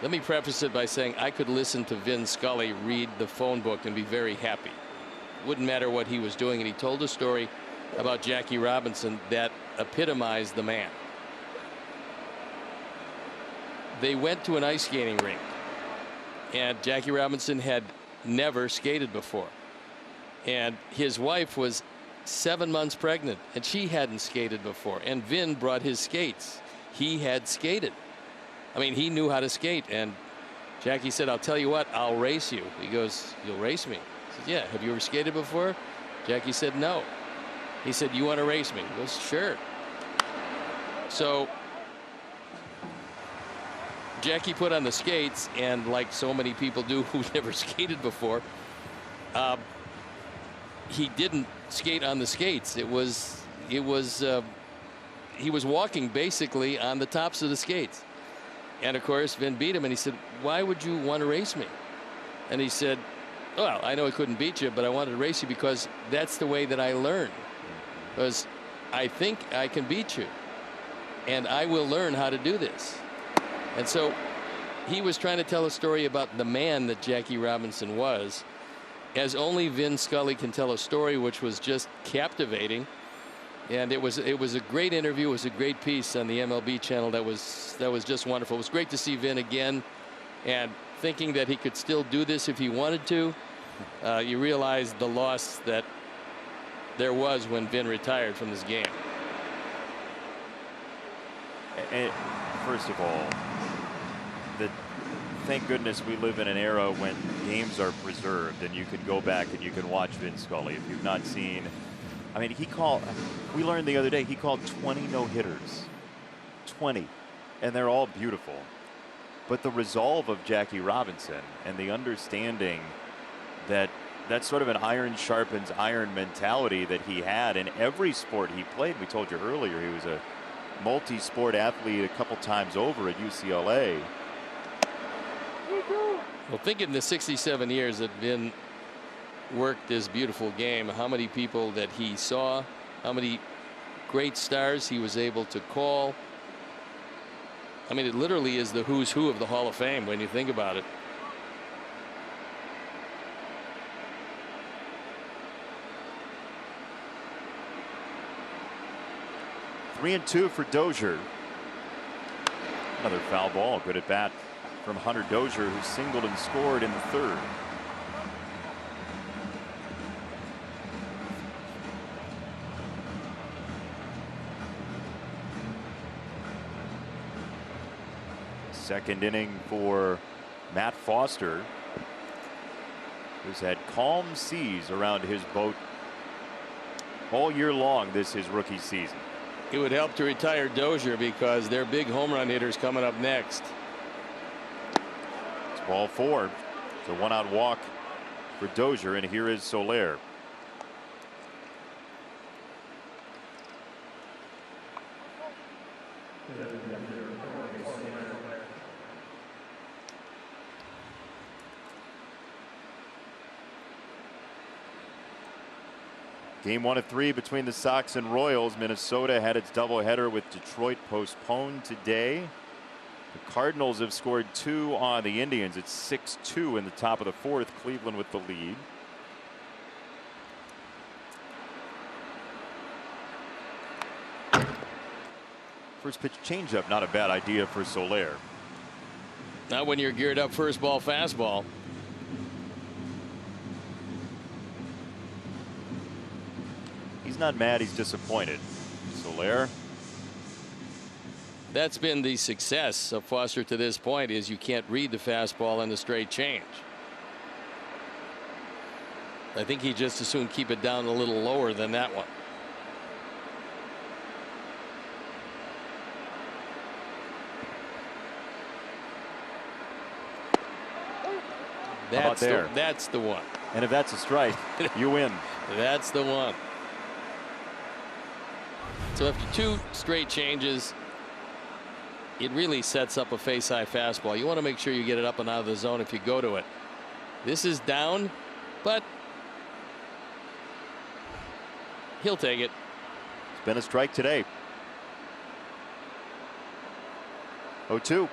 Let me preface it by saying I could listen to Vin Scully read the phone book and be very happy. Wouldn't matter what he was doing. And he told a story about Jackie Robinson that epitomized the man. They went to an ice skating rink, and Jackie Robinson had never skated before. And his wife was 7 months pregnant, and she hadn't skated before. And Vin brought his skates. He had skated. I mean, he knew how to skate. And Jackie said, I'll tell you what, I'll race you. He goes, you'll race me? He said, yeah. Have you ever skated before? Jackie said, no. He said, you want to race me? He goes, sure. So Jackie put on the skates, and like so many people do who've never skated before, he didn't skate on the skates. He was walking basically on the tops of the skates. And of course Vin beat him, and he said, why would you want to race me? And he said, well, I know I couldn't beat you, but I wanted to race you because that's the way that I learn. Because I think I can beat you, and I will learn how to do this. And so he was trying to tell a story about the man that Jackie Robinson was, as only Vin Scully can tell a story, which was just captivating. And it was a great interview. It was a great piece on the MLB channel. That was just wonderful. It was great to see Vin again, and thinking that he could still do this if he wanted to. You realize the loss that there was when Vin retired from this game. And first of all, thank goodness we live in an era when games are preserved and you can go back and you can watch Vin Scully. If you've not seen, I mean, we learned the other day, he called 20 no-hitters. 20. And they're all beautiful. But the resolve of Jackie Robinson and the understanding that that's sort of an iron sharpens iron mentality that he had in every sport he played. We told you earlier he was a multi-sport athlete a couple times over at UCLA. Well, think in the 67 years that Vin worked this beautiful game, how many people that he saw, how many great stars he was able to call. I mean, it literally is the who's who of the Hall of Fame when you think about it. 3-2 for Dozier. Another foul ball. Good at bat from Hunter Dozier, who singled and scored in the third. Second inning for Matt Foster, who's had calm seas around his boat all year long this his rookie season. It would help to retire Dozier because their big home run hitters coming up next. It's ball 4. It's a 1-out walk for Dozier, and here is Soler. Game 1 of 3 between the Sox and Royals. Minnesota had its doubleheader with Detroit postponed today. The Cardinals have scored 2 on the Indians. It's 6-2 in the top of the 4th. Cleveland with the lead. First pitch changeup, not a bad idea for Soler. Not when you're geared up first ball fastball. He's not mad, he's disappointed. Soler. That's been the success of Foster to this point, is you can't read the fastball and the straight change. I think he just as soon keep it down a little lower than that one. That's the one. And if that's a strike, you win. That's the one. So after 2 straight changes, it really sets up a face-high fastball. You want to make sure you get it up and out of the zone if you go to it. This is down, but he'll take it. It's been a strike today. 0-2.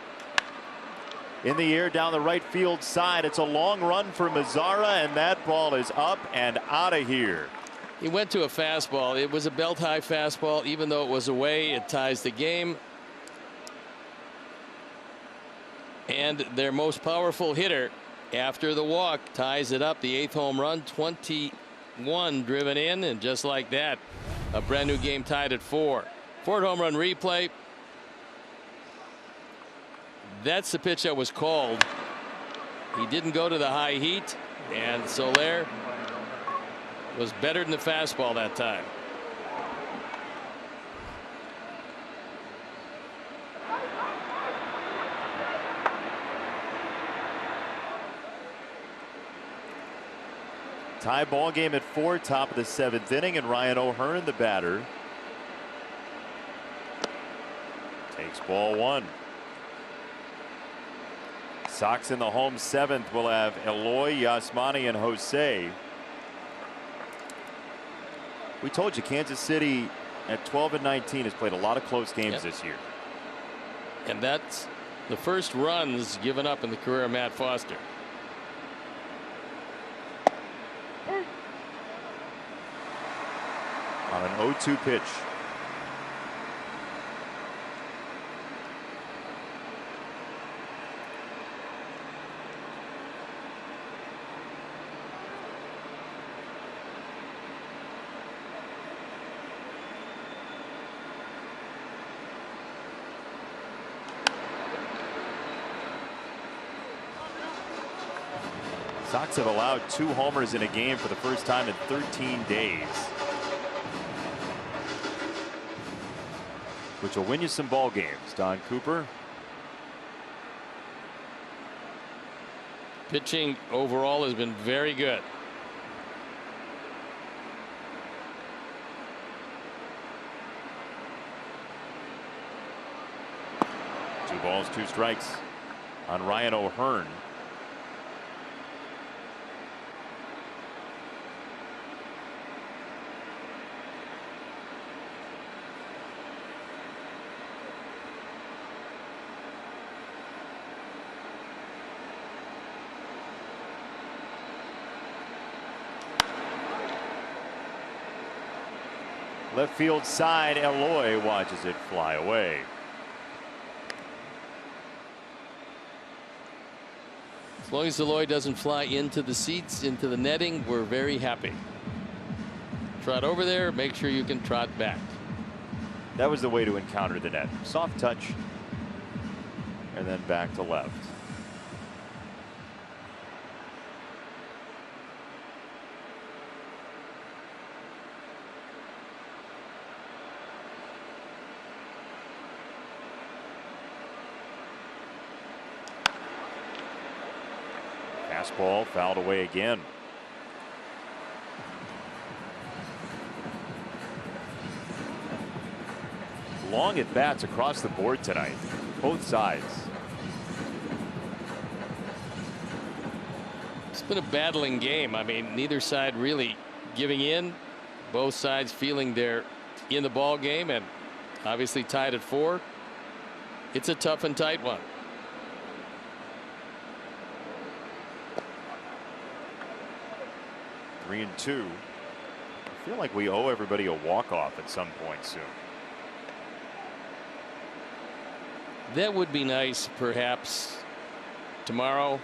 In the air down the right field side. It's a long run for Mazara, and that ball is up and out of here. He went to a fastball. It was a belt-high fastball. Even though it was away, it ties the game. And their most powerful hitter after the walk ties it up. The 8th home run, 21 driven in, and just like that, a brand new game tied at 4. 4th home run replay. That's the pitch that was called. He didn't go to the high heat, and Soler was better than the fastball that time. Tie ball game at 4, top of the 7th inning, and Ryan O'Hearn, the batter, takes ball 1. Sox in the home 7th will have Eloy, Yasmani, and Jose. We told you Kansas City at 12-19 has played a lot of close games this year. And that's the first runs given up in the career of Matt Foster. On an 0-2 pitch. Sox have allowed 2 homers in a game for the first time in 13 days. Which will win you some ball games. Don Cooper. Pitching overall has been very good. Two balls, 2 strikes on Ryan O'Hearn. Left field side, Eloy watches it fly away. As long as Eloy doesn't fly into the seats, into the netting, we're very happy. Trot over there, make sure you can trot back. That was the way to encounter the net. Soft touch, and then back to left. Fastball fouled away again. Long at bats across the board tonight, both sides. It's been a battling game. I mean, neither side really giving in. Both sides feeling they're in the ball game, and obviously tied at 4. It's a tough and tight one. Three and two. I feel like we owe everybody a walk-off at some point soon. That would be nice, perhaps tomorrow.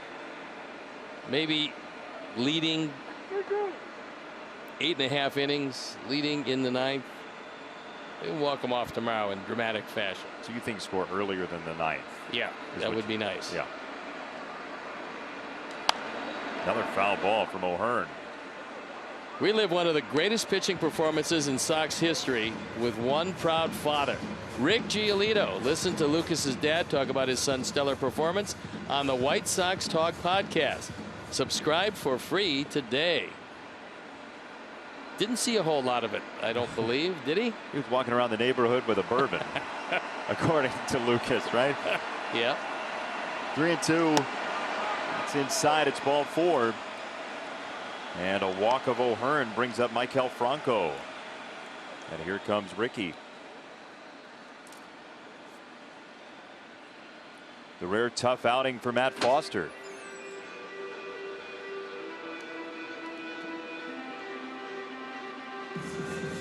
Maybe leading 8.5 innings, leading in the 9th. We'll walk them off tomorrow in dramatic fashion. So you think score earlier than the 9th? Yeah, that would be nice. Yeah. Another foul ball from O'Hearn. We live one of the greatest pitching performances in Sox history with one proud father, Rick Giolito. Listen to Lucas's dad talk about his son's stellar performance on the White Sox Talk podcast. Subscribe for free today. Didn't see a whole lot of it, I don't believe, did he? He was walking around the neighborhood with a bourbon, according to Lucas, right? Yeah. 3 and 2. It's inside. It's ball 4. And a walk of O'Hearn brings up Maikel Franco. And here comes Ricky. The rare tough outing for Matt Foster.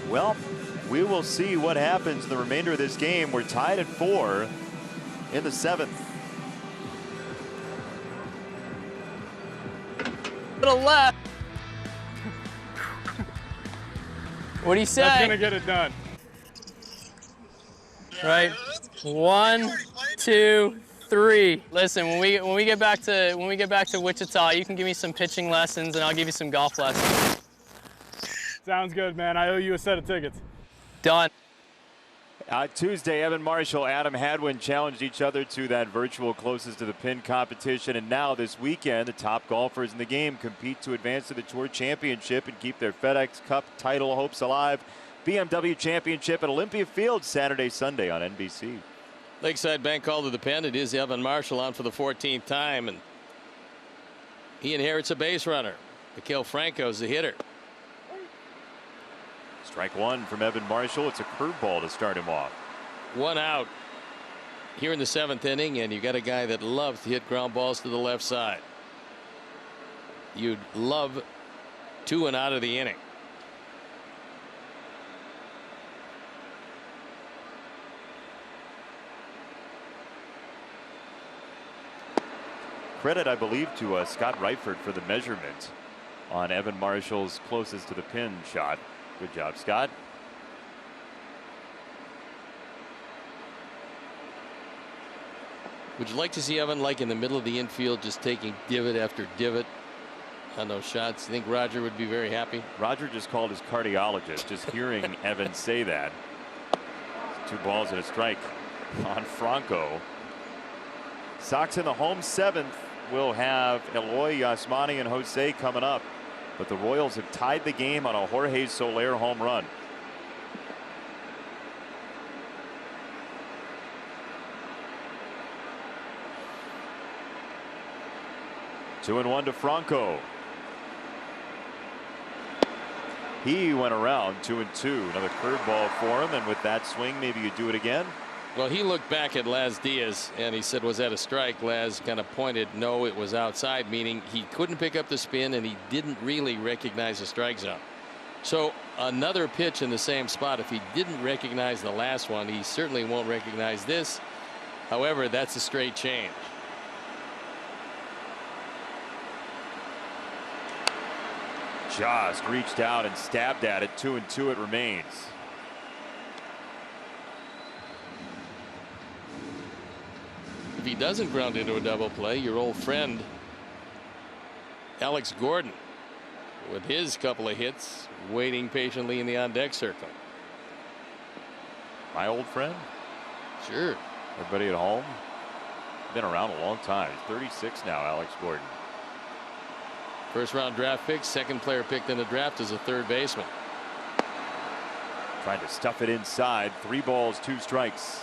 Well, we will see what happens in the remainder of this game. We're tied at 4 in the 7th. To the left. What do you say? That's gonna get it done. Right. 1, 2, 3. Listen, when we get back to Wichita, you can give me some pitching lessons, and I'll give you some golf lessons. Sounds good, man. I owe you a set of tickets. Done. Tuesday, Evan Marshall, Adam Hadwin challenged each other to that virtual closest to the pin competition. And now this weekend, the top golfers in the game compete to advance to the Tour Championship and keep their FedEx Cup title hopes alive. BMW Championship at Olympia Field Saturday, Sunday on NBC. Lakeside Bank call to the pen. It is Evan Marshall on for the 14th time, and he inherits a base runner. Maikel Franco's the hitter. Strike one from Evan Marshall. It's a curveball to start him off. 1 out here in the 7th inning, and you got a guy that loves to hit ground balls to the left side. You'd love 2 and out of the inning. Credit, I believe, to Scott Reifert for the measurement on Evan Marshall's closest to the pin shot. Good job, Scott. Would you like to see Evan like in the middle of the infield, just taking divot after divot on those shots? You think Roger would be very happy? Roger just called his cardiologist just hearing Evan say that. 2 balls and a strike on Franco. Sox in the home 7th will have Eloy, Yasmani, and Jose coming up. But the Royals have tied the game on a Jorge Soler home run. Two and 1 to Franco. He went around 2 and 2. Another curveball for him, and with that swing, maybe you do it again. Well, he looked back at Laz Diaz and he said, was that a strike? Laz kind of pointed, no, it was outside, meaning he couldn't pick up the spin and he didn't really recognize the strike zone. So another pitch in the same spot. If he didn't recognize the last one, he certainly won't recognize this. However, that's a straight change. Just reached out and stabbed at it. 2-2 it remains. If he doesn't ground into a double play, your old friend Alex Gordon, with his couple of hits, waiting patiently in the on-deck circle. My old friend? Sure. Everybody at home? Been around a long time. He's 36 now, Alex Gordon. First-round draft pick, second player picked in the draft as a third baseman. Trying to stuff it inside. 3 balls, 2 strikes.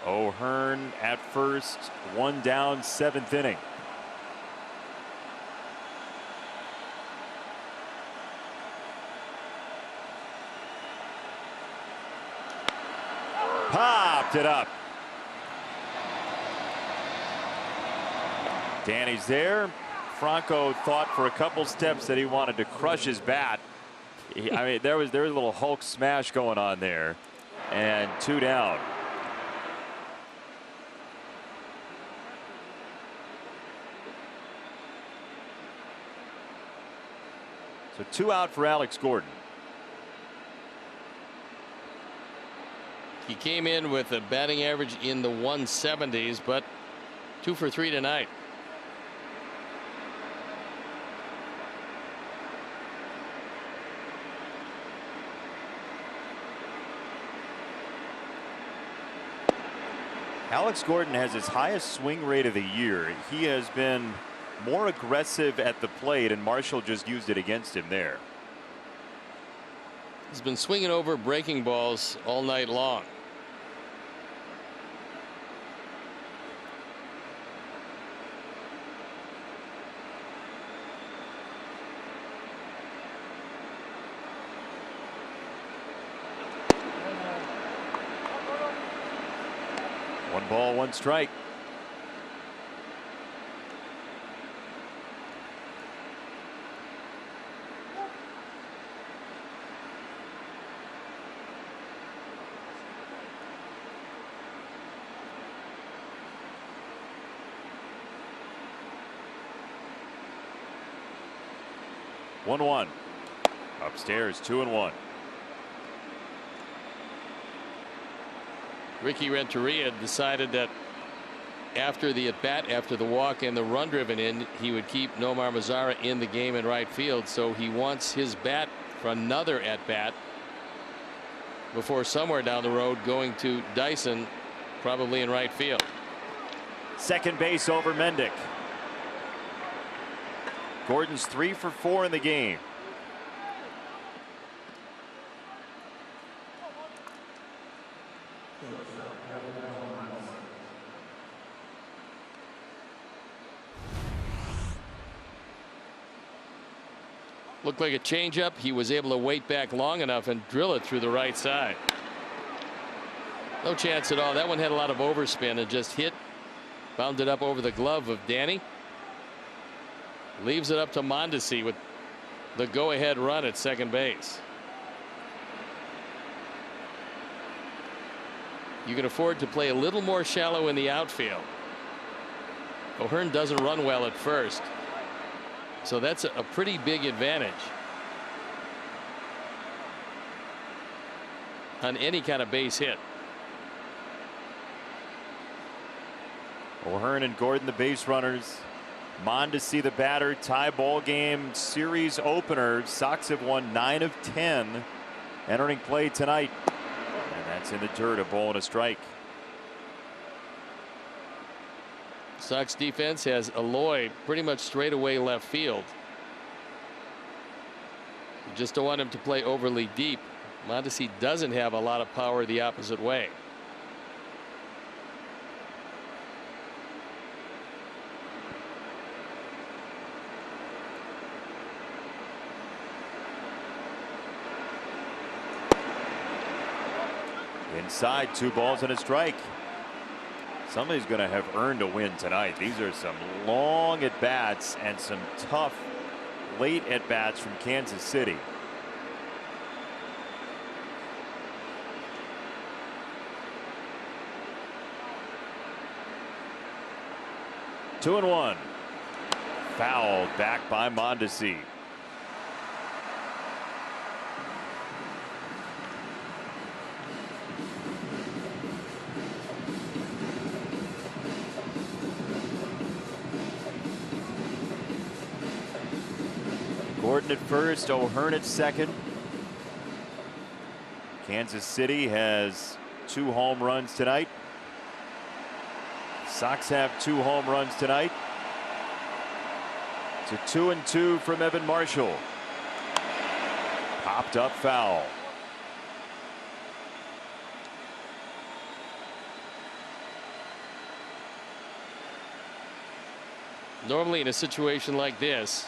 O'Hearn at first, 1 down, 7th inning. Popped it up. Danny's there. Franco thought for a couple steps that he wanted to crush his bat. I mean, there was a little Hulk smash going on there, and 2 down. So 2 out for Alex Gordon. He came in with a batting average in the 170s, but 2 for 3 tonight. Alex Gordon has his highest swing rate of the year. He has been more aggressive at the plate, and Marshall just used it against him there. He's been swinging over breaking balls all night long. One ball, 1 strike. One. Upstairs, 2-1. Ricky Renteria decided that after the at-bat, after the walk and the run driven in, he would keep Nomar Mazara in the game in right field. So he wants his bat for another at-bat before somewhere down the road going to Dyson, probably in right field. Second base over Mendick. Gordon's 3 for 4 in the game. Looked like a changeup. He was able to wait back long enough and drill it through the right side. No chance at all. That one had a lot of overspin and just hit, bounded up over the glove of Danny. Leaves it up to Mondesi with the go-ahead run at second base. You can afford to play a little more shallow in the outfield. O'Hearn doesn't run well at first, so that's a pretty big advantage on any kind of base hit. O'Hearn and Gordon the base runners. Mondesi the batter. Tie ball game series opener. Sox have won 9 of 10 entering play tonight, and that's in the dirt. A ball and a strike. Sox defense has Eloy pretty much straight away left field. You just don't want him to play overly deep. Mondesi doesn't have a lot of power the opposite way. Inside, 2 balls and a strike. Somebody's going to have earned a win tonight. These are some long at bats and some tough late at bats from Kansas City. Two and one. Fouled back by Mondesi. Gordon at first, O'Hearn at second. Kansas City has 2 home runs tonight. Sox have 2 home runs tonight. It's a 2-2 from Evan Marshall. Popped up foul. Normally in a situation like this,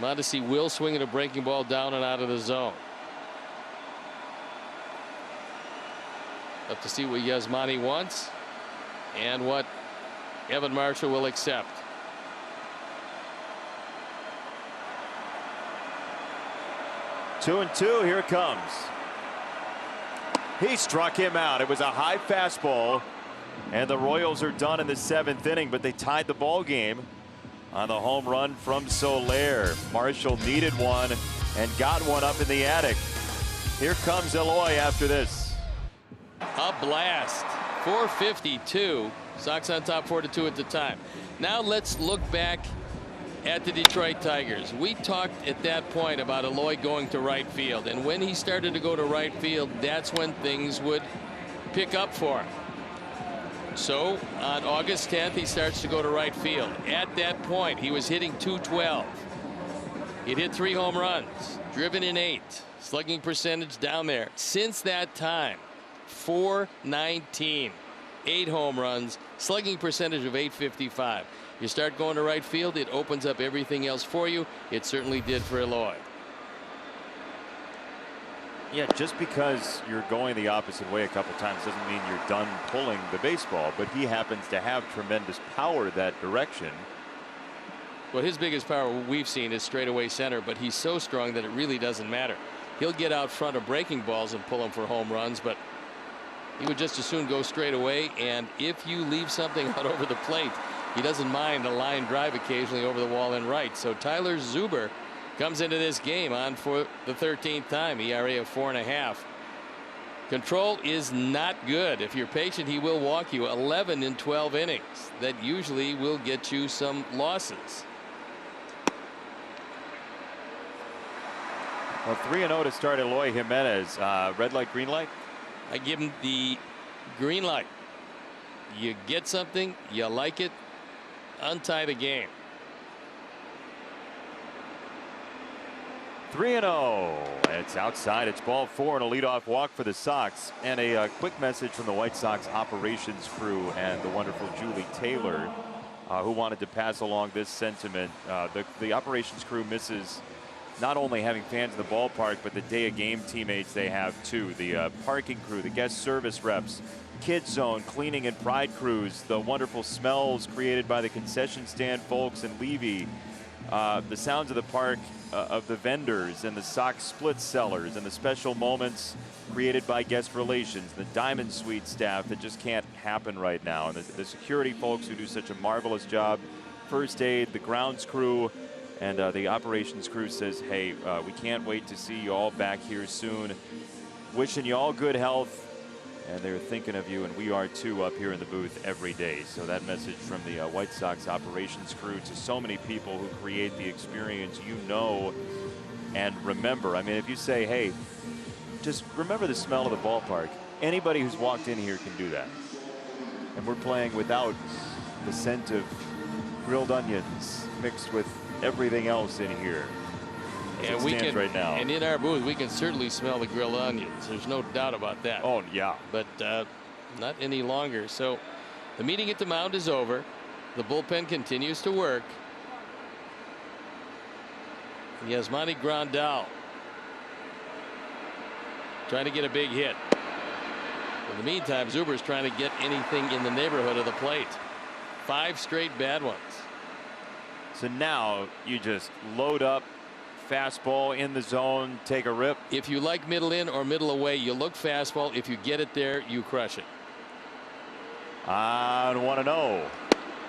Mondesi will swing at a breaking ball down and out of the zone. Up to see what Yasmani wants and what Evan Marshall will accept. Two and two, here it comes. He struck him out. It was a high fastball, and the Royals are done in the 7th inning, but they tied the ball game on the home run from Soler. Marshall needed one and got one up in the attic. Here comes Eloy after this. A blast. 452. Sox on top 4-2 at the time. Now let's look back at the Detroit Tigers. We talked at that point about Eloy going to right field, and when he started to go to right field, that's when things would pick up for him. So on August 10th, he starts to go to right field. At that point, he was hitting .212. He'd hit 3 home runs, driven in 8, slugging percentage down there. Since that time, .419, 8 home runs, slugging percentage of .855. You start going to right field, it opens up everything else for you. It certainly did for Eloy. Yeah, just because you're going the opposite way a couple times doesn't mean you're done pulling the baseball, but he happens to have tremendous power that direction. Well, his biggest power we've seen is straightaway center, but he's so strong that it really doesn't matter. He'll get out front of breaking balls and pull them for home runs, but he would just as soon go straight away. And if you leave something out over the plate, he doesn't mind a line drive occasionally over the wall and right. So Tyler Zuber comes into this game on for the 13th time, ERA of 4.5. Control is not good. If you're patient, he will walk you. 11 in 12 innings. That usually will get you some losses. Well, 3-0 to start Eloy Jimenez. Red light, green light? I give him the green light. You get something, you like it, untie the game. 3-0. It's outside. It's ball 4 and a leadoff walk for the Sox. And a quick message from the White Sox operations crew and the wonderful Julie Taylor, who wanted to pass along this sentiment. The operations crew misses not only having fans in the ballpark, but the day of game teammates they have too. The parking crew, the guest service reps, kids zone, cleaning and pride crews, the wonderful smells created by the concession stand folks and Levy, the sounds of the park, of the vendors and the Sox split sellers, and the special moments created by guest relations, the Diamond Suite staff that just can't happen right now, and the security folks who do such a marvelous job, first aid, the grounds crew, and the operations crew says, hey, we can't wait to see you all back here soon. Wishing you all good health, and they're thinking of you, and we are too up here in the booth every day. So that message from the White Sox operations crew to so many people who create the experience, you know, and remember. I mean, if you say, hey, just remember the smell of the ballpark, anybody who's walked in here can do that. And we're playing without the scent of grilled onions mixed with everything else in here. And we can, right now. and in our booth, we can certainly smell the grilled onions. There's no doubt about that. Oh, yeah. But not any longer. So the meeting at the mound is over. The bullpen continues to work. Yasmani Grandal trying to get a big hit. In the meantime, Zuber's trying to get anything in the neighborhood of the plate. 5 straight bad ones. So now you just load up, fastball in the zone, take a rip. If you like middle in or middle away, you look fastball. If you get it there, you crush it. On 1-0.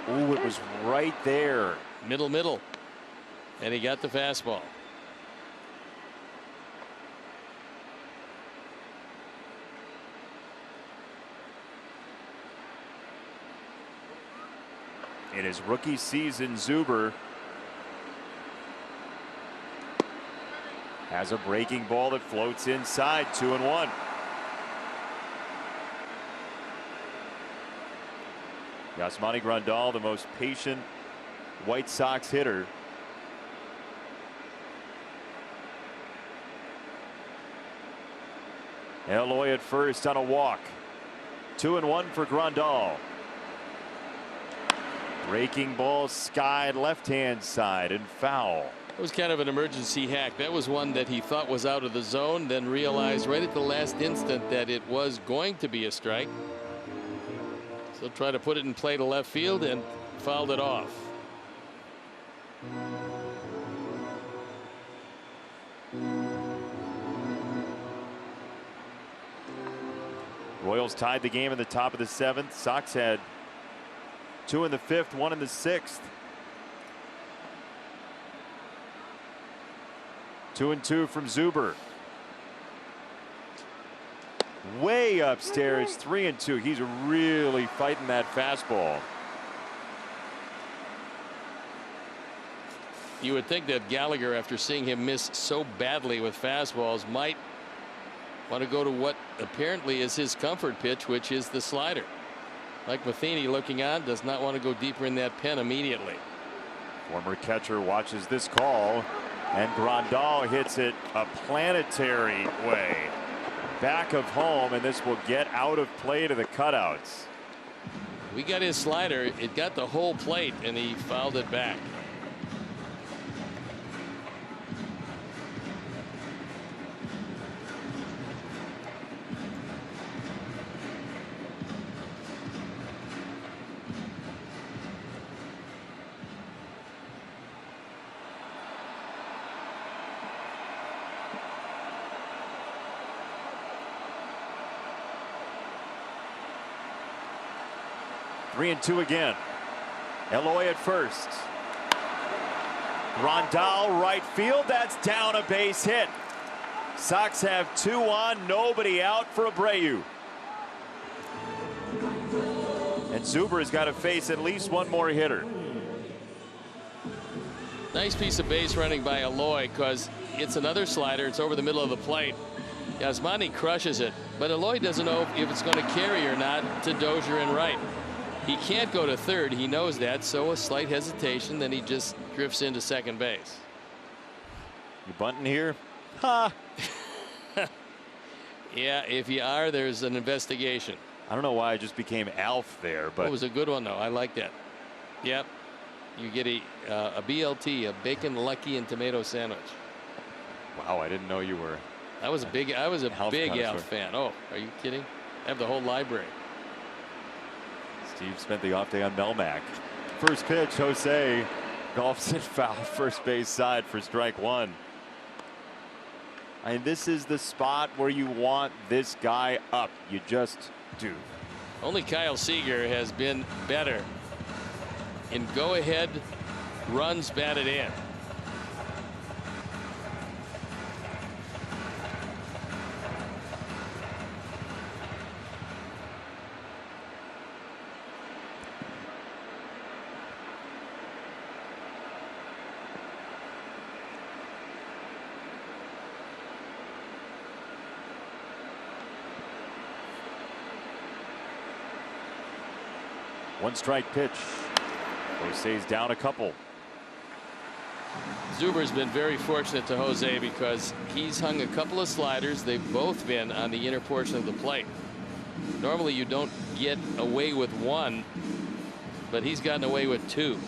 Ooh, it was right there. Middle. And he got the fastball. In his rookie season, Zuber has a breaking ball that floats inside. 2-1. Yasmani Grandal, the most patient White Sox hitter. Eloy at first on a walk. 2-1 for Grandal. Breaking ball skied left-hand side and foul. It was kind of an emergency hack. That was one that he thought was out of the zone, then realized right at the last instant that it was going to be a strike. So try to put it in play to left field and fouled it off. Royals tied the game in the top of the 7th. Sox had 2 in the 5th, 1 in the 6th. 2-2 from Zuber. Way upstairs, 3-2. He's really fighting that fastball. You would think that Gallagher, after seeing him miss so badly with fastballs, might want to go to what apparently is his comfort pitch, which is the slider. Mike Matheny, looking on, does not want to go deeper in that pen immediately. Former catcher watches this call, and Grandal hits it a planetary way. Back of home, and this will get out of play to the cutouts. We got his slider. It got the whole plate, and he fouled it back. Three and two again. Eloy at first. Grandal right field. That's down, a base hit. Sox have 2 on, nobody out for Abreu. And Zuber has got to face at least one more hitter. Nice piece of base running by Eloy, because it's another slider. It's over the middle of the plate. Yasmani crushes it, but Eloy doesn't know if it's going to carry or not to Dozier in right. He can't go to third. He knows that, so a slight hesitation, then he just drifts into second base. You bunting here? Ha! Yeah, if you are, there's an investigation. I don't know why I just became Alf there, but it was a good one, though. I like that. Yep. You get a BLT, a bacon lucky and tomato sandwich. Wow, I didn't know you were. I was a big Alf fan. Oh, are you kidding? I have the whole library. Steve spent the off day on Melmac. First pitch, Jose golfs it foul first base side for strike one. And this is the spot where you want this guy up. You just do. Only Kyle Seager has been better in go-ahead runs batted in. One strike pitch. Jose's down a couple. Zuber's been very fortunate to Jose because he's hung a couple of sliders. They've both been on the inner portion of the plate. Normally you don't get away with one, but he's gotten away with two.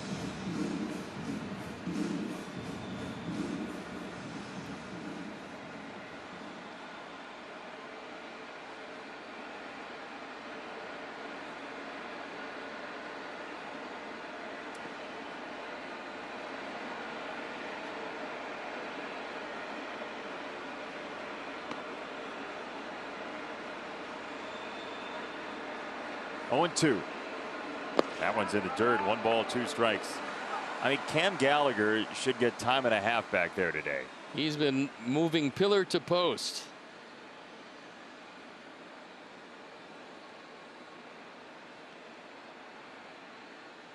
0-2. That one's in the dirt. 1 ball, 2 strikes. I mean, Cam Gallagher should get time and a half back there today. He's been moving pillar to post.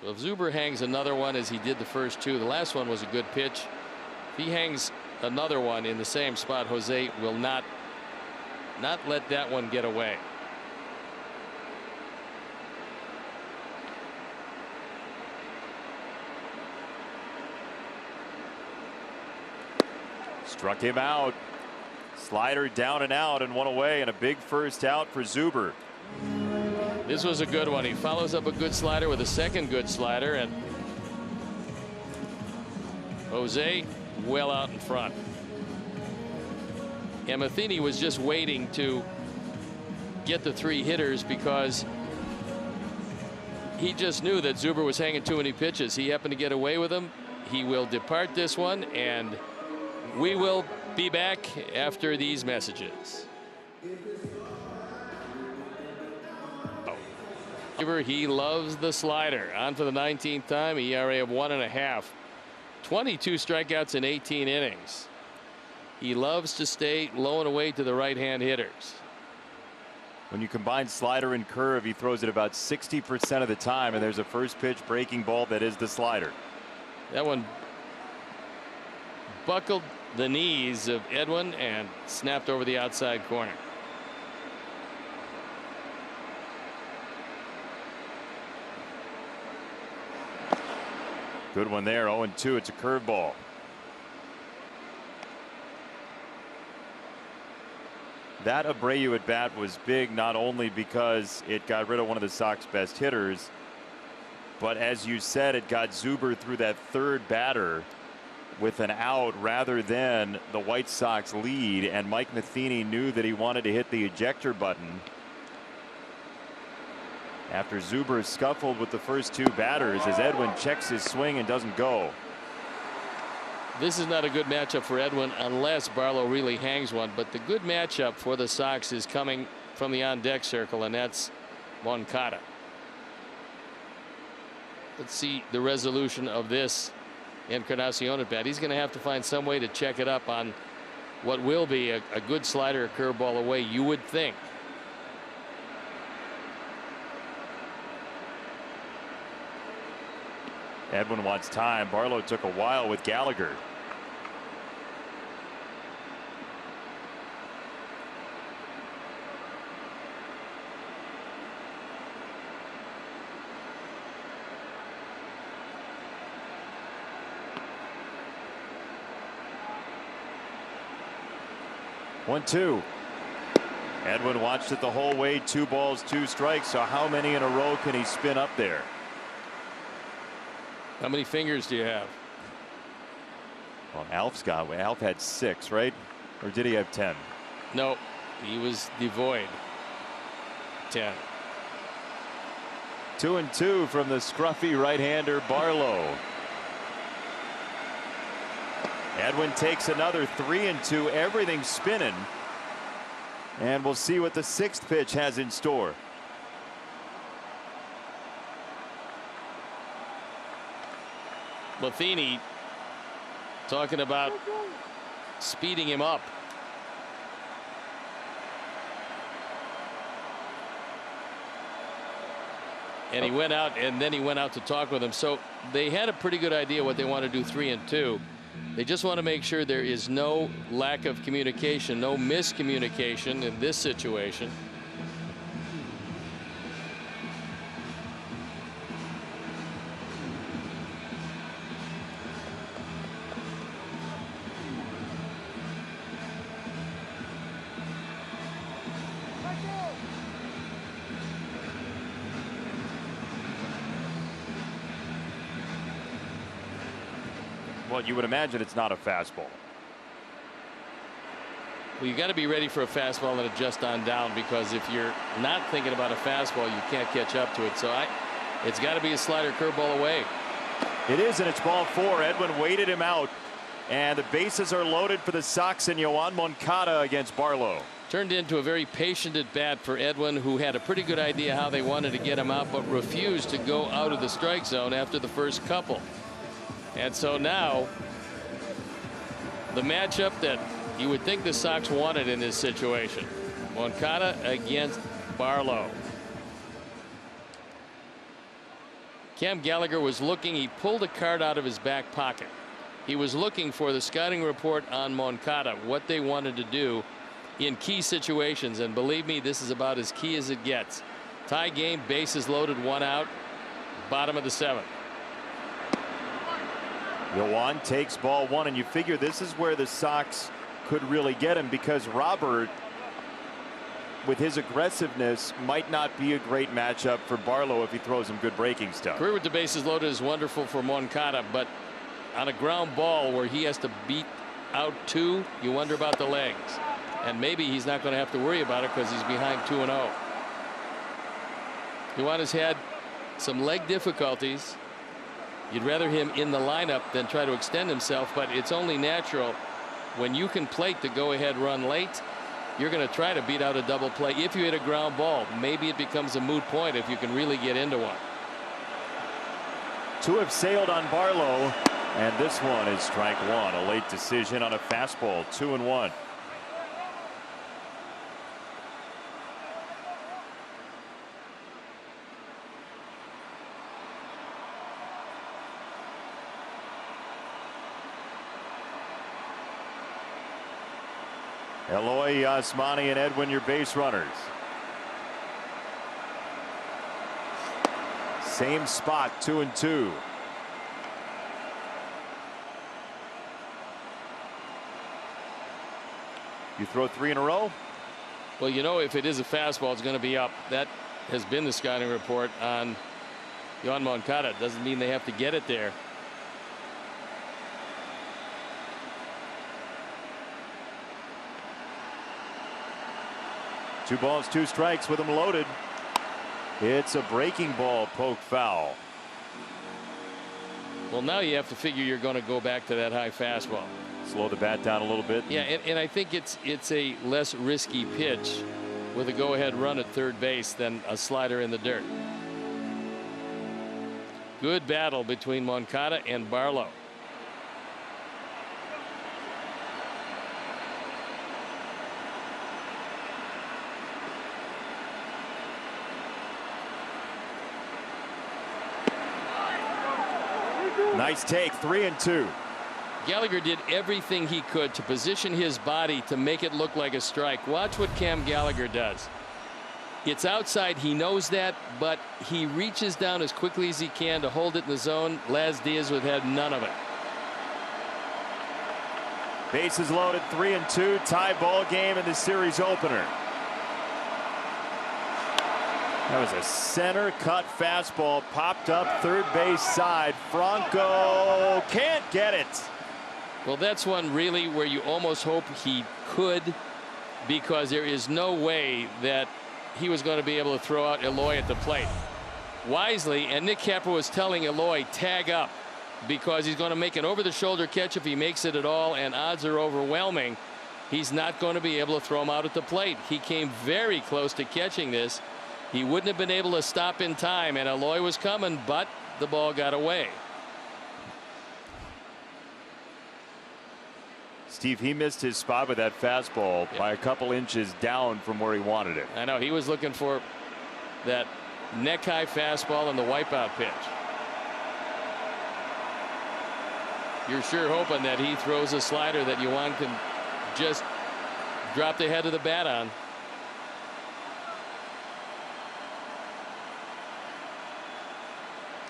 Well, if Zuber hangs another one as he did the first 2, the last one was a good pitch. If he hangs another one in the same spot, Jose will not let that one get away. Struck him out. Slider down and out and 1 away, and a big first out for Zuber. This was a good one. He follows up a good slider with a second good slider, and Jose well out in front. And Matheny was just waiting to get the 3 hitters because he just knew that Zuber was hanging too many pitches. He happened to get away with them. He will depart this one, and we will be back after these messages. He loves the slider. On for the 19th time. ERA of 1.5. 22 strikeouts in 18 innings. He loves to stay low and away to the right-hand hitters. When you combine slider and curve, he throws it about 60% of the time, and there's a first pitch breaking ball that is the slider. That one buckled the knees of Edwin and snapped over the outside corner. Good one there. 0-2. It's a curveball. That Abreu at bat was big, not only because it got rid of one of the Sox best hitters, but as you said, it got Zuber through that third batter with an out rather than the White Sox lead, and Mike Matheny knew that he wanted to hit the ejector button after Zuber scuffled with the first 2 batters as Edwin checks his swing and doesn't go. This is not a good matchup for Edwin unless Barlow really hangs one, but the good matchup for the Sox is coming from the on-deck circle, and that's Moncada. Let's see the resolution of this Encarnacion at bat. He's going to have to find some way to check it up on what will be a good slider, a curveball away, you would think. Edwin wants time. Barlow took a while with Gallagher. One, 2. Edwin watched it the whole way. 2 balls, 2 strikes. So how many in a row can he spin up there? How many fingers do you have? Well, Alf had 6, right? Or did he have 10? No, he was devoid. 10. 2-2 from the scruffy right-hander Barlow. Edwin takes another 3-2. Everything spinning. And we'll see what the 6th pitch has in store. Matheny talking about speeding him up. And he went out, and then he went out to talk with him. So they had a pretty good idea what they want to do 3-2. They just want to make sure there is no lack of communication, no miscommunication in this situation. Well, you would imagine it's not a fastball. Well, you got to be ready for a fastball and adjust on down, because if you're not thinking about a fastball, you can't catch up to it. So it's got to be a slider curveball away. It is, and it's ball 4. Edwin waited him out. And the bases are loaded for the Sox and Yoan Moncada against Barlow. Turned into a very patient at bat for Edwin, who had a pretty good idea how they wanted to get him out, but refused to go out of the strike zone after the first couple. And so now the matchup that you would think the Sox wanted in this situation. Moncada against Barlow. Cam Gallagher was looking. He pulled a card out of his back pocket. He was looking for the scouting report on Moncada, what they wanted to do in key situations, and believe me, this is about as key as it gets. Tie game, bases loaded, 1 out, bottom of the 7th. Yoan takes ball 1, and you figure this is where the Sox could really get him, because Robert, with his aggressiveness, might not be a great matchup for Barlow if he throws him good breaking stuff. Career with the bases loaded is wonderful for Moncada, but on a ground ball where he has to beat out 2, you wonder about the legs. And maybe he's not going to have to worry about it because he's behind 2-0. Yoan has had some leg difficulties. You'd rather him in the lineup than try to extend himself, but it's only natural when you can plate the go-ahead run late. You're going to try to beat out a double play. If you hit a ground ball, maybe it becomes a moot point if you can really get into one. 2 have sailed on Barlow, and this one is strike 1. A late decision on a fastball. 2-1. Eloy, Yasmani, and Edwin, your base runners. Same spot, 2-2. You throw 3 in a row? Well, you know, if it is a fastball, it's going to be up. That has been the scouting report on Yoan Moncada. Doesn't mean they have to get it there. Two balls, 2 strikes with him loaded. It's a breaking ball, poke foul. Well, now you have to figure you're going to go back to that high fastball. Slow the bat down a little bit. Yeah, and I think it's a less risky pitch with a go-ahead run at third base than a slider in the dirt. Good battle between Moncada and Barlow. Nice take, 3-2. Gallagher did everything he could to position his body to make it look like a strike. Watch what Cam Gallagher does. It's outside, he knows that, but he reaches down as quickly as he can to hold it in the zone. Laz Diaz would have none of it. Bases loaded, 3-2, tie ball game in the series opener. That was a center cut fastball, popped up third base side. Franco can't get it. Well, that's one really where you almost hope he could, because there is no way that he was going to be able to throw out Eloy at the plate. Wisely, and Nick Capper was telling Eloy, tag up, because he's going to make an over-the-shoulder catch if he makes it at all, and odds are overwhelming he's not going to be able to throw him out at the plate. He came very close to catching this. He wouldn't have been able to stop in time, and Eloy was coming, but the ball got away. Steve, he missed his spot with that fastball by a couple inches down from where he wanted it. I know, he was looking for that neck-high fastball and the wipeout pitch. You're sure hoping that he throws a slider that Yoan can just drop the head of the bat on.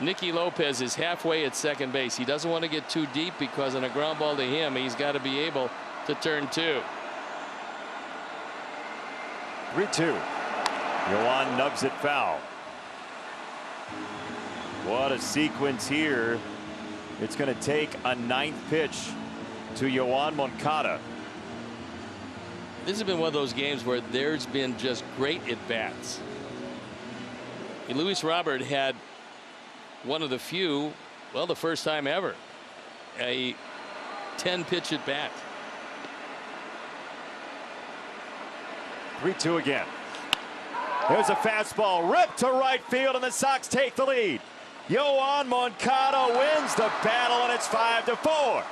Nicky Lopez is halfway at second base. He doesn't want to get too deep, because on a ground ball to him, he's got to be able to turn 2. 3-2. Yoan nubs it foul. What a sequence here. It's going to take a 9th pitch to Yoan Moncada. This has been one of those games where there's been just great at-bats. Luis Robert had one of the few, well, the first time ever, a 10 pitch at bat. 3-2 again. There's a fastball ripped to right field, and the Sox take the lead. Yoan Moncada wins the battle, and it's 5-4.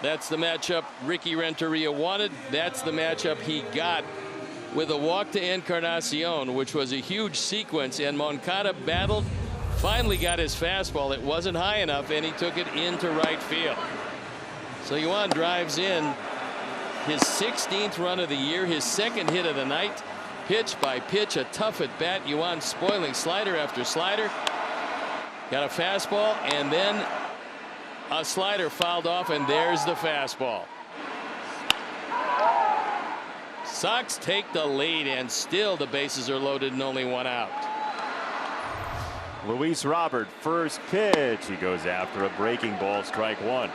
That's the matchup Ricky Renteria wanted. That's the matchup he got with a walk to Encarnacion, which was a huge sequence, and Moncada battled, finally got his fastball. It wasn't high enough, and he took it into right field. So Yoan drives in his 16th run of the year, his second hit of the night. Pitch by pitch, a tough at bat. Yoan spoiling slider after slider. Got a fastball, and then a slider fouled off, and there's the fastball. Sox take the lead, and still the bases are loaded and only one out. Luis Robert, first pitch. He goes after a breaking ball, strike one.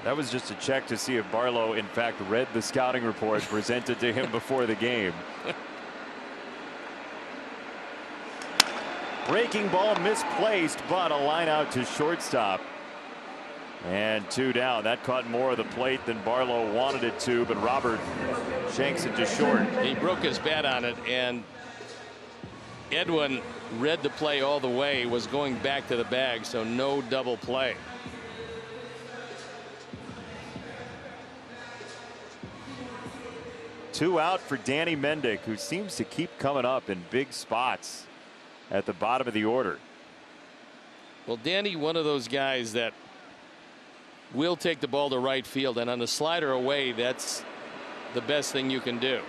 That was just a check to see if Barlow, in fact, read the scouting report presented to him before the game. Breaking ball misplaced, but a line out to shortstop. And 2 down. That caught more of the plate than Barlow wanted it to, but Robert shanks it to short. He broke his bat on it, and Edwin read the play all the way, was going back to the bag, so no double play. Two out for Danny Mendick, who seems to keep coming up in big spots at the bottom of the order. Well, Danny, one of those guys that will take the ball to right field, and on the slider away, that's the best thing you can do.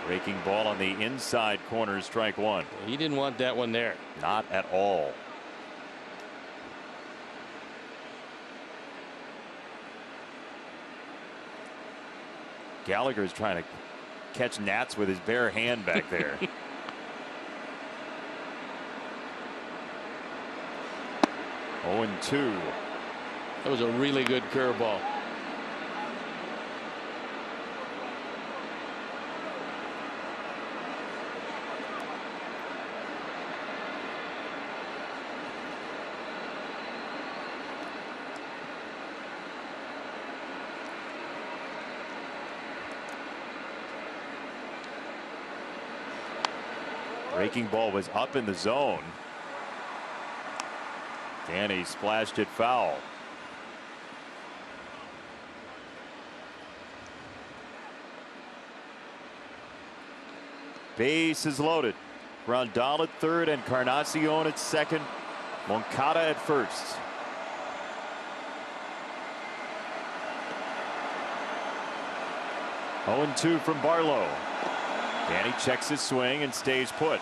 Breaking ball on the inside corner, strike one. He didn't want that one there. Not at all. Gallagher's trying to catch gnats with his bare hand back there. 0-2. That was a really good curveball. Breaking ball was up in the zone. Danny splashed it foul. Base is loaded. Grandal at third, Encarnacion at second. Moncada at first. Oh, 0-2 from Barlow. Danny checks his swing and stays put.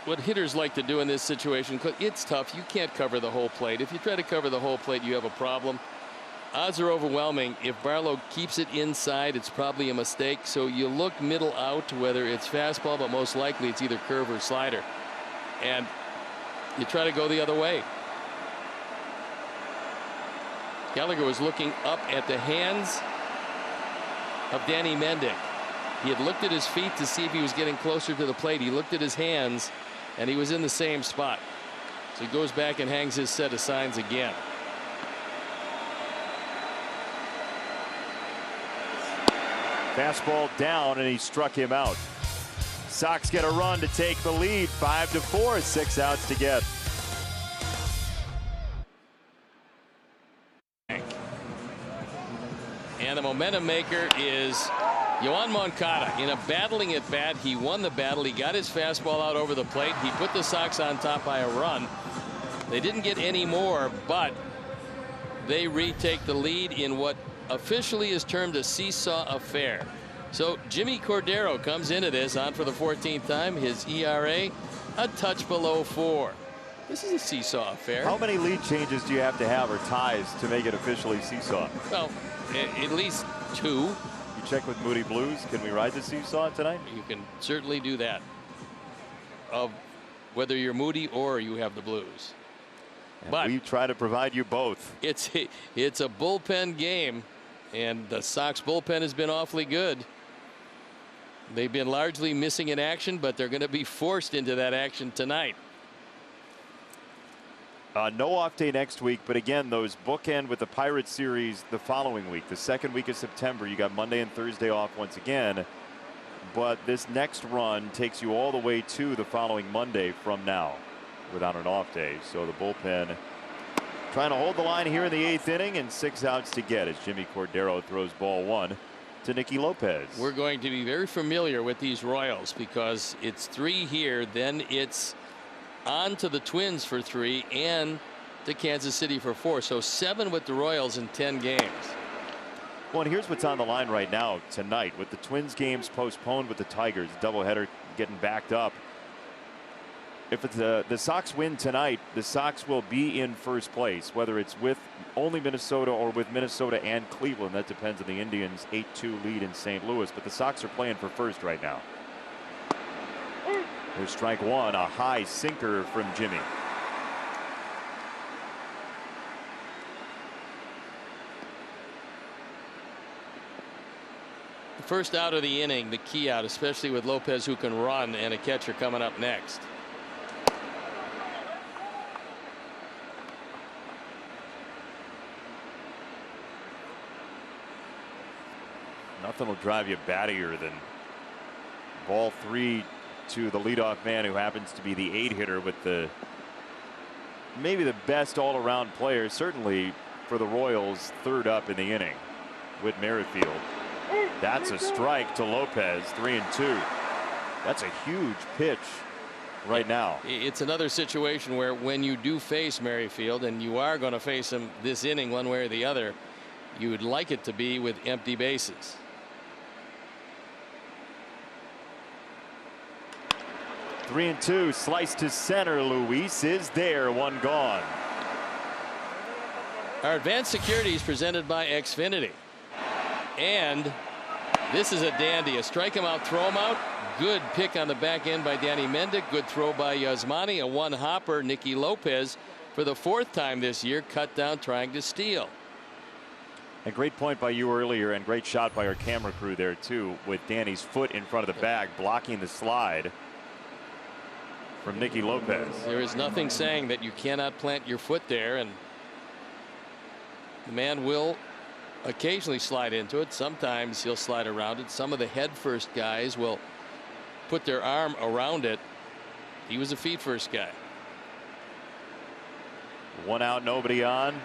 What hitters like to do in this situation, it's tough. You can't cover the whole plate. If you try to cover the whole plate, you have a problem. Odds are overwhelming. If Barlow keeps it inside, it's probably a mistake. So you look middle out, whether it's fastball, but most likely it's either curve or slider. And you try to go the other way. Gallagher was looking up at the hands of Danny Mendick. He had looked at his feet to see if he was getting closer to the plate. He looked at his hands, and he was in the same spot. So he goes back and hangs his set of signs again. Fastball down, and he struck him out. Sox get a run to take the lead, 5-4, 6 outs to get. And the momentum maker is Yoan Moncada. In a battling at bat, he won the battle. He got his fastball out over the plate. He put the Sox on top by a run. They didn't get any more, but they retake the lead in what officially is termed a seesaw affair. So Jimmy Cordero comes into this on for the 14th time. His ERA a touch below 4. This is a seesaw affair. How many lead changes do you have to have or ties to make it officially seesaw? Well, at least 2. You check with Moody Blues. Can we ride the seesaw tonight? You can certainly do that. Of whether you're Moody or you have the Blues. But we try to provide you both. It's a bullpen game, and the Sox bullpen has been awfully good. They've been largely missing in action, but they're going to be forced into that action tonight. No off day next week, but again, those bookend with the Pirates series the following week. The second week of September, you got Monday and Thursday off once again. But this next run takes you all the way to the following Monday from now without an off day. So the bullpen trying to hold the line here in the 8th inning, and 6 outs to get as Jimmy Cordero throws ball 1 to Nicky Lopez. We're going to be very familiar with these Royals because it's 3 here, then it's on to the Twins for 3 and to Kansas City for 4. So 7 with the Royals in 10 games. Well, and here's what's on the line right now tonight with the Twins games postponed with the Tigers doubleheader getting backed up. If it's the Sox win tonight, the Sox will be in first place, whether it's with only Minnesota or with Minnesota and Cleveland. That depends on the Indians' 8-2 lead in St. Louis, but the Sox are playing for first right now. There's strike 1, a high sinker from Jimmy. The first out of the inning, the key out, especially with Lopez who can run and a catcher coming up next. Nothing will drive you battier than ball 3 to the leadoff man, who happens to be the 8-hitter with maybe the best all-around player, certainly for the Royals, third up in the inning, Whit Merrifield. That's a strike to Lopez, 3-2. That's a huge pitch right now. It's another situation where when you do face Merrifield, and you are going to face him this inning one way or the other, you would like it to be with empty bases. 3-2, slice to center. Luis is there, 1 gone. Our advanced security is presented by Xfinity, and this is a dandy. A strike him out, throw him out. Good pick on the back end by Danny Mendick. Good throw by Yasmani. A 1-hopper. Nicky Lopez, for the 4th time this year, cut down trying to steal. A great point by you earlier, and great shot by our camera crew there too, with Danny's foot in front of the bag blocking the slide from Nicky Lopez. There is nothing saying that you cannot plant your foot there, and the man will occasionally slide into it. Sometimes he'll slide around it. Some of the head first guys will put their arm around it. He was a feet first guy. 1 out, nobody on.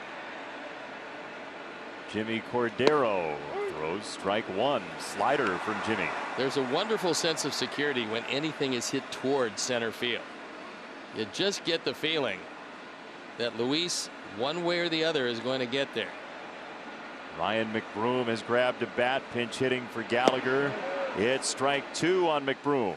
Jimmy Cordero throws strike 1. Slider from Jimmy. There's a wonderful sense of security when anything is hit towards center field. You just get the feeling that Luis, one way or the other, is going to get there. Ryan McBroom has grabbed a bat, pinch hitting for Gallagher. It's strike 2 on McBroom.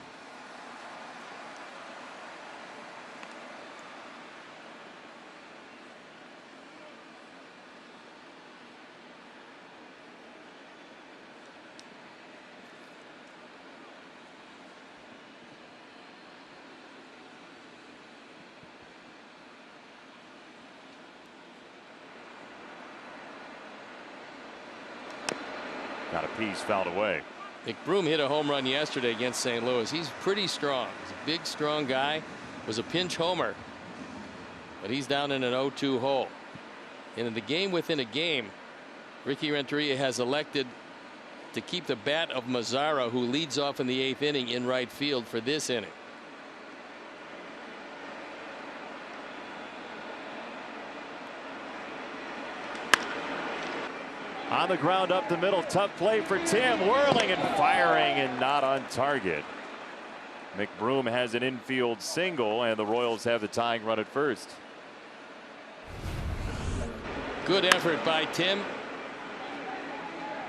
Got a piece fouled away. McBroom hit a home run yesterday against St. Louis. He's pretty strong. He's a big, strong guy. Was a pinch homer, but he's down in an 0-2 hole. And in the game within a game, Ricky Renteria has elected to keep the bat of Mazara, who leads off in the 8th inning, in right field for this inning. On the ground up the middle, tough play for Tim, whirling and firing and not on target. McBroom has an infield single, and the Royals have the tying run at first. Good effort by Tim.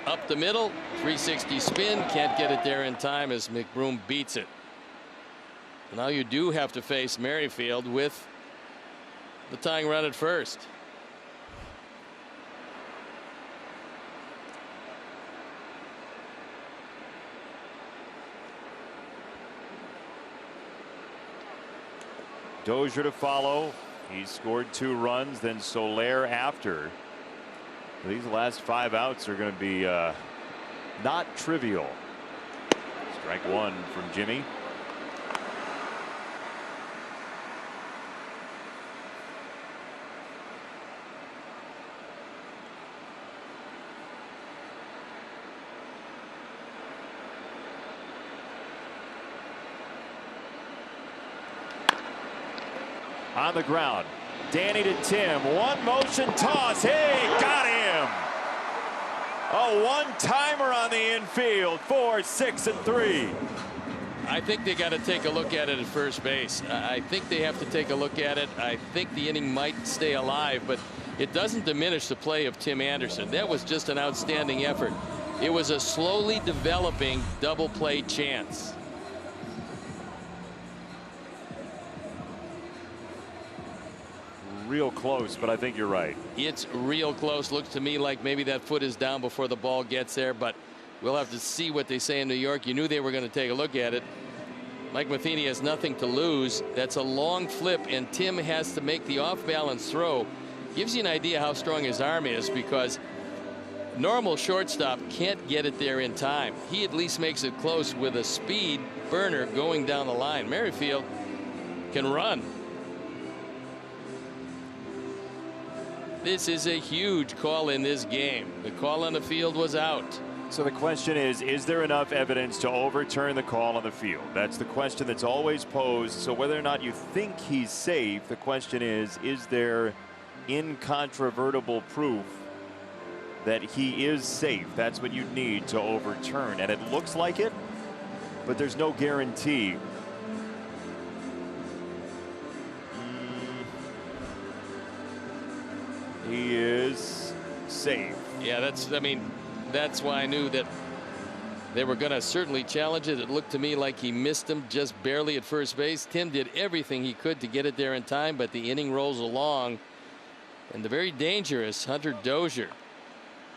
Up the middle, 360 spin, can't get it there in time as McBroom beats it. Now you do have to face Merrifield with the tying run at first. Dozier to follow. He scored 2 runs, then Soler after. These last 5 outs are going to be not trivial. Strike 1 from Jimmy. On the ground, Danny to Tim, 1 motion toss, hey, got him! A 1-timer on the infield, 4, 6, and 3. I think they got to take a look at it at first base. I think they have to take a look at it. I think the inning might stay alive, but it doesn't diminish the play of Tim Anderson. That was just an outstanding effort. It was a slowly developing double play chance. Real close, but I think you're right. It's real close. Looks to me like maybe that foot is down before the ball gets there, but we'll have to see what they say in New York. You knew they were going to take a look at it. Mike Matheny has nothing to lose. That's a long flip, and Tim has to make the off-balance throw. Gives you an idea how strong his arm is, because normal shortstop can't get it there in time. He at least makes it close with a speed burner going down the line. Merrifield can run. This is a huge call in this game. The call on the field was out. So the question is there enough evidence to overturn the call on the field? That's the question that's always posed. So whether or not you think he's safe, the question is there incontrovertible proof that he is safe? That's what you need to overturn, and it looks like it, but there's no guarantee. He is safe. Yeah, that's why I knew that they were going to certainly challenge it. It looked to me like he missed him just barely at first base. Tim did everything he could to get it there in time, but the inning rolls along. And the very dangerous Hunter Dozier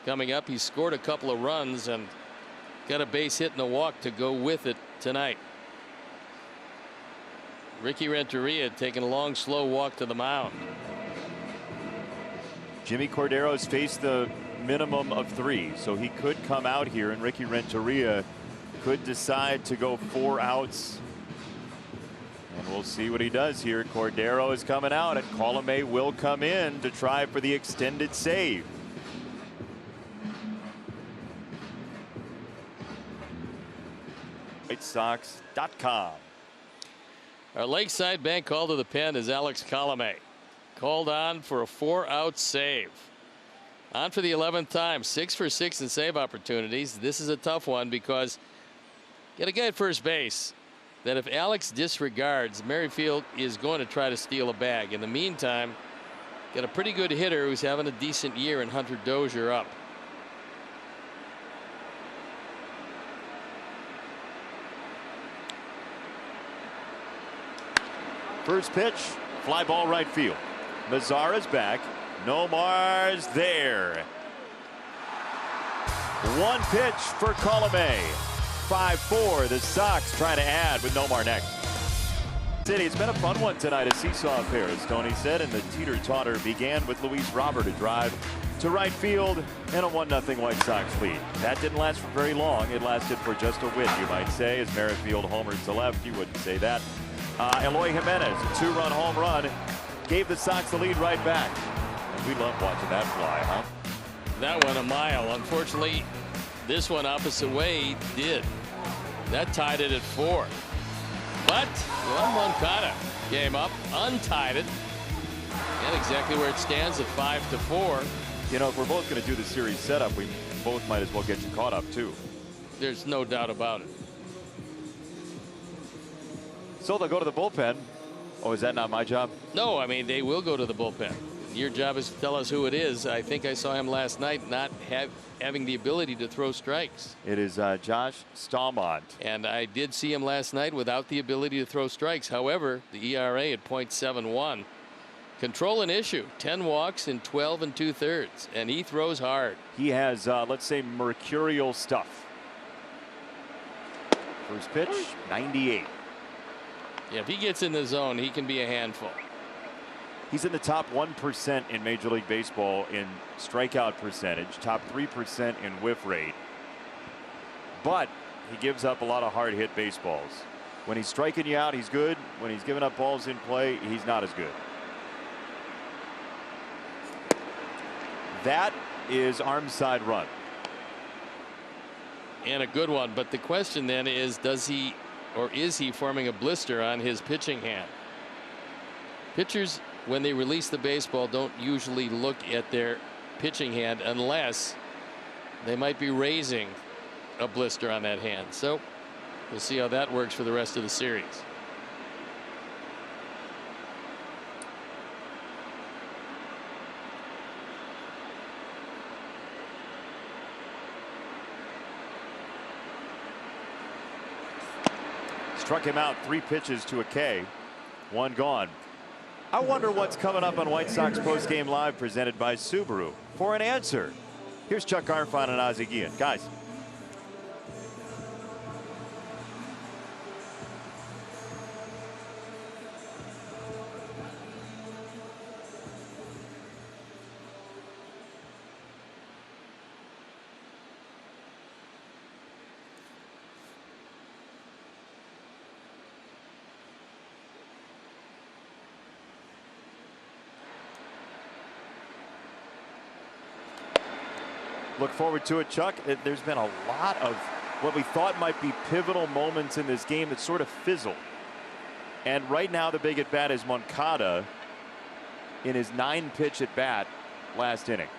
coming up. He scored a couple of runs and got a base hit and a walk to go with it tonight. Ricky Renteria taking a long, slow walk to the mound. Jimmy Cordero's faced the minimum of 3, so he could come out here, and Ricky Renteria could decide to go 4 outs. And we'll see what he does here. Cordero is coming out, and Colomé will come in to try for the extended save. WhiteSox.com. Our Lakeside Bank call to the pen is Alex Colomé. Called on for a 4-out save. On for the 11th time, 6 for 6 in save opportunities. This is a tough one because get a guy at first base that if Alex disregards, Merrifield is going to try to steal a bag. In the meantime, got a pretty good hitter who's having a decent year in Hunter Dozier up. First pitch, fly ball right field. Mazara's back. Nomar's there. 1 pitch for Colomé. 5-4. The Sox trying to add with Nomar next. It's been a fun one tonight, a seesaw affair, as Tony said, and the teeter-totter began with Luis Robert, a drive to right field and a 1-0 White Sox lead. That didn't last for very long. It lasted for just a win, you might say, as Merrifield homered to left. You wouldn't say that. Eloy Jimenez, a 2-run home run, gave the Sox the lead right back. And we love watching that fly, huh? That went a mile. Unfortunately, this one opposite way did. That tied it at 4. But Juan Moncada came up, untied it, and exactly where it stands at 5-4. You know, if we're both going to do the series setup, we both might as well get you caught up, too. There's no doubt about it. So they'll go to the bullpen. Oh, is that not my job? No, I mean, they will go to the bullpen. Your job is to tell us who it is. I think I saw him last night not having the ability to throw strikes. It is Josh Stallmont. And I did see him last night without the ability to throw strikes. However, the ERA at .71. Control an issue. 10 walks in 12 2/3. And he throws hard. He has, let's say, mercurial stuff. First pitch, 98. Yeah, if he gets in the zone, he can be a handful. He's in the top 1% in Major League Baseball in strikeout percentage, top 3% in whiff rate. But he gives up a lot of hard hit baseballs. When he's striking you out, he's good. When he's giving up balls in play, he's not as good. That is arm side run. And a good one. But the question then is, does he or is he forming a blister on his pitching hand? Pitchers, when they release the baseball, don't usually look at their pitching hand unless they might be raising a blister on that hand. So we'll see how that works for the rest of the series. Struck him out 3 pitches to a K. 1 gone. I wonder what's coming up on White Sox Postgame Live presented by Subaru. For an answer, here's Chuck Garfien and Ozzie Guillen. Guys. Look forward to it, Chuck. There's been a lot of what we thought might be pivotal moments in this game that sort of fizzled. And right now the big at bat is Moncada in his 9-pitch at bat last inning.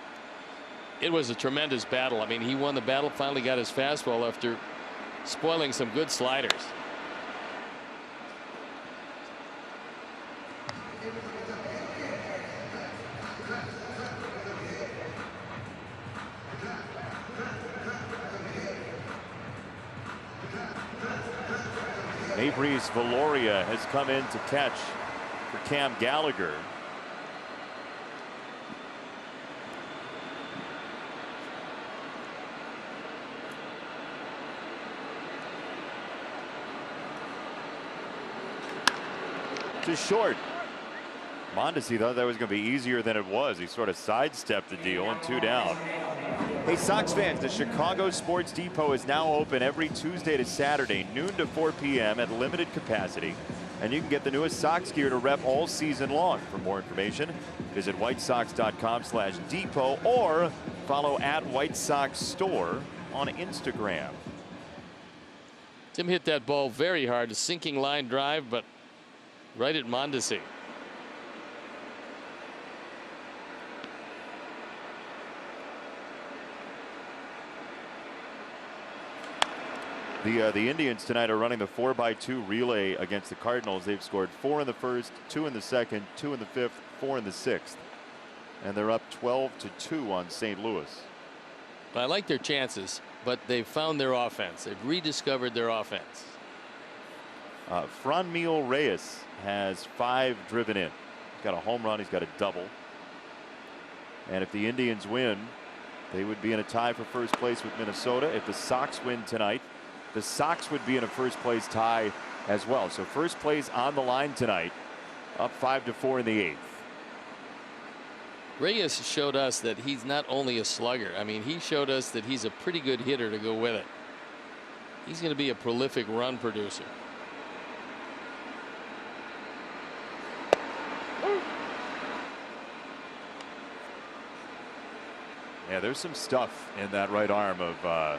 It was a tremendous battle. I mean, he won the battle, finally got his fastball after spoiling some good sliders. Mabrice Viloria has come in to catch for Cam Gallagher. To short. Mondesi thought that was going to be easier than it was. He sort of sidestepped the deal and 2 down. Hey, Sox fans, the Chicago Sports Depot is now open every Tuesday to Saturday, noon to 4 p.m. at limited capacity. And you can get the newest Sox gear to rep all season long. For more information, visit whitesox.com/depot or follow @WhiteSoxStore on Instagram. Tim hit that ball very hard, a sinking line drive, but right at Mondesi. The Indians tonight are running the 4x2 relay against the Cardinals. They've scored 4 in the first, 2 in the second, 2 in the fifth, 4 in the sixth, and they're up 12-2 on St. Louis. I like their chances, but they've found their offense. They've rediscovered their offense. Franmil Reyes has 5 driven in. He's got a home run. He's got a double. And if the Indians win, they would be in a tie for first place with Minnesota. If the Sox win tonight, the Sox would be in a first place tie as well. So first place on the line tonight, up 5-4 in the 8th. Reyes showed us that he's not only a slugger. I mean, he showed us that he's a pretty good hitter to go with it. He's going to be a prolific run producer. Yeah, there's some stuff in that right arm of a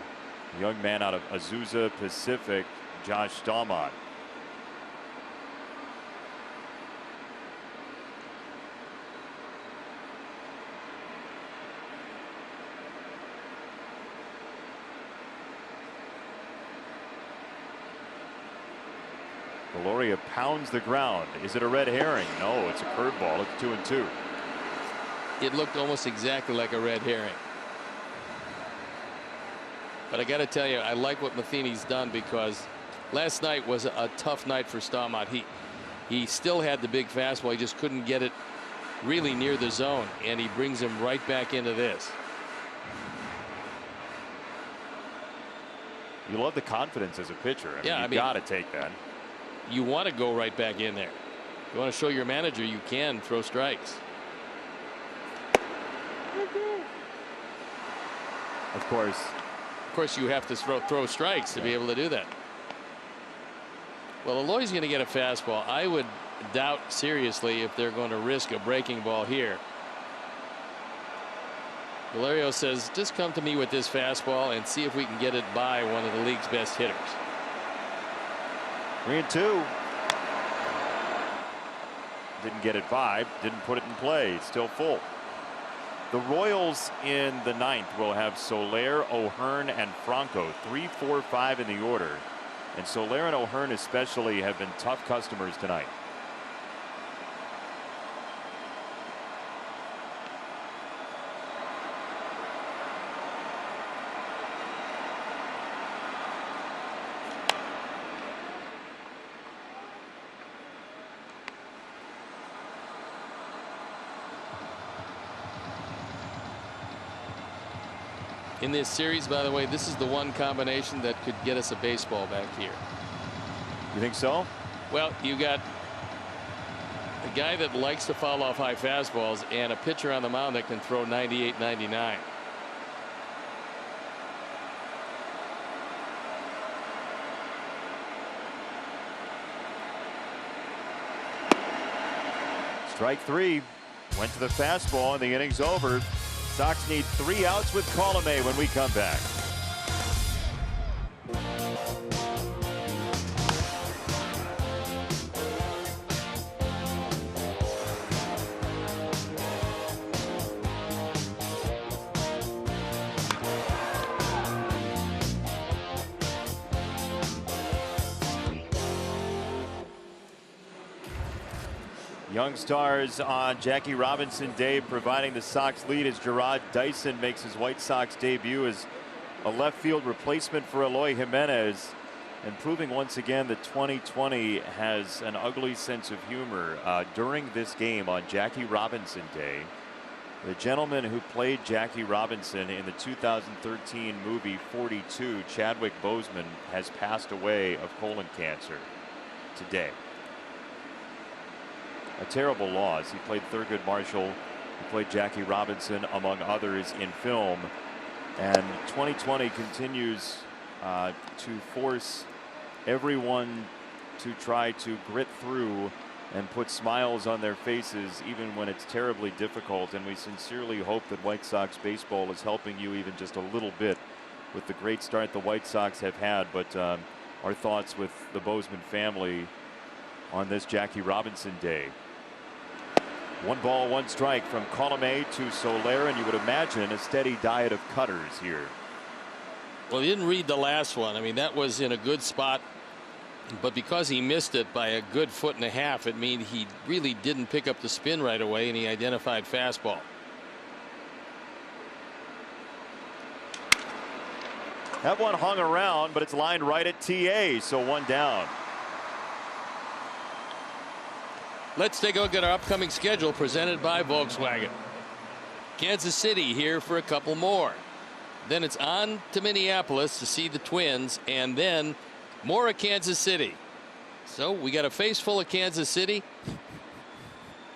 young man out of Azusa Pacific, Josh Staumont. Viloria pounds the ground. Is it a red herring? No, it's a curveball. It's 2-2. It looked almost exactly like a red herring. But I got to tell you, I like what Matheny's done, because last night was a tough night for Staumont. He still had the big fastball. He just couldn't get it really near the zone, and he brings him right back into this. You love the confidence as a pitcher. I mean, yeah, you got to take that. You want to go right back in there. You want to show your manager you can throw strikes. Of course. Of course, you have to throw strikes to be able to do that. Well, Eloy's going to get a fastball. I would doubt seriously if they're going to risk a breaking ball here. Valerio says, just come to me with this fastball and see if we can get it by one of the league's best hitters. 3-2. Didn't get it by, didn't put it in play, still full. The Royals in the 9th will have Soler, O'Hearn, and Franco, 3, 4, 5 in the order. And Soler and O'Hearn especially have been tough customers tonight. In this series, by the way, this is the one combination that could get us a baseball back here. You think so? Well, you got a guy that likes to foul off high fastballs and a pitcher on the mound that can throw 98, 99. Strike 3. Went to the fastball and the inning's over. Sox need 3 outs with Colomé when we come back. Young stars on Jackie Robinson Day providing the Sox lead as Gerard Dyson makes his White Sox debut as a left field replacement for Eloy Jimenez, and proving once again that 2020 has an ugly sense of humor. During this game on Jackie Robinson Day, the gentleman who played Jackie Robinson in the 2013 movie 42, Chadwick Boseman, has passed away of colon cancer today. A terrible loss. He played Thurgood Marshall. He played Jackie Robinson, among others, in film. And 2020 continues to force everyone to try to grit through and put smiles on their faces, even when it's terribly difficult. And we sincerely hope that White Sox baseball is helping you even just a little bit with the great start the White Sox have had. But our thoughts with the Boseman family on this Jackie Robinson Day. 1 ball, 1 strike from Colomé to Soler, and you would imagine a steady diet of cutters here. Well, he didn't read the last one. I mean, that was in a good spot, but because he missed it by a good 1.5 feet, it means he really didn't pick up the spin right away, and he identified fastball. That one hung around, but it's lined right at TA, so 1 down. Let's take a look at our upcoming schedule presented by Volkswagen. Kansas City here for a couple more. Then it's on to Minneapolis to see the Twins, and then more of Kansas City. So we got a face full of Kansas City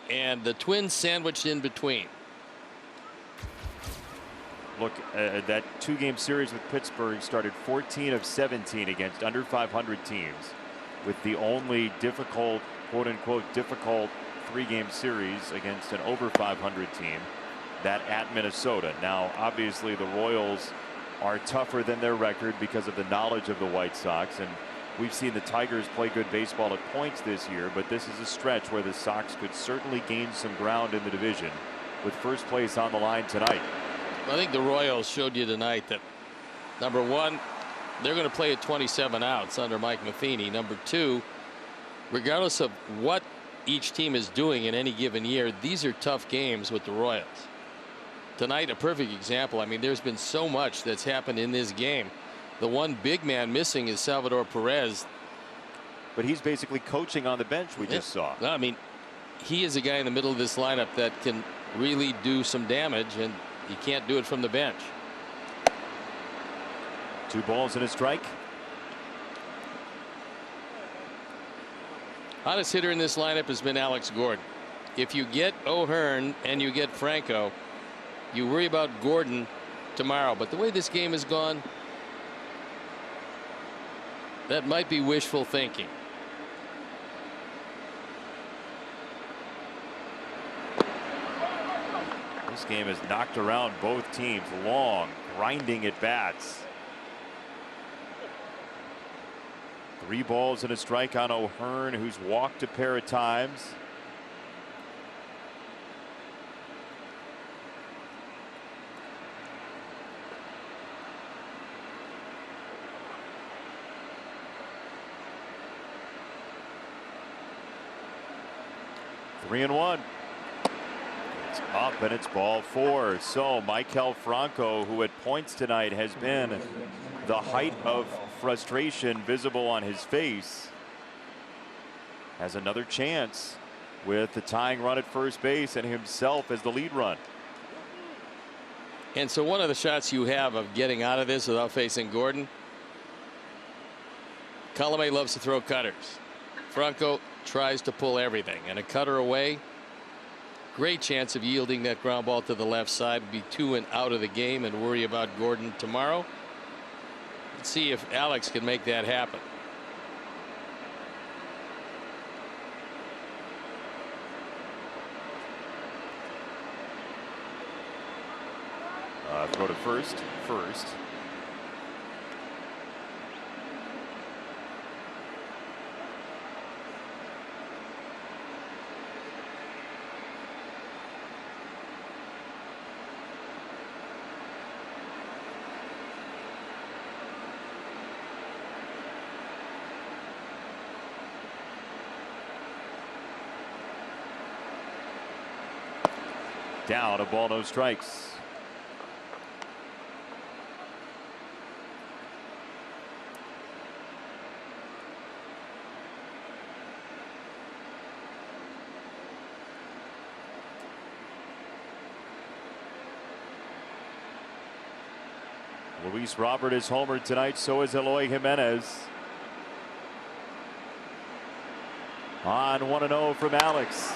and the Twins sandwiched in between. Look, that 2-game series with Pittsburgh started 14 of 17 against under 500 teams, with the only difficult, quote unquote, difficult 3-game series against an over 500 team, that at Minnesota. Now, obviously, the Royals are tougher than their record because of the knowledge of the White Sox, and we've seen the Tigers play good baseball at points this year, but this is a stretch where the Sox could certainly gain some ground in the division with first place on the line tonight. I think the Royals showed you tonight that, number one, they're going to play at 27 outs under Mike Matheny. Number two, regardless of what each team is doing in any given year, these are tough games with the Royals. Tonight, a perfect example. I mean, there's been so much that's happened in this game. The one big man missing is Salvador Perez. But he's basically coaching on the bench, we just saw. I mean, he is a guy in the middle of this lineup that can really do some damage, and he can't do it from the bench. 2 balls and a strike. Hottest hitter in this lineup has been Alex Gordon. If you get O'Hearn and you get Franco, you worry about Gordon tomorrow. But the way this game has gone, that might be wishful thinking. This game has knocked around both teams. Long, grinding at bats. 3 balls and a strike on O'Hearn, who's walked a pair of times. Three and one. It's up and it's ball 4. So Maikel Franco, who at points tonight has been the height of frustration visible on his face, has another chance with the tying run at first base and himself as the lead run. And so one of the shots you have of getting out of this without facing Gordon, Colomé loves to throw cutters. Franco tries to pull everything, and a cutter away, great chance of yielding that ground ball to the left side. Be 2 and out of the game and worry about Gordon tomorrow. Let's see if Alex can make that happen. Throw to first. Down, a ball, no strikes. Luis Robert is homered tonight, so is Eloy Jimenez. On 1-0 from Alex.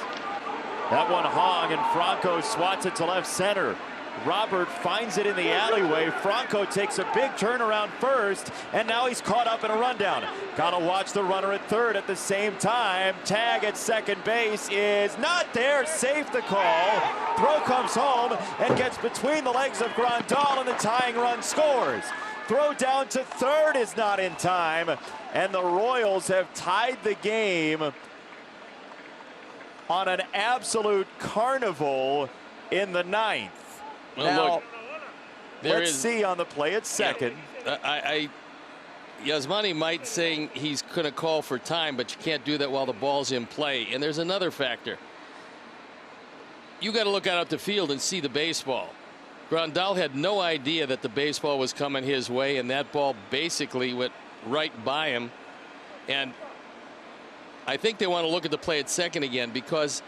That one hung, and Franco swats it to left center. Robert finds it in the alleyway. Franco takes a big turn around first, and now he's caught up in a rundown. Gotta watch the runner at third at the same time. Tag at second base is not there. Safe the call. Throw comes home and gets between the legs of Grandal, and the tying run scores. Throw down to third is not in time, and the Royals have tied the game on an absolute carnival in the 9th. Well, now, look, let's see on the play at second. Yasmani might say he's going to call for time, but you can't do that while the ball's in play. And there's another factor. You got to look out the field and see the baseball. Grandal had no idea that the baseball was coming his way, and that ball basically went right by him. And I think they want to look at the play at second again, because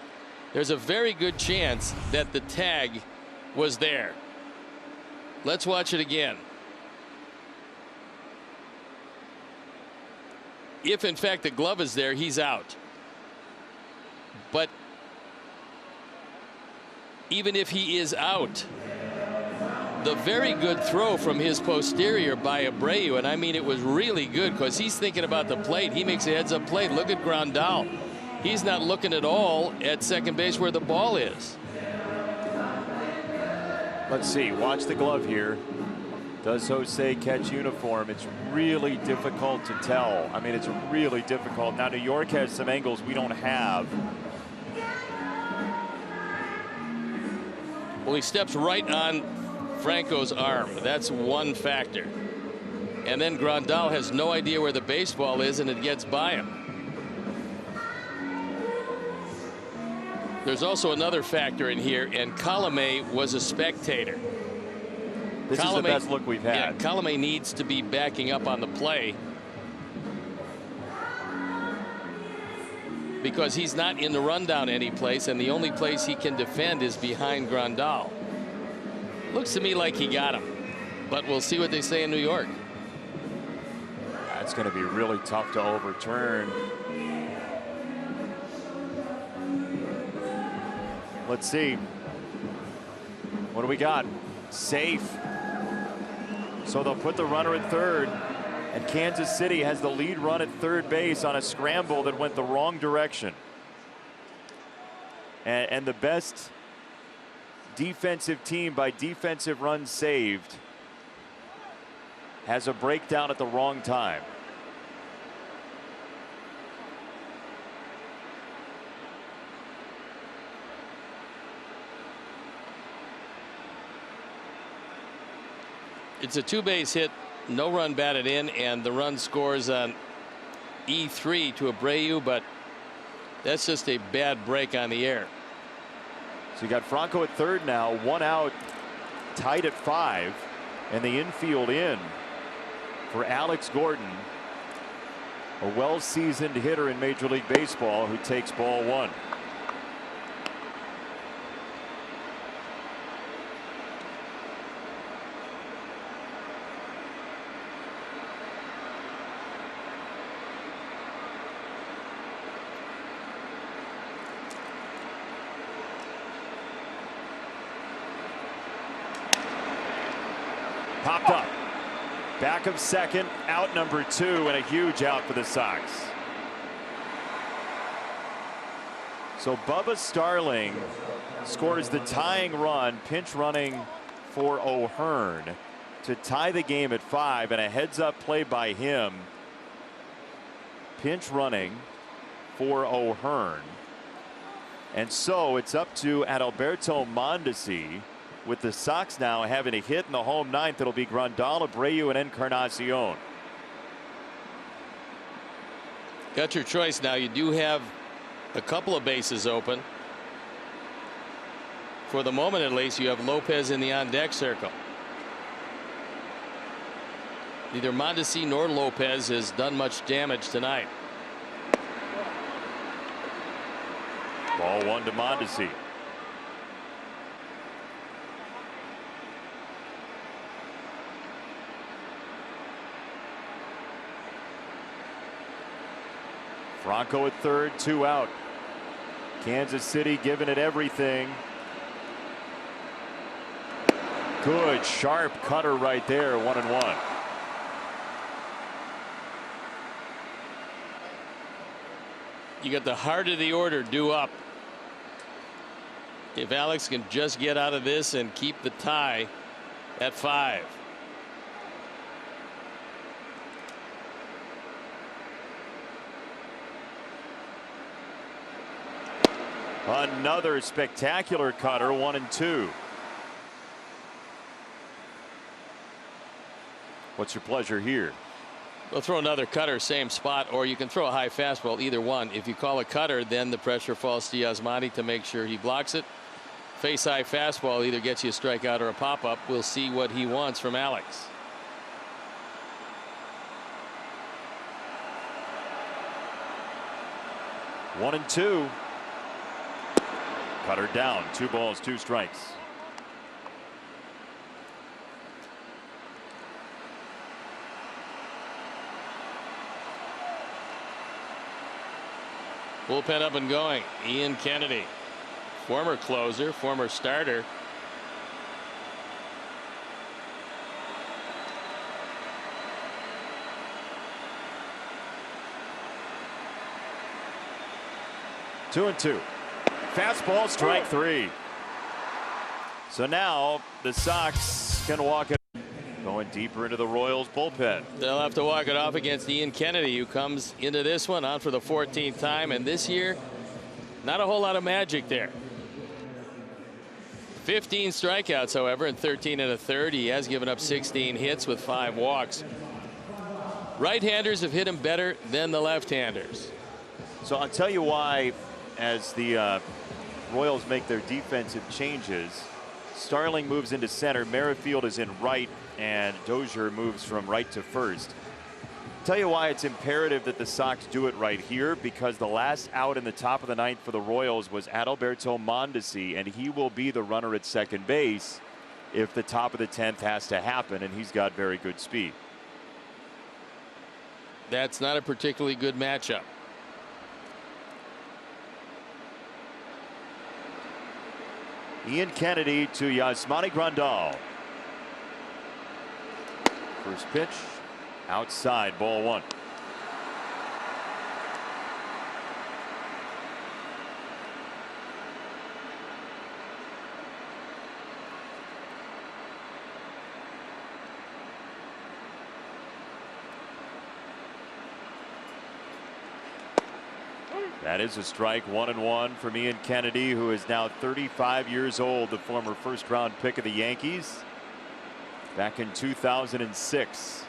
there's a very good chance that the tag was there. Let's watch it again. If in fact the glove is there, he's out. But even if he is out, the very good throw from his posterior by Abreu, and I mean it was really good because he's thinking about the plate. He makes a heads-up play. Look at Grandal. He's not looking at all at second base where the ball is. Let's see. Watch the glove here. Does Jose catch uniform? It's really difficult to tell. I mean, it's really difficult. Now, New York has some angles we don't have. Well, he steps right on Franco's arm. That's one factor. And then Grandal has no idea where the baseball is, and it gets by him. There's also another factor in here, and Colomé was a spectator. This is the best look we've had. Yeah, Colomé needs to be backing up on the play, because he's not in the rundown any place, and the only place he can defend is behind Grandal. Looks to me like he got him, but we'll see what they say in New York. That's going to be really tough to overturn. Let's see. What do we got? Safe. So they'll put the runner at third. And Kansas City has the lead run at third base on a scramble that went the wrong direction. And the best defensive team by defensive runs saved has a breakdown at the wrong time. It's a two-base hit, no run batted in, and the run scores on E3 to Abreu, but that's just a bad break on the air. So you got Franco at third now, one out, tied at 5, and the infield in for Alex Gordon, a well-seasoned hitter in Major League Baseball who takes ball 1. Popped up. Back of second, out number 2, and a huge out for the Sox. So Bubba Starling scores the tying run, pinch running for O'Hearn to tie the game at 5, and a heads-up play by him. Pinch running for O'Hearn. And so it's up to Adalberto Mondesi, with the Sox now having a hit in the home ninth. It'll be Grandal, Abreu, and Encarnacion. Got your choice now. You do have a couple of bases open. For the moment, at least, you have Lopez in the on-deck circle. Neither Mondesi nor Lopez has done much damage tonight. Ball 1 to Mondesi. Franco at third, 2 out. Kansas City giving it everything. Good sharp cutter right there, 1-1. You got the heart of the order due up. If Alex can just get out of this and keep the tie at 5. Another spectacular cutter, 1-2. What's your pleasure here? We'll throw another cutter, same spot, or you can throw a high fastball, either one. If you call a cutter, then the pressure falls to Yasmani to make sure he blocks it. Face high fastball either gets you a strikeout or a pop up. We'll see what he wants from Alex. One and two. Cutter down, 2 balls, 2 strikes. Bullpen up and going. Ian Kennedy, former closer, former starter. Two and two. Fastball, strike 3. So now the Sox can walk it. Going deeper into the Royals bullpen. They'll have to walk it off against Ian Kennedy, who comes into this one on for the 14th time, and this year not a whole lot of magic there. 15 strikeouts, however, in 13 1/3. He has given up 16 hits with 5 walks. Right-handers have hit him better than the left-handers. So I'll tell you why, as the Royals make their defensive changes. Starling moves into center, Merrifield is in right, and Dozier moves from right to first. Tell you why it's imperative that the Sox do it right here, because the last out in the top of the 9th for the Royals was Adalberto Mondesi, and he will be the runner at second base if the top of the 10th has to happen, and he's got very good speed. That's not a particularly good matchup. Ian Kennedy to Yasmani Grandal. First pitch outside, ball one. That is a strike. 1-1 from Ian Kennedy, who is now 35 years old, the former first-round pick of the Yankees back in 2006.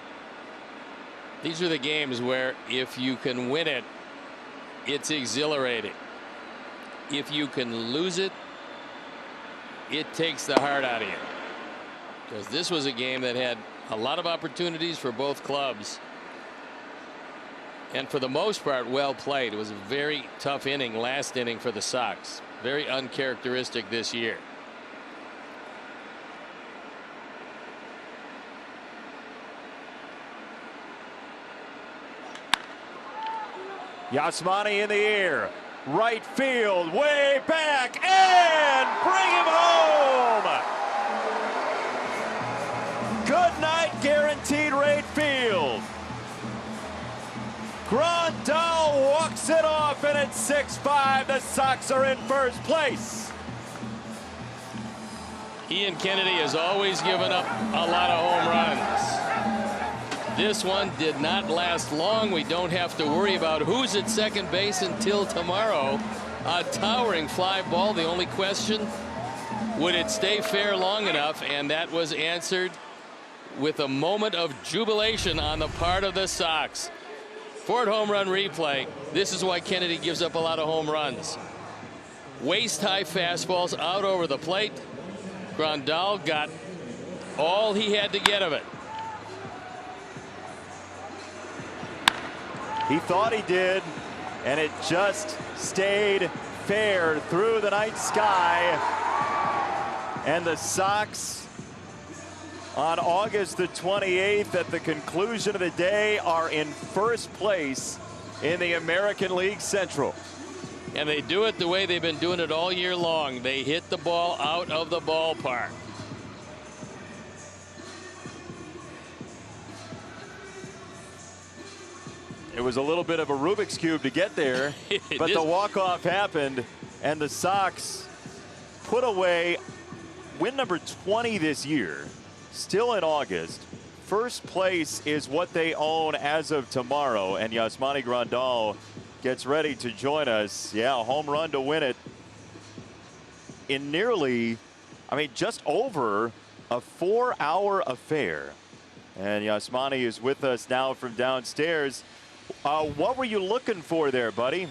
These are the games where if you can win it, it's exhilarating. If you can lose it, it takes the heart out of you. Because this was a game that had a lot of opportunities for both clubs. And for the most part, well played. It was a very tough inning, last inning for the Sox. Very uncharacteristic this year. Yasmani in the air. Right field, way back, and bring him home. Good night, guaranteed rate field. Grandal walks it off, and it's 6-5. The Sox are in first place. Ian Kennedy has always given up a lot of home runs. This one did not last long. We don't have to worry about who's at second base until tomorrow. A towering fly ball. The only question, would it stay fair long enough? And that was answered with a moment of jubilation on the part of the Sox. Ford home run replay. This is why Kennedy gives up a lot of home runs. Waist-high fastballs out over the plate. Grandal got all he had to get of it. He thought he did, and it just stayed fair through the night sky. And the Sox, on August the 28th, at the conclusion of the day, are in first place in the American League Central. And they do it the way they've been doing it all year long. They hit the ball out of the ballpark. It was a little bit of a Rubik's Cube to get there, but the walk-off happened, and the Sox put away win number 20 this year. Still in August. First place is what they own as of tomorrow, and Yasmani Grandal gets ready to join us. Yeah, a home run to win it in nearly, I mean, just over a 4-hour affair. And Yasmani is with us now from downstairs. What were you looking for there, buddy?